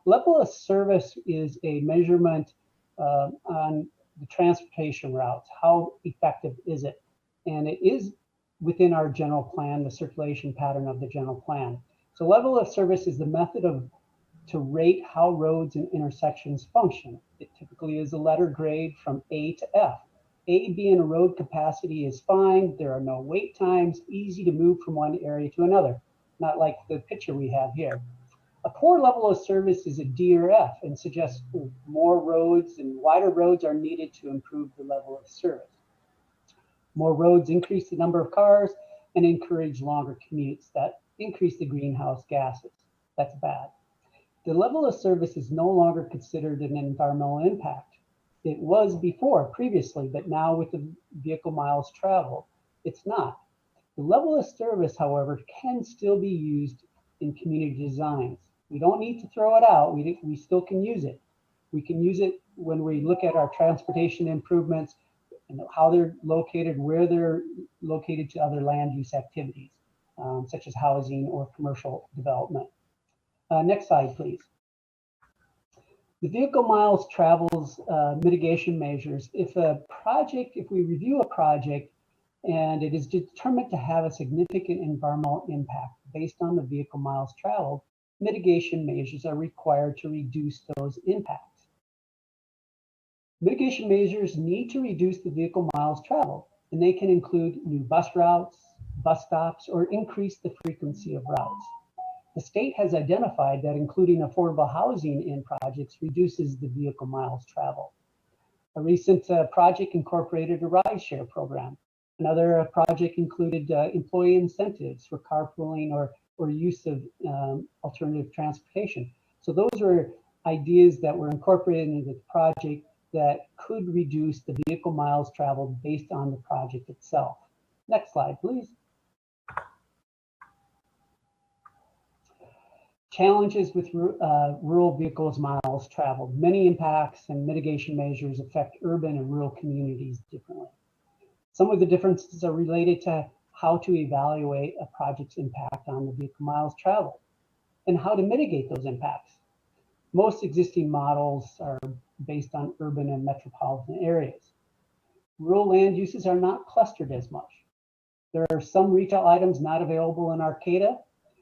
Level of service is a measurement on the transportation routes. How effective is it? And it is within our general plan, the circulation pattern of the general plan. So level of service is the method to rate how roads and intersections function. It typically is a letter grade from A to F. A being a road capacity is fine. There are no wait times, easy to move from one area to another. Not like the picture we have here. A poor level of service is a D or F and suggests more roads and wider roads are needed to improve the level of service. More roads increase the number of cars and encourage longer commutes that increase the greenhouse gases. That's bad. The level of service is no longer considered an environmental impact. It was before, previously, but now with the vehicle miles traveled, it's not. The level of service, however, can still be used in community designs. We don't need to throw it out. We still can use it. We can use it when we look at our transportation improvements and how they're located, where they're located to other land use activities, such as housing or commercial development. Next slide, please. The vehicle miles travels mitigation measures. If we review a project and it is determined to have a significant environmental impact based on the vehicle miles traveled, mitigation measures are required to reduce those impacts. Mitigation measures need to reduce the vehicle miles traveled, and they can include new bus routes, bus stops, or increase the frequency of routes. The state has identified that including affordable housing in projects reduces the vehicle miles traveled. A recent project incorporated a ride-share program. Another project included employee incentives for carpooling or use of alternative transportation. So those are ideas that were incorporated into the project that could reduce the vehicle miles traveled based on the project itself. Next slide, please. Challenges with rural vehicles miles traveled. Many impacts and mitigation measures affect urban and rural communities differently. Some of the differences are related to how to evaluate a project's impact on the vehicle miles traveled and how to mitigate those impacts. Most existing models are based on urban and metropolitan areas. Rural land uses are not clustered as much. There are some retail items not available in Arcata,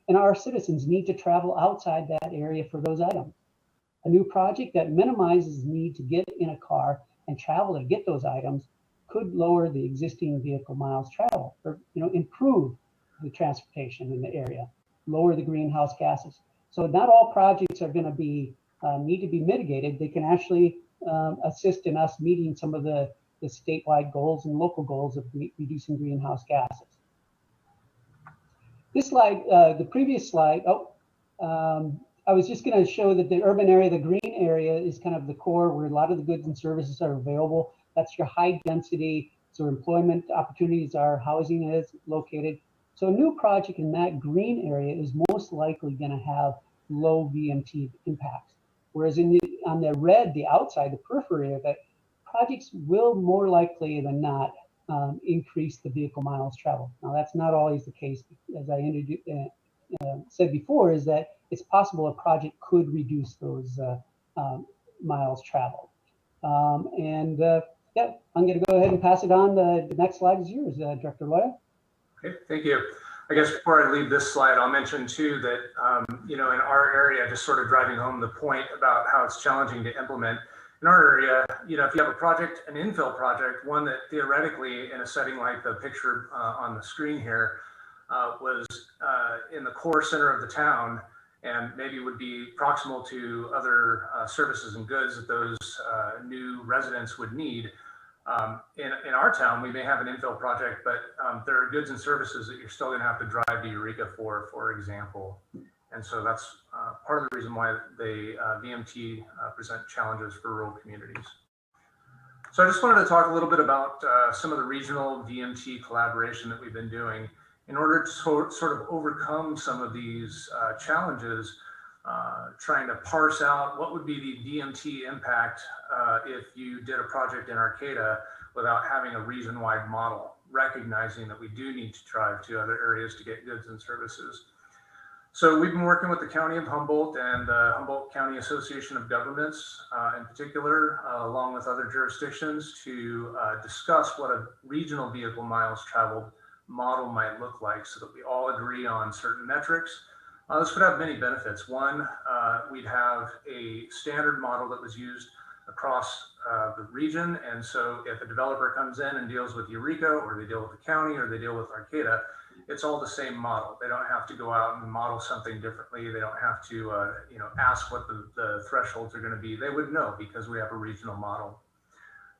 and our citizens need to travel outside that area for those items. A new project that minimizes the need to get in a car and travel to get those items could lower the existing vehicle miles traveled, or improve the transportation in the area, lower the greenhouse gases. So not all projects are going to be need to be mitigated. They can actually assist in us meeting some of the statewide goals and local goals of reducing greenhouse gases. This slide, the previous slide, I was just going to show that the urban area, the green area, is kind of the core where a lot of the goods and services are available. That's your high density, so employment opportunities are, housing is located. So a new project in that green area is most likely going to have low VMT impacts. Whereas on the red, the outside, the periphery of it, projects will more likely than not increase the vehicle miles traveled. Now that's not always the case. As I said before, is that it's possible a project could reduce those miles traveled. Yeah, I'm going to go ahead and pass it on. The next slide is yours, Director Loya. Okay, thank you. I guess before I leave this slide, I'll mention too that, in our area, just sort of driving home the point about how it's challenging to implement. In our area, if you have a project, an infill project, one that theoretically in a setting like the picture on the screen here was in the core center of the town and maybe would be proximal to other services and goods that those new residents would need. In our town, we may have an infill project, but there are goods and services that you're still going to have to drive to Eureka for example. And so that's part of the reason why the VMT present challenges for rural communities. So I just wanted to talk a little bit about some of the regional VMT collaboration that we've been doing in order to sort of overcome some of these challenges, trying to parse out what would be the VMT impact if you did a project in Arcata without having a region-wide model, recognizing that we do need to drive to other areas to get goods and services. So we've been working with the County of Humboldt and the Humboldt County Association of Governments in particular, along with other jurisdictions, to discuss what a regional vehicle miles traveled model might look like so that we all agree on certain metrics. This would have many benefits. One, we'd have a standard model that was used across the region. And so if a developer comes in and deals with Eureka, or they deal with the county, or they deal with Arcata, it's all the same model. They don't have to go out and model something differently. They don't have to ask what the thresholds are going to be. They would know because we have a regional model.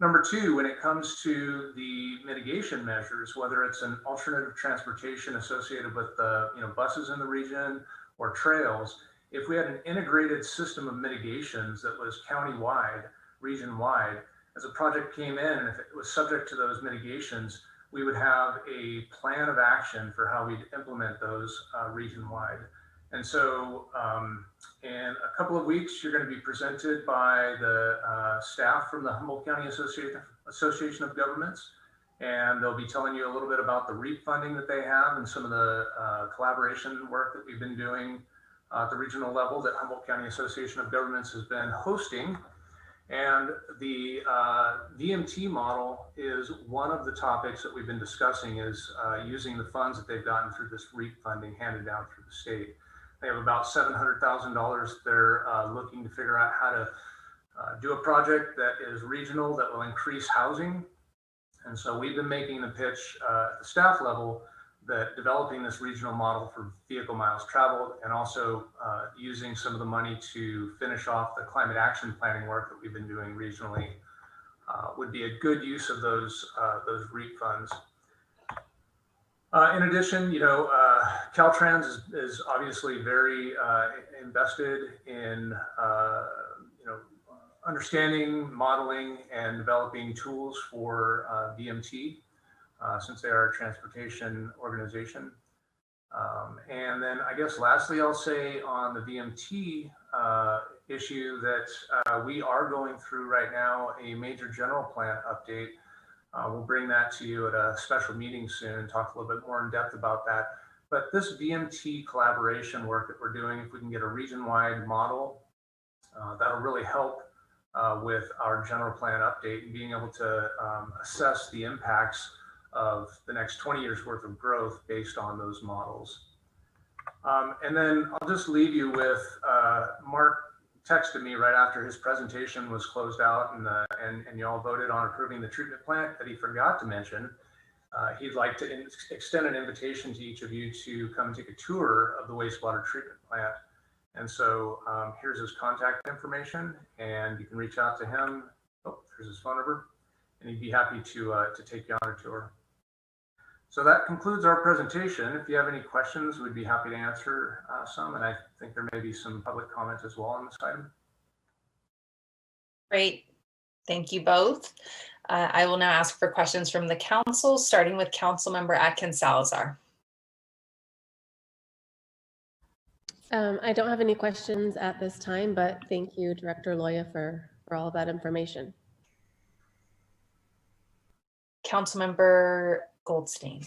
Number two, when it comes to the mitigation measures, whether it's an alternative transportation associated with the buses in the region or trails, if we had an integrated system of mitigations that was county-wide, region-wide, as a project came in and if it was subject to those mitigations, we would have a plan of action for how we'd implement those region-wide. And so in a couple of weeks, you're going to be presented by the staff from the Humboldt County Association of Governments, and they'll be telling you a little bit about the REAP funding that they have and some of the collaboration work that we've been doing at the regional level that Humboldt County Association of Governments has been hosting. And the VMT model is one of the topics that we've been discussing, is using the funds that they've gotten through this REAP funding handed down through the state. They have about $700,000. They're looking to figure out how to do a project that is regional, that will increase housing. And so we've been making the pitch at the staff level that developing this regional model for vehicle miles traveled and also using some of the money to finish off the climate action planning work that we've been doing regionally would be a good use of those REAP funds. In addition, Caltrans is obviously very invested in understanding, modeling, and developing tools for VMT, since they are a transportation organization. And then I guess lastly, I'll say on the VMT issue that we are going through right now a major general plan update. We'll bring that to you at a special meeting soon, talk a little bit more in depth about that. But this VMT collaboration work that we're doing, if we can get a region-wide model, that'll really help with our general plan update and being able to assess the impacts of the next 20 years worth of growth based on those models. And then I'll just leave you with Mark texted me right after his presentation was closed out and y'all voted on approving the treatment plant that he forgot to mention. He'd like to extend an invitation to each of you to come take a tour of the wastewater treatment plant. And so here's his contact information, and you can reach out to him. Oh, here's his phone number, and he'd be happy to take you on a tour. So that concludes our presentation. If you have any questions, we'd be happy to answer some, and I think there may be some public comment as well on this item. Great, thank you both. I will now ask for questions from the council, starting with Councilmember Atkins Salazar. I don't have any questions at this time, but thank you, Director Loya, for all of that information. Councilmember Goldstein.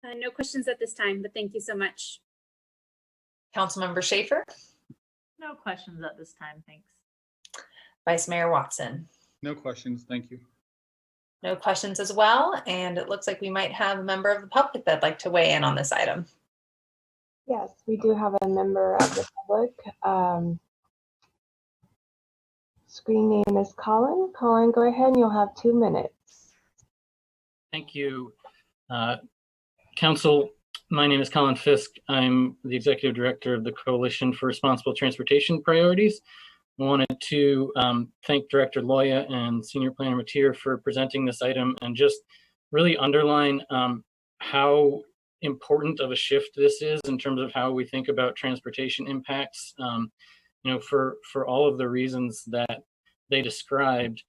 No questions at this time, but thank you so much. Councilmember Schaefer. No questions at this time, thanks. Vice Mayor Watson. No questions, thank you. No questions as well, and it looks like we might have a member of the public that'd like to weigh in on this item. Yes, we do have a member of the public. Screen name is Colin. Colin, go ahead and you'll have 2 minutes. Thank you. Council, my name is Colin Fisk. I'm the Executive Director of the Coalition for Responsible Transportation Priorities. I wanted to thank Director Loya and Senior Planner Mateer for presenting this item and just really underline how important of a shift this is in terms of how we think about transportation impacts, for all of the reasons that they described,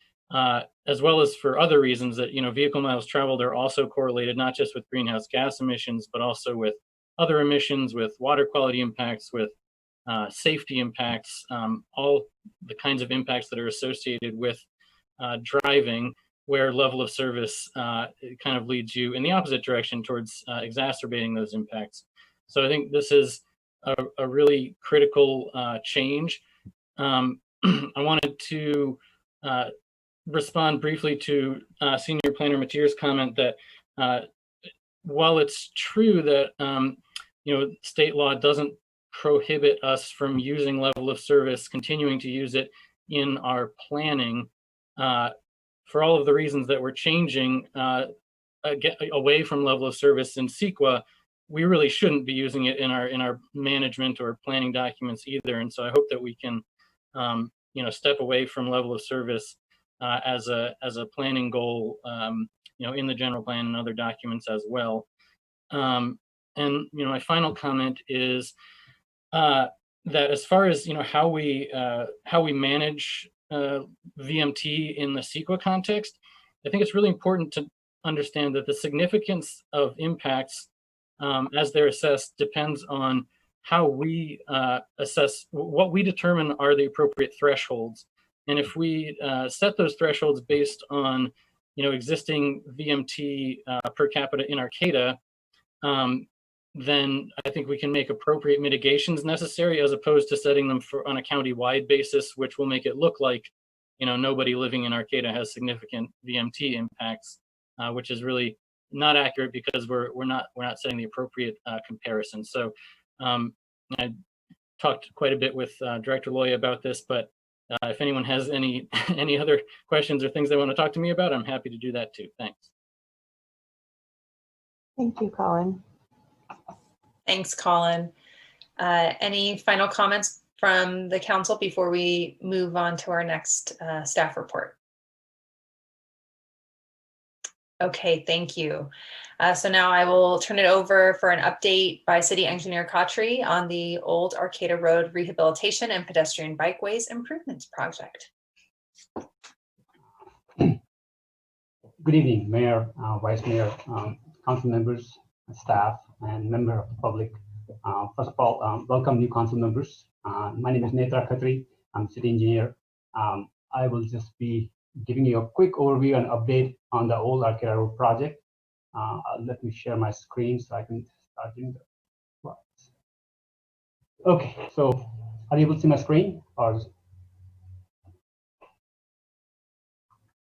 as well as for other reasons that, vehicle miles traveled are also correlated not just with greenhouse gas emissions, but also with other emissions, with water quality impacts, with safety impacts, all the kinds of impacts that are associated with driving, where level of service kind of leads you in the opposite direction towards exacerbating those impacts. So I think this is a really critical change. I wanted to respond briefly to Senior Planner Mateer's comment that while it's true that state law doesn't prohibit us from using level of service, continuing to use it in our planning, for all of the reasons that we're changing away from level of service in CEQA, we really shouldn't be using it in our management or planning documents either. And so I hope that we can, step away from level of service as a planning goal, in the general plan and other documents as well. And my final comment is that as far as how we manage VMT in the CEQA context, I think it's really important to understand that the significance of impacts as they're assessed depends on how we assess what we determine are the appropriate thresholds. And if we set those thresholds based on existing VMT per capita in Arcata, then I think we can make appropriate mitigations necessary, as opposed to setting them on a county-wide basis, which will make it look like nobody living in Arcata has significant VMT impacts, which is really not accurate because we're not setting the appropriate comparison. So I talked quite a bit with Director Loya about this, but if anyone has any other questions or things they want to talk to me about, I'm happy to do that too. Thanks. Thank you, Colin. Thanks, Colin. Any final comments from the council before we move on to our next staff report? Okay, thank you. So now I will turn it over for an update by City Engineer Kotri on the Old Arcata Road Rehabilitation and Pedestrian Bikeways Improvements Project. Good evening, Mayor, Vice Mayor, council members, staff, and member of the public. First of all, welcome new council members. My name is Netra Khatri. I'm city engineer. I will just be giving you a quick overview and update on the Old Arcata Road project. Let me share my screen so I can start doing the slides. Okay, so are you able to see my screen? Or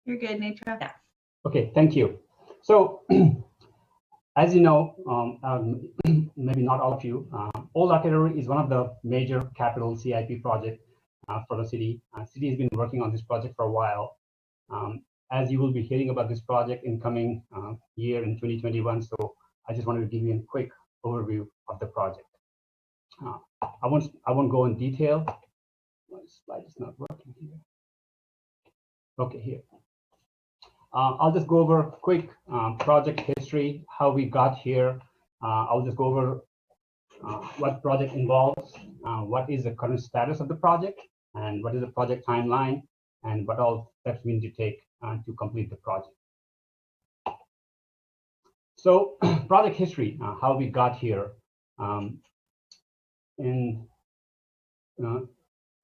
You're good, Netra. Yeah. okay, thank you. So as you know, maybe not all of you, Old Arcata Road is one of the major capital CIP projects for the city. City has been working on this project for a while. As you will be hearing about this project in coming year in 2021, so I just wanted to give you a quick overview of the project. I won't go in detail. My slide is not working here. Okay, here. I'll just go over quick project history, how we got here. I'll just go over what project involves, what is the current status of the project, and what is the project timeline, and what all steps we need to take to complete the project. So project history, how we got here. In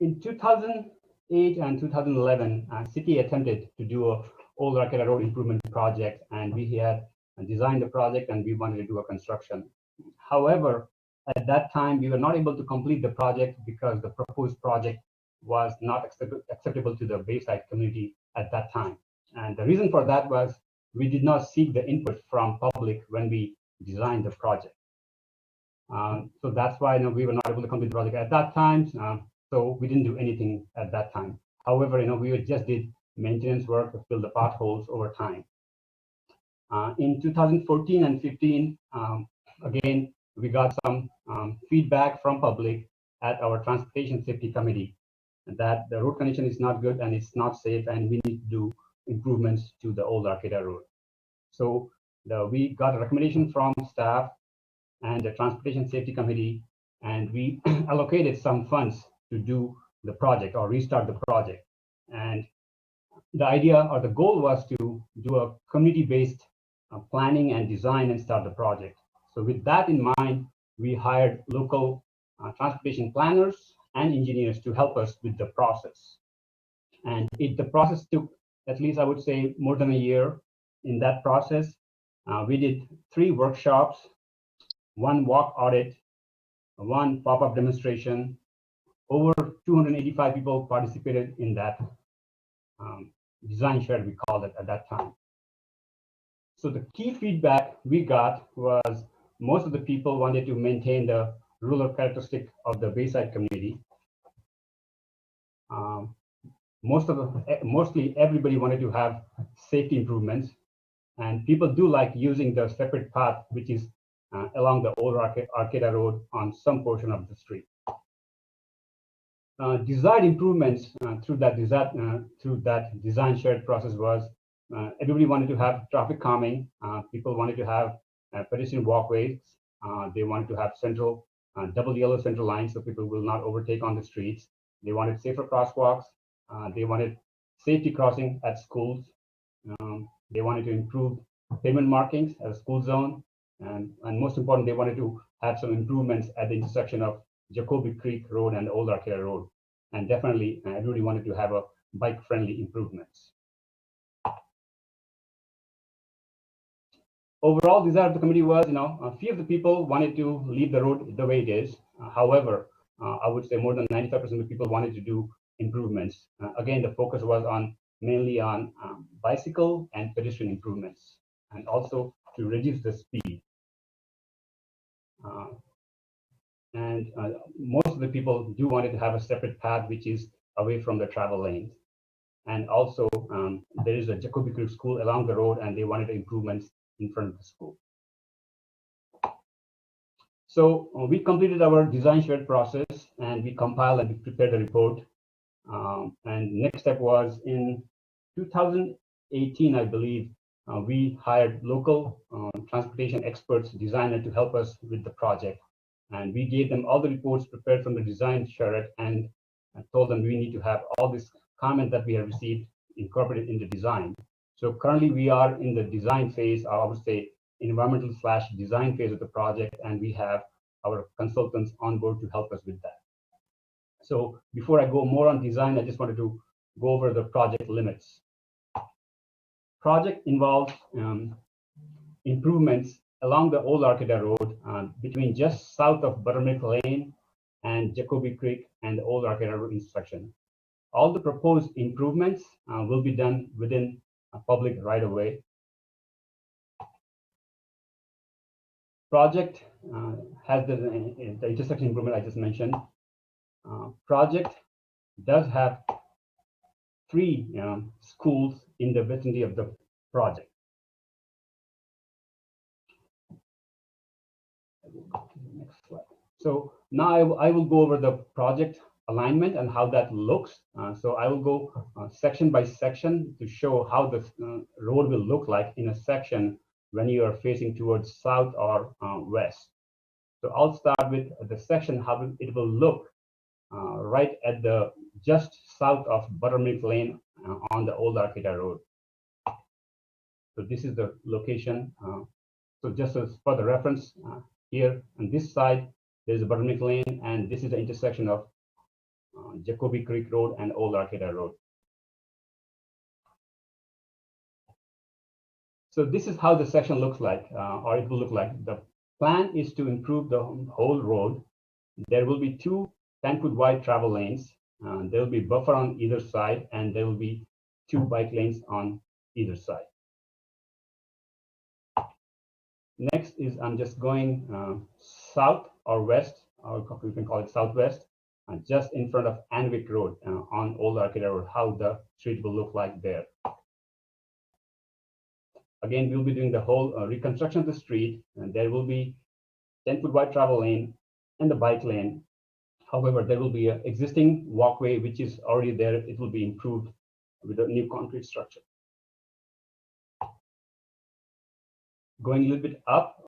2008 and 2011, city attempted to do a Old Arcata Road improvement project, and we had designed the project and we wanted to do a construction. However, at that time, we were not able to complete the project because the proposed project was not acceptable to the Bayside community at that time. And the reason for that was we did not seek the input from public when we designed the project. So that's why we were not able to complete the project at that time. So we didn't do anything at that time. However, we just did maintenance work to fill the potholes over time. In 2014 and 15, again, we got some feedback from public at our Transportation Safety Committee that the road condition is not good and it's not safe and we need to do improvements to the Old Arcata Road. So we got a recommendation from staff and the Transportation Safety Committee, and we allocated some funds to do the project or restart the project. And the idea or the goal was to do a community-based planning and design and start the project. So with that in mind, we hired local transportation planners and engineers to help us with the process. And the process took at least, I would say, more than a year. In that process, we did 3 workshops, 1 walk audit, 1 pop-up demonstration. Over 285 people participated in that design shed, we called it at that time. So the key feedback we got was most of the people wanted to maintain the rural characteristic of the Bayside community. Mostly everybody wanted to have safety improvements, and people do like using the separate path, which is along the Old Arcata Road on some portion of the street. Desired improvements through that design shared process was everybody wanted to have traffic calming. People wanted to have pedestrian walkways. They wanted to have central double yellow central lines so people will not overtake on the streets. They wanted safer crosswalks. They wanted safety crossing at schools. They wanted to improve pavement markings at a school zone. And most important, they wanted to have some improvements at the intersection of Jacoby Creek Road and Old Arcata Road. And definitely, everybody wanted to have a bike-friendly improvements. Overall desire of the committee was, a few of the people wanted to leave the road the way it is. However, I would say more than 95% of the people wanted to do improvements. Again, the focus was mainly on bicycle and pedestrian improvements, and also to reduce the speed. Most of the people do wanted to have a separate path which is away from the travel lanes. And also, there is a Jacoby Creek School along the road, and they wanted improvements in front of the school. So we completed our design shared process and we compiled and we prepared the report. And next step was in 2018, I believe, we hired local transportation experts, designer to help us with the project. And we gave them all the reports prepared from the design charrette and told them we need to have all this comment that we have received incorporated in the design. So currently we are in the design phase, I would say environmental / design phase of the project, and we have our consultants on board to help us with that. So before I go more on design, I just wanted to go over the project limits. Project involves improvements along the old Arcata Road between just south of Buttermilk Lane and Jacoby Creek and the old Arcata Road intersection. All the proposed improvements will be done within a public right-of-way. Project has the intersection improvement I just mentioned. Project does have 3 schools in the vicinity of the project. Next slide. So now I will go over the project alignment and how that looks. So I will go section by section to show how the road will look like in a section when you are facing towards south or west. So I'll start with the section how it will look right at the just south of Buttermilk Lane on the old Arcata Road. So this is the location. So just as for the reference, here on this side, there's a Buttermilk Lane, and this is the intersection of Jacoby Creek Road and Old Arcata Road. So this is how the section looks like, or it will look like. The plan is to improve the whole road. There will be 2 10-foot wide travel lanes. There will be buffer on either side, and there will be 2 bike lanes on either side. Next is I'm just going south or west, or you can call it southwest, just in front of Anwick Road on Old Arcata Road, how the street will look like there. Again, we'll be doing the whole reconstruction of the street, and there will be 10-foot wide travel lane and the bike lane. However, there will be an existing walkway which is already there. It will be improved with a new concrete structure. Going a little bit up,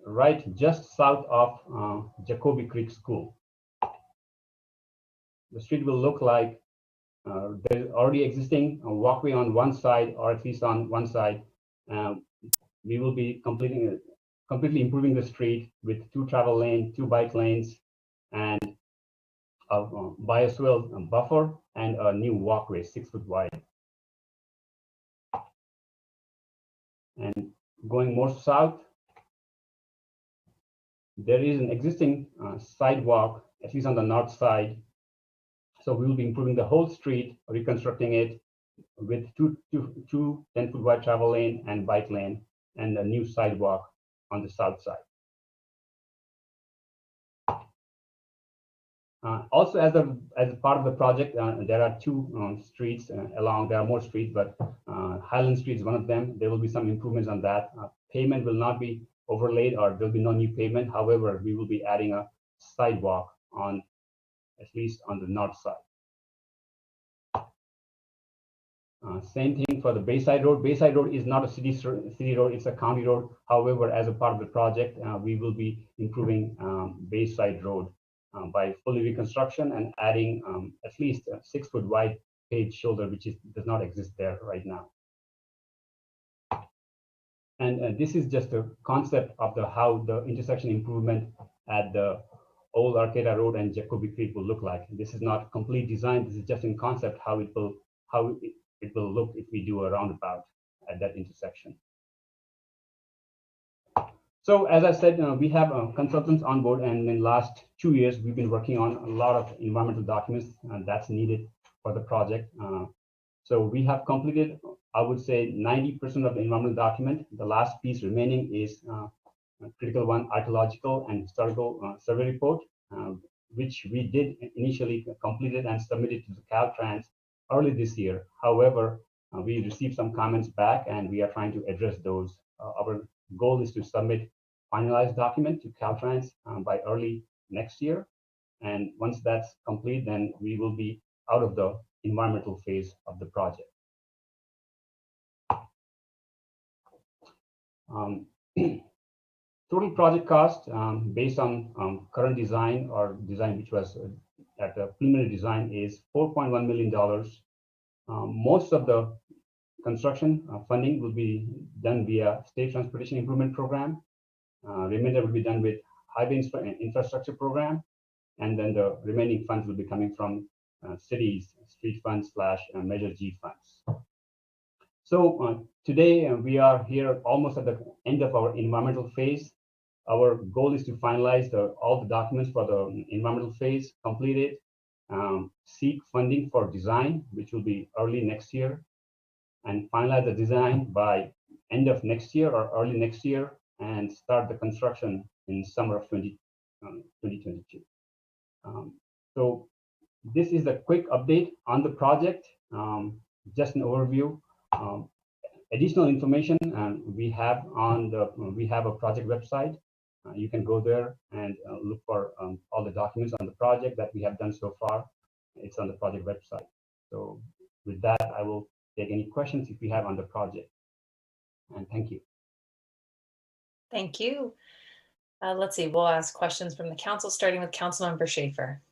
right just south of Jacoby Creek School. The street will look like there's already existing a walkway on one side, or at least on one side. We will be completely improving the street with 2 travel lanes, 2 bike lanes, and a bioswale buffer and a new walkway 6 foot wide. And going more south, there is an existing sidewalk, at least on the north side. So we will be improving the whole street, reconstructing it with two 10-foot wide travel lane and bike lane, and a new sidewalk on the south side. Also, as a part of the project, there are 2 streets along. There are more streets, but Highland Street is one of them. There will be some improvements on that. Pavement will not be overlaid, or there will be no new pavement. However, we will be adding a sidewalk on, at least on the north side. Same thing for the Bayside Road. Bayside Road is not a city road; it's a county road. However, as a part of the project, we will be improving Bayside Road by fully reconstruction and adding at least a 6-foot wide paved shoulder, which does not exist there right now. And this is just a concept of how the intersection improvement at the old Arcata Road and Jacoby Creek will look like. This is not complete design. This is just in concept how it will look if we do a roundabout at that intersection. So as I said, we have consultants on board, and in the last 2 years, we've been working on a lot of environmental documents that's needed for the project. So we have completed, I would say, 90% of the environmental document. The last piece remaining is a critical one, archaeological and historical survey report, which we did initially completed and submitted to the Caltrans early this year. However, we received some comments back, and we are trying to address those. Our goal is to submit finalized document to Caltrans by early next year. And once that's complete, then we will be out of the environmental phase of the project. Total project cost based on current design or design which was at the preliminary design is $4.1 million. Most of the construction funding will be done via State Transportation Improvement Program. Remainder will be done with Highway Infrastructure Program, and then the remaining funds will be coming from cities, street funds / Measure G funds. So today we are here almost at the end of our environmental phase. Our goal is to finalize all the documents for the environmental phase, complete it, seek funding for design, which will be early next year, and finalize the design by end of next year or early next year, and start the construction in summer of 2022. So this is a quick update on the project, just an overview. Additional information we have a project website. You can go there and look for all the documents on the project that we have done so far. It's on the project website. So with that, I will take any questions if we have on the project. And thank you. Thank you. Let's see, we'll ask questions from the council, starting with Councilmember Schaefer.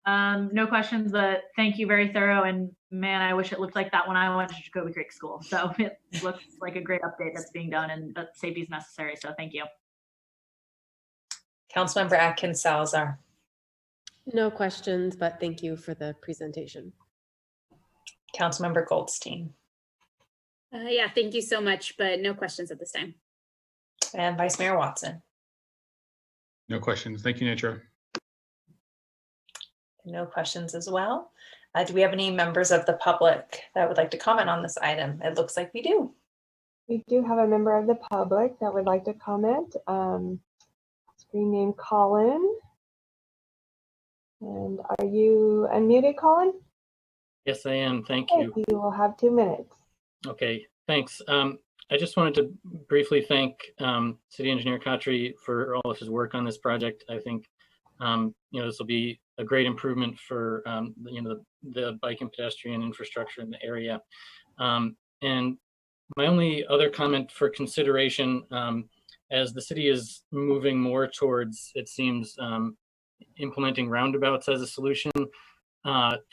No questions, but thank you, very thorough. And man, I wish it looked like that when I went to Jacoby Creek School. So it looks like a great update that's being done, and that safety is necessary. So thank you. Councilmember Atkins Salazar. No questions, but thank you for the presentation. Councilmember Goldstein. Yeah, thank you so much, but no questions at this time. And Vice Mayor Watson. No questions. Thank you, Nitra. No questions as well. Do we have any members of the public that would like to comment on this item? It looks like we do. We do have a member of the public that would like to comment. Screen name Colin. And are you unmuted, Colin? Yes, I am. Thank Okay, you. you will have 2 minutes. Okay, thanks. I just wanted to briefly thank City Engineer Khatri for all of his work on this project. I think this will be a great improvement for the bike and pedestrian infrastructure in the area. And my only other comment for consideration, as the city is moving more towards, it seems, implementing roundabouts as a solution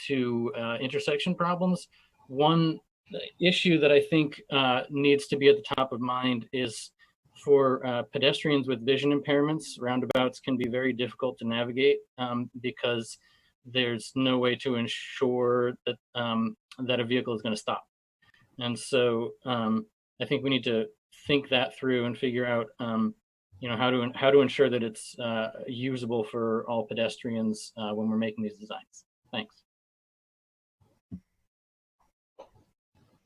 to intersection problems. One issue that I think needs to be at the top of mind is for pedestrians with vision impairments. Roundabouts can be very difficult to navigate because there's no way to ensure that that a vehicle is going to stop. And so I think we need to think that through and figure out how to ensure that it's usable for all pedestrians when we're making these designs. Thanks.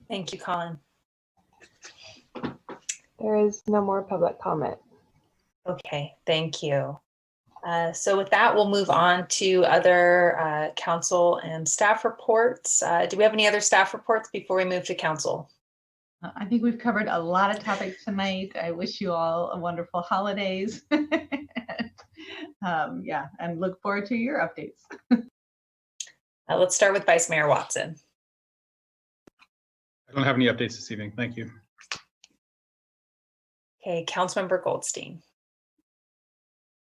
Thank you, Colin. There is no more public comment. Okay, thank you. So with that, we'll move on to other council and staff reports. Do we have any other staff reports before we move to council? I think we've covered a lot of topics tonight. I wish you all a wonderful holidays. Yeah, and look forward to your updates. Let's start with Vice Mayor Watson. I don't have any updates this evening. Thank you. Okay, Councilmember Goldstein.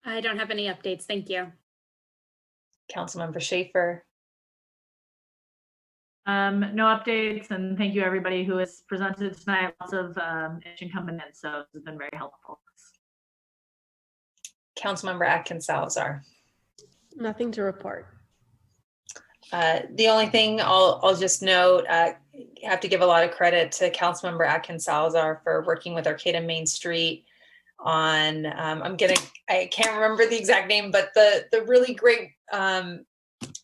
I don't have any updates. Thank you. Councilmember Schaefer. No updates, and thank you everybody who has presented tonight. Lots of information coming in, so it's been very helpful. Councilmember Atkins Salazar. Nothing to report. The only thing I'll just note, have to give a lot of credit to Councilmember Atkins Salazar for working with Arcata Main Street on, I can't remember the exact name, but the really great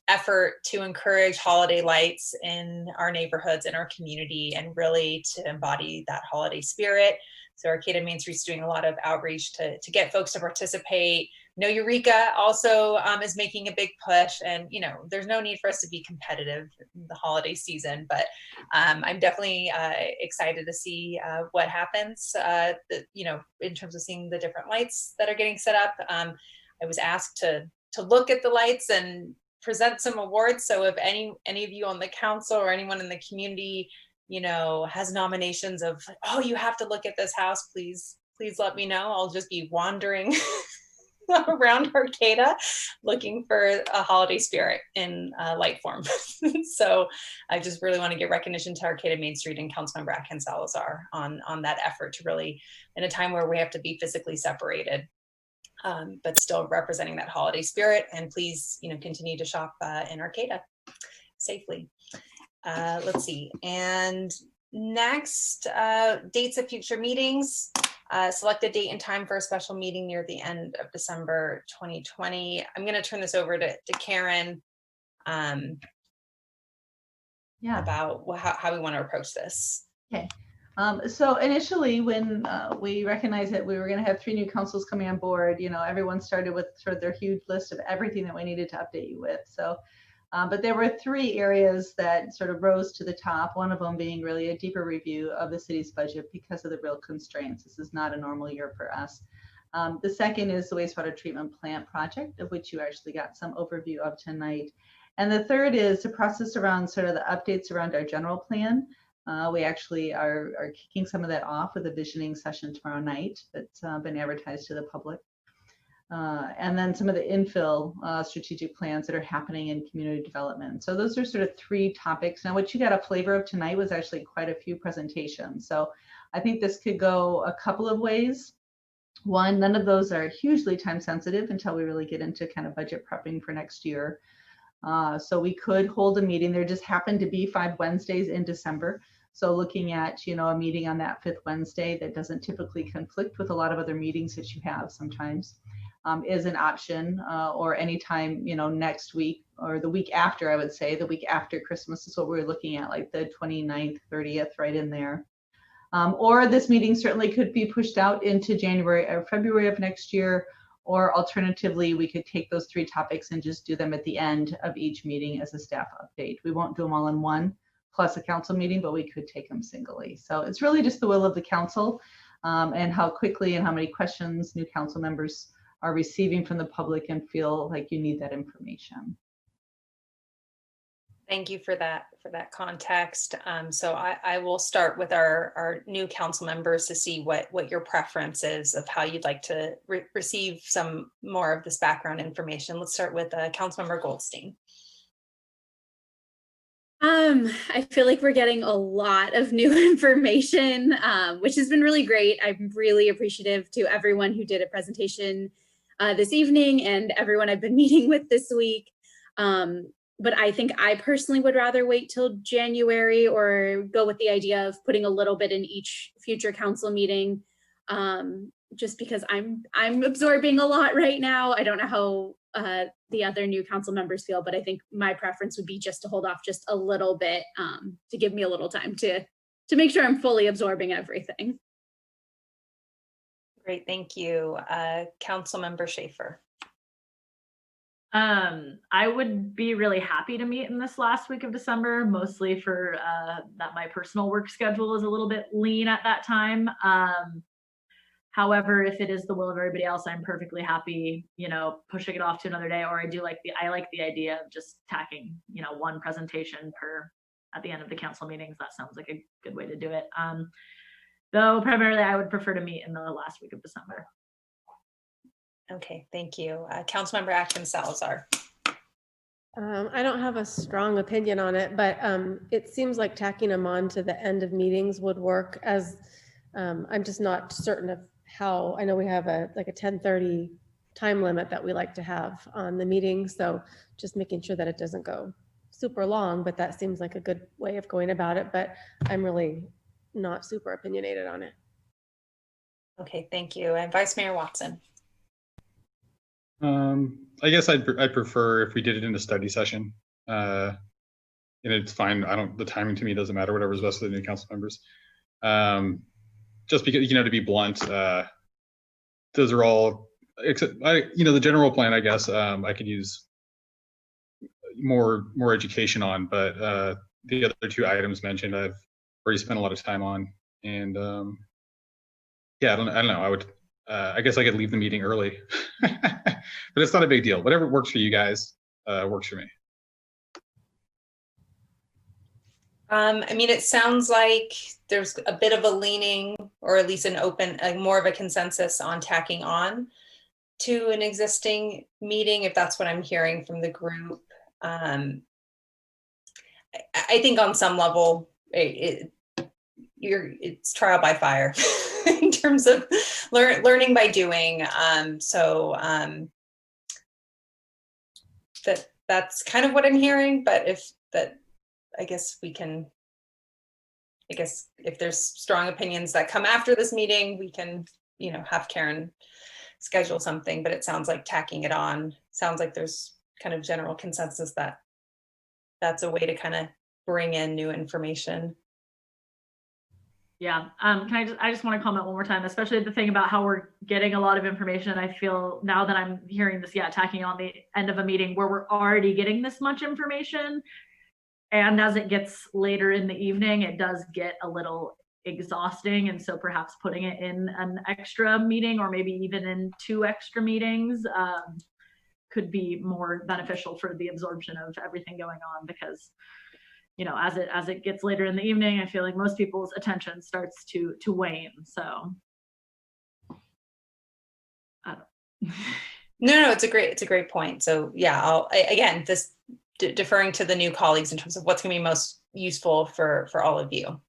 effort to encourage holiday lights in our neighborhoods, in our community, and really to embody that holiday spirit. So Arcata Main Street's doing a lot of outreach to get folks to participate, know, Eureka also is making a big push, and there's no need for us to be competitive in the holiday season, but I'm definitely excited to see what happens. In terms of seeing the different lights that are getting set up. I was asked to look at the lights and present some awards. So if any of you on the council or anyone in the community, has nominations of, oh, you have to look at this house, please let me know. I'll just be wandering around Arcata looking for a holiday spirit in light form. So I just really want to give recognition to Arcata Main Street and Councilmember Atkins Salazar on that effort to really, in a time where we have to be physically separated, but still representing that holiday spirit. And please, continue to shop in Arcata safely. Let's see. And next, dates of future meetings. Select a date and time for a special meeting near the end of December 2020. I'm going to turn this over to Karen about how we want to approach this. Okay. So initially, when we recognized that we were going to have 3 new councils coming on board, everyone started with sort of their huge list of everything that we needed to update you with. So, but there were 3 areas that sort of rose to the top, one of them being really a deeper review of the city's budget because of the real constraints. This is not a normal year for us. The second is the wastewater treatment plant project, of which you actually got some overview of tonight. And the third is the process around sort of the updates around our general plan. We actually are kicking some of that off with a visioning session tomorrow night that's been advertised to the public. And then some of the infill strategic plans that are happening in community development. So those are sort of 3 topics. Now, what you got a flavor of tonight was actually quite a few presentations. So I think this could go a couple of ways. One, none of those are hugely time sensitive until we really get into kind of budget prepping for next year. So we could hold a meeting. There just happened to be 5 Wednesdays in December. So looking at, a meeting on that 5th Wednesday that doesn't typically conflict with a lot of other meetings that you have sometimes is an option, or anytime, next week or the week after, I would say the week after Christmas is what we're looking at, like the 29th, 30th, right in there. Or this meeting certainly could be pushed out into January or February of next year. Or alternatively, we could take those 3 topics and just do them at the end of each meeting as a staff update. We won't do them all in one plus a council meeting, but we could take them singly. So it's really just the will of the council and how quickly and how many questions new council members are receiving from the public and feel like you need that information. Thank you for that context. So I will start with our new council members to see what your preference is of how you'd like to receive some more of this background information. Let's start with Councilmember Goldstein. I feel like we're getting a lot of new information, which has been really great. I'm really appreciative to everyone who did a presentation this evening and everyone I've been meeting with this week. But I think I personally would rather wait till January or go with the idea of putting a little bit in each future council meeting, just because I'm absorbing a lot right now. I don't know how the other new council members feel, but I think my preference would be just to hold off just a little bit to give me a little time to make sure I'm fully absorbing everything. Great, thank you. Councilmember Schaefer. I would be really happy to meet in this last week of December, mostly for that my personal work schedule is a little bit lean at that time. However, if it is the will of everybody else, I'm perfectly happy, pushing it off to another day. Or I like the idea of just tacking, one presentation at the end of the council meetings. That sounds like a good way to do it. Though primarily I would prefer to meet in the last week of December. Okay, thank you. Councilmember Atkins Salazar. I don't have a strong opinion on it, but it seems like tacking them on to the end of meetings would work, as I'm just not certain of how. I know we have a 10:30 time limit that we like to have on the meeting, so just making sure that it doesn't go super long, but that seems like a good way of going about it, but I'm really not super opinionated on it. Okay, thank you. And Vice Mayor Watson. I guess I'd prefer if we did it in a study session. And it's fine. The timing to me doesn't matter, whatever's best for the new council members. Just because, to be blunt, those are all except the general plan, I guess, I could use more education on, but the other two items mentioned, I've already spent a lot of time on, and yeah, I don't know. I guess I could leave the meeting early, but it's not a big deal. Whatever works for you guys works for me. I mean, it sounds like there's a bit of a leaning, or at least more of a consensus on tacking on to an existing meeting, if that's what I'm hearing from the group. I think on some level, it's trial by fire in terms of learning by doing. That's kind of what I'm hearing, but I guess if there's strong opinions that come after this meeting, we can, have Karen schedule something, but it sounds like tacking it on, sounds like there's kind of general consensus that that's a way to kind of bring in new information. Yeah, I just want to comment one more time, especially the thing about how we're getting a lot of information. I feel now that I'm hearing this, tacking on the end of a meeting where we're already getting this much information. And as it gets later in the evening, it does get a little exhausting. And so perhaps putting it in an extra meeting, or maybe even in 2 extra meetings, could be more beneficial for the absorption of everything going on, because as it gets later in the evening, I feel like most people's attention starts to wane. So I don't No, it's a great point. So yeah, again, deferring to the new colleagues in terms of what's going to be most useful for all of you.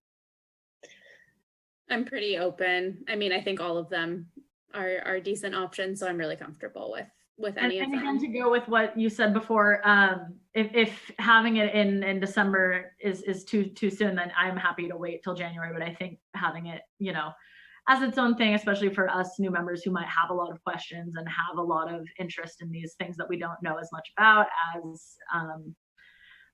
I'm pretty open. I mean, I think all of them are decent options, so I'm really comfortable with any of them. And again, to go with what you said before, if having it in December is too soon, then I'm happy to wait till January. But I think having it, as its own thing, especially for us new members who might have a lot of questions and have a lot of interest in these things that we don't know as much about as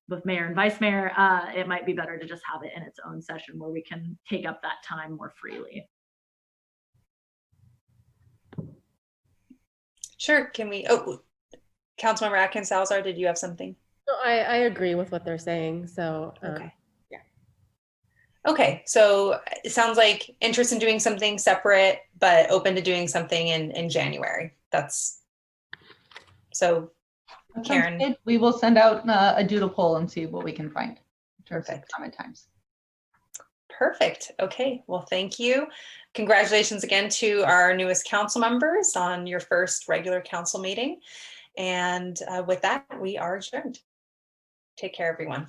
with mayor and vice mayor, it might be better to just have it in its own session where we can take up that time more freely. Sure. Can we, Councilmember Atkins Salazar, did you have something? So I agree with what they're saying. So, okay. Okay, so it sounds like interest in doing something separate, but open to doing something in January. So Karen. Good. We will send out a doodle poll and see what we can find in terms of comment times. Perfect. Okay, well, thank you. Congratulations again to our newest council members on your first regular council meeting. And with that, we are adjourned. Take care, everyone.